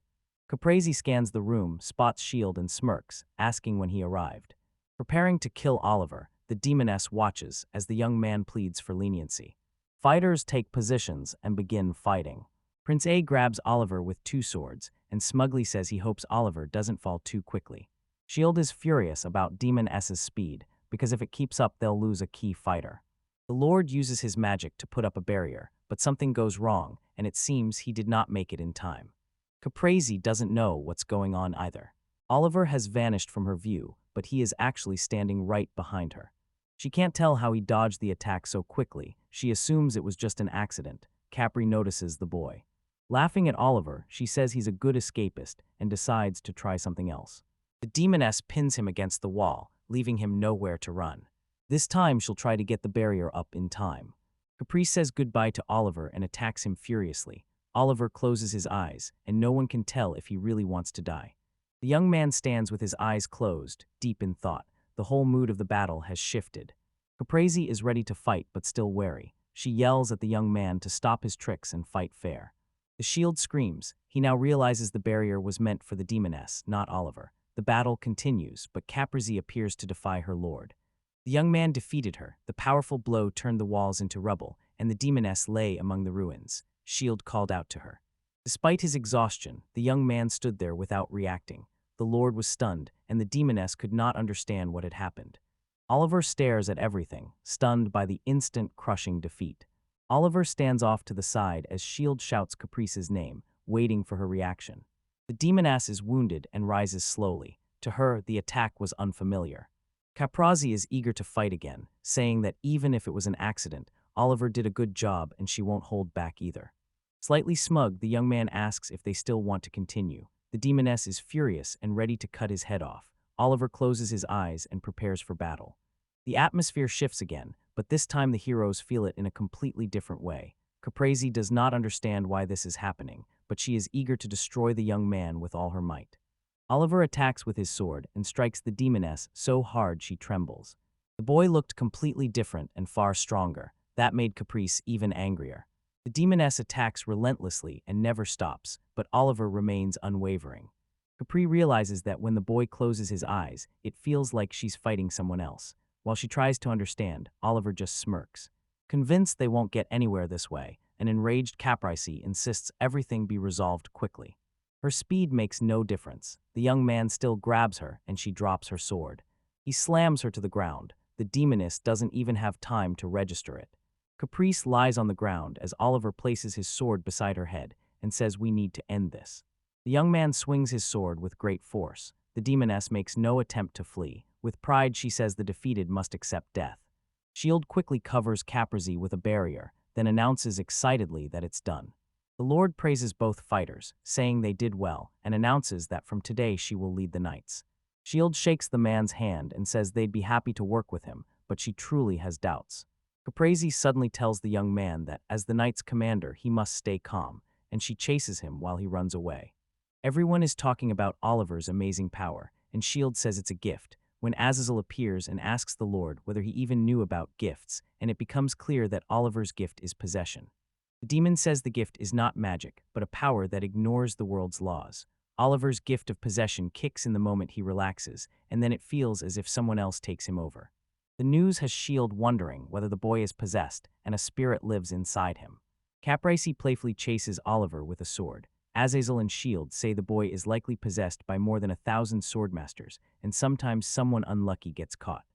Caprese scans the room, spots Shield and smirks, asking when he arrived. Preparing to kill Oliver, the demoness watches as the young man pleads for leniency. Fighters take positions and begin fighting. Prince A grabs Oliver with two swords and smugly says he hopes Oliver doesn't fall too quickly. Shield is furious about Demon S's speed, because if it keeps up they'll lose a key fighter. The Lord uses his magic to put up a barrier, but something goes wrong, and it seems he did not make it in time. Caprese doesn't know what's going on either. Oliver has vanished from her view, but he is actually standing right behind her. She can't tell how he dodged the attack so quickly. She assumes it was just an accident. Capri notices the boy. Laughing at Oliver, she says he's a good escapist and decides to try something else. The demoness pins him against the wall, leaving him nowhere to run. This time she'll try to get the barrier up in time. Caprice says goodbye to Oliver and attacks him furiously. Oliver closes his eyes, and no one can tell if he really wants to die. The young man stands with his eyes closed, deep in thought. The whole mood of the battle has shifted. Caprese is ready to fight but still wary. She yells at the young man to stop his tricks and fight fair. The shield screams. He now realizes the barrier was meant for the demoness, not Oliver. The battle continues, but Caprese appears to defy her lord. The young man defeated her. The powerful blow turned the walls into rubble, and the demoness lay among the ruins. Shield called out to her. Despite his exhaustion, the young man stood there without reacting. The Lord was stunned, and the demoness could not understand what had happened. Oliver stares at everything, stunned by the instant crushing defeat. Oliver stands off to the side as Shield shouts Caprice's name, waiting for her reaction. The demoness is wounded and rises slowly. To her, the attack was unfamiliar. Caprice is eager to fight again, saying that even if it was an accident, Oliver did a good job and she won't hold back either. Slightly smug, the young man asks if they still want to continue. The demoness is furious and ready to cut his head off. Oliver closes his eyes and prepares for battle. The atmosphere shifts again, but this time the heroes feel it in a completely different way. Caprice does not understand why this is happening, but she is eager to destroy the young man with all her might. Oliver attacks with his sword and strikes the demoness so hard she trembles. The boy looked completely different and far stronger. That made Caprice even angrier. The demoness attacks relentlessly and never stops, but Oliver remains unwavering. Capri realizes that when the boy closes his eyes, it feels like she's fighting someone else. While she tries to understand, Oliver just smirks. Convinced they won't get anywhere this way, an enraged Caprice insists everything be resolved quickly. Her speed makes no difference. The young man still grabs her, and she drops her sword. He slams her to the ground. The demoness doesn't even have time to register it. Caprice lies on the ground as Oliver places his sword beside her head and says, "We need to end this." The young man swings his sword with great force. The demoness makes no attempt to flee. With pride, she says the defeated must accept death. Shield quickly covers Caprice with a barrier, then announces excitedly that it's done. The Lord praises both fighters, saying they did well, and announces that from today she will lead the knights. Shield shakes the man's hand and says they'd be happy to work with him, but she truly has doubts. Caprice suddenly tells the young man that, as the knight's commander, he must stay calm, and she chases him while he runs away. Everyone is talking about Oliver's amazing power, and Shield says it's a gift, when Azazel appears and asks the Lord whether he even knew about gifts, and it becomes clear that Oliver's gift is possession. The demon says the gift is not magic, but a power that ignores the world's laws. Oliver's gift of possession kicks in the moment he relaxes, and then it feels as if someone else takes him over. The news has Shield wondering whether the boy is possessed, and a spirit lives inside him. Caprice playfully chases Oliver with a sword. Azazel and Shield say the boy is likely possessed by more than 1,000 swordmasters, and sometimes someone unlucky gets caught.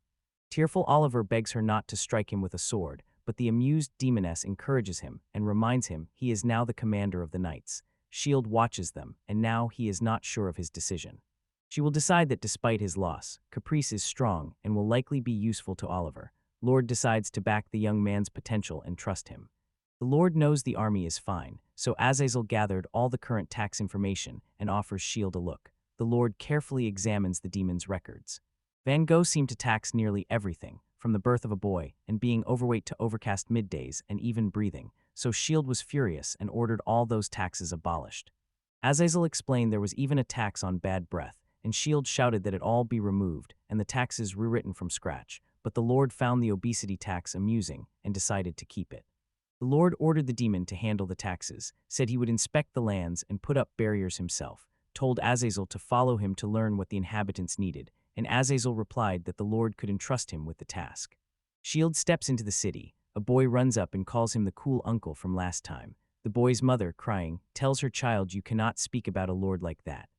Tearful Oliver begs her not to strike him with a sword, but the amused demoness encourages him and reminds him he is now the commander of the knights. Shield watches them, and now he is not sure of his decision. She will decide that despite his loss, Caprice is strong and will likely be useful to Oliver. Lord decides to back the young man's potential and trust him. The Lord knows the army is fine, so Azazel gathered all the current tax information and offers Shield a look. The Lord carefully examines the demon's records. Van Gogh seemed to tax nearly everything, from the birth of a boy and being overweight to overcast middays and even breathing, so Shield was furious and ordered all those taxes abolished. Azazel explained there was even a tax on bad breath, and Shield shouted that it all be removed and the taxes rewritten from scratch, but the Lord found the obesity tax amusing and decided to keep it. The Lord ordered the demon to handle the taxes, said he would inspect the lands and put up barriers himself, told Azazel to follow him to learn what the inhabitants needed, and Azazel replied that the Lord could entrust him with the task. Shield steps into the city. A boy runs up and calls him the cool uncle from last time. The boy's mother, crying, tells her child, "You cannot speak about a lord like that."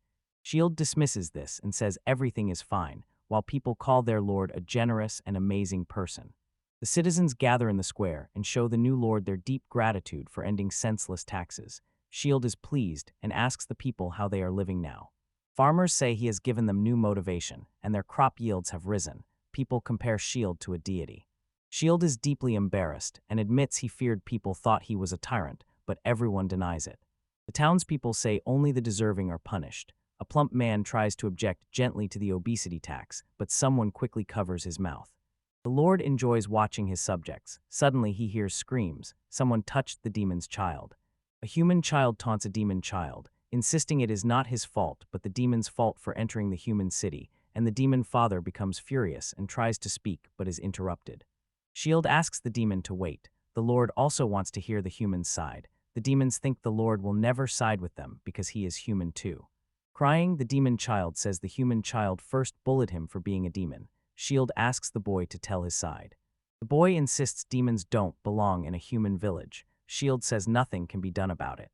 Shield dismisses this and says everything is fine, while people call their lord a generous and amazing person. The citizens gather in the square and show the new lord their deep gratitude for ending senseless taxes. Shield is pleased and asks the people how they are living now. Farmers say he has given them new motivation, and their crop yields have risen. People compare Shield to a deity. Shield is deeply embarrassed and admits he feared people thought he was a tyrant, but everyone denies it. The townspeople say only the deserving are punished. A plump man tries to object gently to the obesity tax, but someone quickly covers his mouth. The Lord enjoys watching his subjects. Suddenly he hears screams. Someone touched the demon's child. A human child taunts a demon child, insisting it is not his fault but the demon's fault for entering the human city, and the demon father becomes furious and tries to speak but is interrupted. Shield asks the demon to wait. The Lord also wants to hear the human's side. The demons think the Lord will never side with them because he is human too. Crying, the demon child says the human child first bullied him for being a demon. Shield asks the boy to tell his side. The boy insists demons don't belong in a human village. Shield says nothing can be done about it.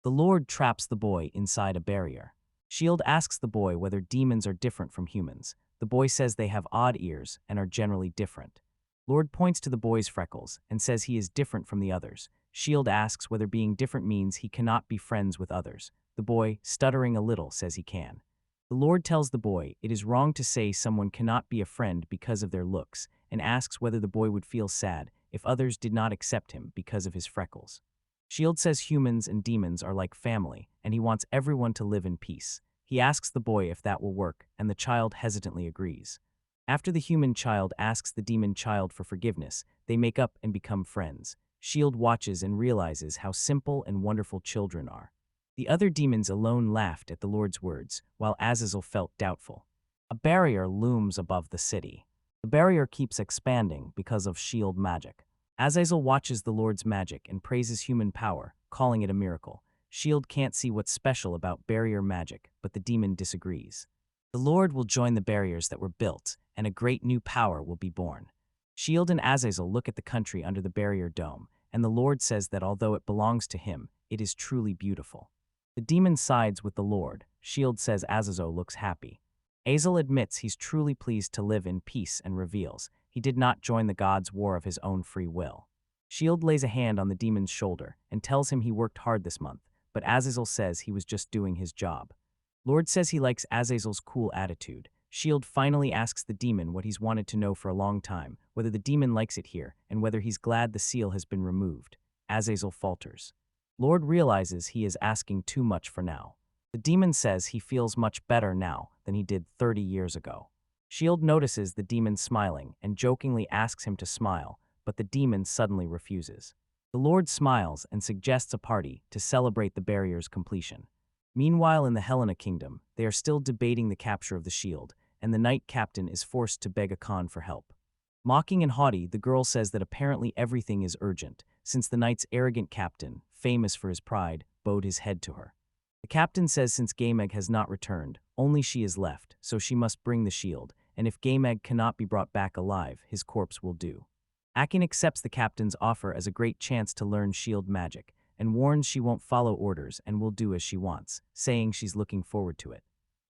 The Lord traps the boy inside a barrier. Shield asks the boy whether demons are different from humans. The boy says they have odd ears and are generally different. Lord points to the boy's freckles and says he is different from the others. Shield asks whether being different means he cannot be friends with others. The boy, stuttering a little, says he can. The Lord tells the boy it is wrong to say someone cannot be a friend because of their looks, and asks whether the boy would feel sad if others did not accept him because of his freckles. Shield says humans and demons are like family, and he wants everyone to live in peace. He asks the boy if that will work, and the child hesitantly agrees. After the human child asks the demon child for forgiveness, they make up and become friends. Shield watches and realizes how simple and wonderful children are. The other demons alone laughed at the Lord's words, while Azazel felt doubtful. A barrier looms above the city. The barrier keeps expanding because of shield magic. Azazel watches the Lord's magic and praises human power, calling it a miracle. Shield can't see what's special about barrier magic, but the demon disagrees. The Lord will join the barriers that were built, and a great new power will be born. Shield and Azazel look at the country under the barrier dome, and the Lord says that although it belongs to him, it is truly beautiful. The demon sides with the Lord. Shield says Azazel looks happy. Azazel admits he's truly pleased to live in peace and reveals he did not join the gods' war of his own free will. Shield lays a hand on the demon's shoulder and tells him he worked hard this month, but Azazel says he was just doing his job. Lord says he likes Azazel's cool attitude. Shield finally asks the demon what he's wanted to know for a long time, whether the demon likes it here, and whether he's glad the seal has been removed. Azazel falters. Lord realizes he is asking too much for now. The demon says he feels much better now than he did 30 years ago. Shield notices the demon smiling and jokingly asks him to smile, but the demon suddenly refuses. The Lord smiles and suggests a party to celebrate the barrier's completion. Meanwhile, in the Helena kingdom, they are still debating the capture of the shield, and the knight captain is forced to beg a Khan for help. Mocking and haughty, the girl says that apparently everything is urgent, since the knight's arrogant captain, famous for his pride, bowed his head to her. The captain says since Gameg has not returned, only she is left, so she must bring the shield, and if Gameg cannot be brought back alive, his corpse will do. Akin accepts the captain's offer as a great chance to learn shield magic, and warns she won't follow orders and will do as she wants, saying she's looking forward to it.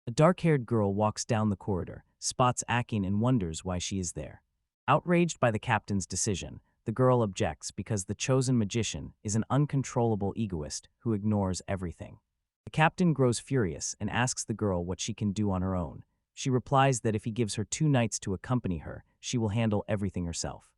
A dark-haired girl walks down the corridor, spots Akin and wonders why she is there. Outraged by the captain's decision, the girl objects because the chosen magician is an uncontrollable egoist who ignores everything. The captain grows furious and asks the girl what she can do on her own. She replies that if he gives her 2 knights to accompany her, she will handle everything herself.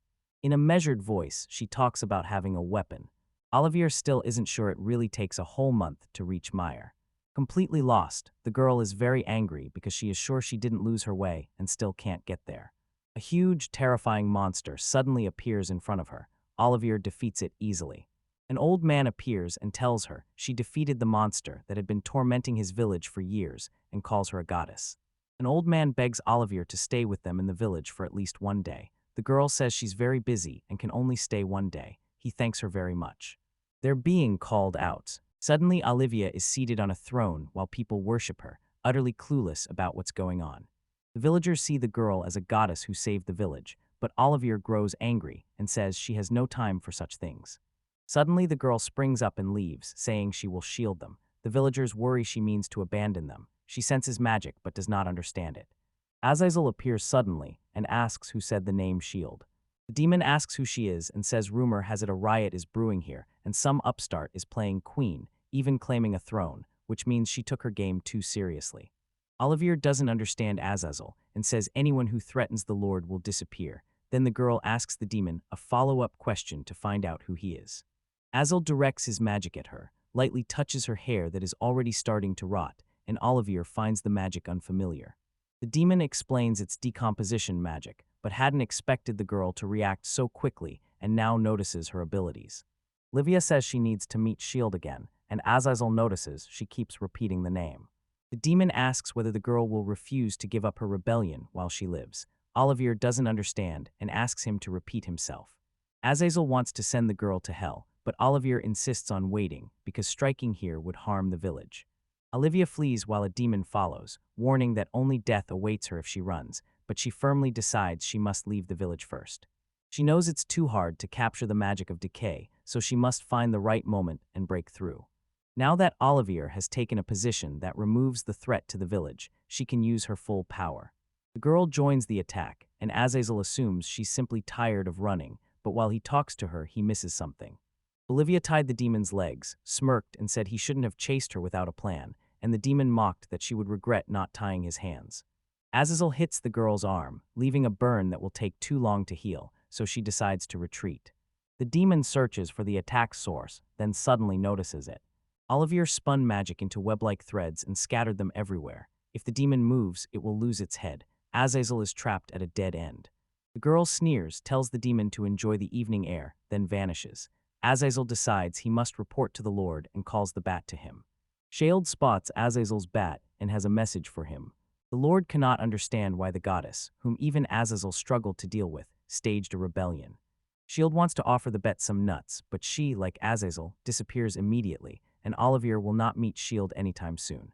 In a measured voice, she talks about having a weapon. Olivier still isn't sure it really takes a whole month to reach Meyer. Completely lost, the girl is very angry because she is sure she didn't lose her way and still can't get there. A huge, terrifying monster suddenly appears in front of her. Olivier defeats it easily. An old man appears and tells her she defeated the monster that had been tormenting his village for years and calls her a goddess. An old man begs Olivier to stay with them in the village for at least 1 day. The girl says she's very busy and can only stay 1 day. He thanks her very much. They're being called out. Suddenly, Olivier is seated on a throne while people worship her, utterly clueless about what's going on. The villagers see the girl as a goddess who saved the village, but Olivier grows angry and says she has no time for such things. Suddenly, the girl springs up and leaves, saying she will shield them. The villagers worry she means to abandon them. She senses magic but does not understand it. Azazel appears suddenly and asks who said the name shield. The demon asks who she is and says rumor has it a riot is brewing here and some upstart is playing queen, even claiming a throne, which means she took her game too seriously. Olivier doesn't understand Azazel and says anyone who threatens the Lord will disappear. Then the girl asks the demon a follow-up question to find out who he is. Azazel directs his magic at her, lightly touches her hair that is already starting to rot, and Olivier finds the magic unfamiliar. The demon explains its decomposition magic, but hadn't expected the girl to react so quickly and now notices her abilities. Olivia says she needs to meet Shield again, and Azazel notices she keeps repeating the name. The demon asks whether the girl will refuse to give up her rebellion while she lives. Olivier doesn't understand and asks him to repeat himself. Azazel wants to send the girl to hell, but Olivier insists on waiting because striking here would harm the village. Olivia flees while a demon follows, warning that only death awaits her if she runs, but she firmly decides she must leave the village first. She knows it's too hard to capture the magic of decay, so she must find the right moment and break through. Now that Olivier has taken a position that removes the threat to the village, she can use her full power. The girl joins the attack, and Azazel assumes she's simply tired of running, but while he talks to her, he misses something. Olivia tied the demon's legs, smirked, and said he shouldn't have chased her without a plan, and the demon mocked that she would regret not tying his hands. Azazel hits the girl's arm, leaving a burn that will take too long to heal, so she decides to retreat. The demon searches for the attack source, then suddenly notices it. Olivier spun magic into web-like threads and scattered them everywhere. If the demon moves, it will lose its head. Azazel is trapped at a dead end. The girl sneers, tells the demon to enjoy the evening air, then vanishes. Azazel decides he must report to the Lord and calls the bat to him. Shield spots Azazel's bat and has a message for him. The Lord cannot understand why the goddess, whom even Azazel struggled to deal with, staged a rebellion. Shield wants to offer the bet some nuts, but she, like Azazel, disappears immediately, and Olivier will not meet Shield anytime soon.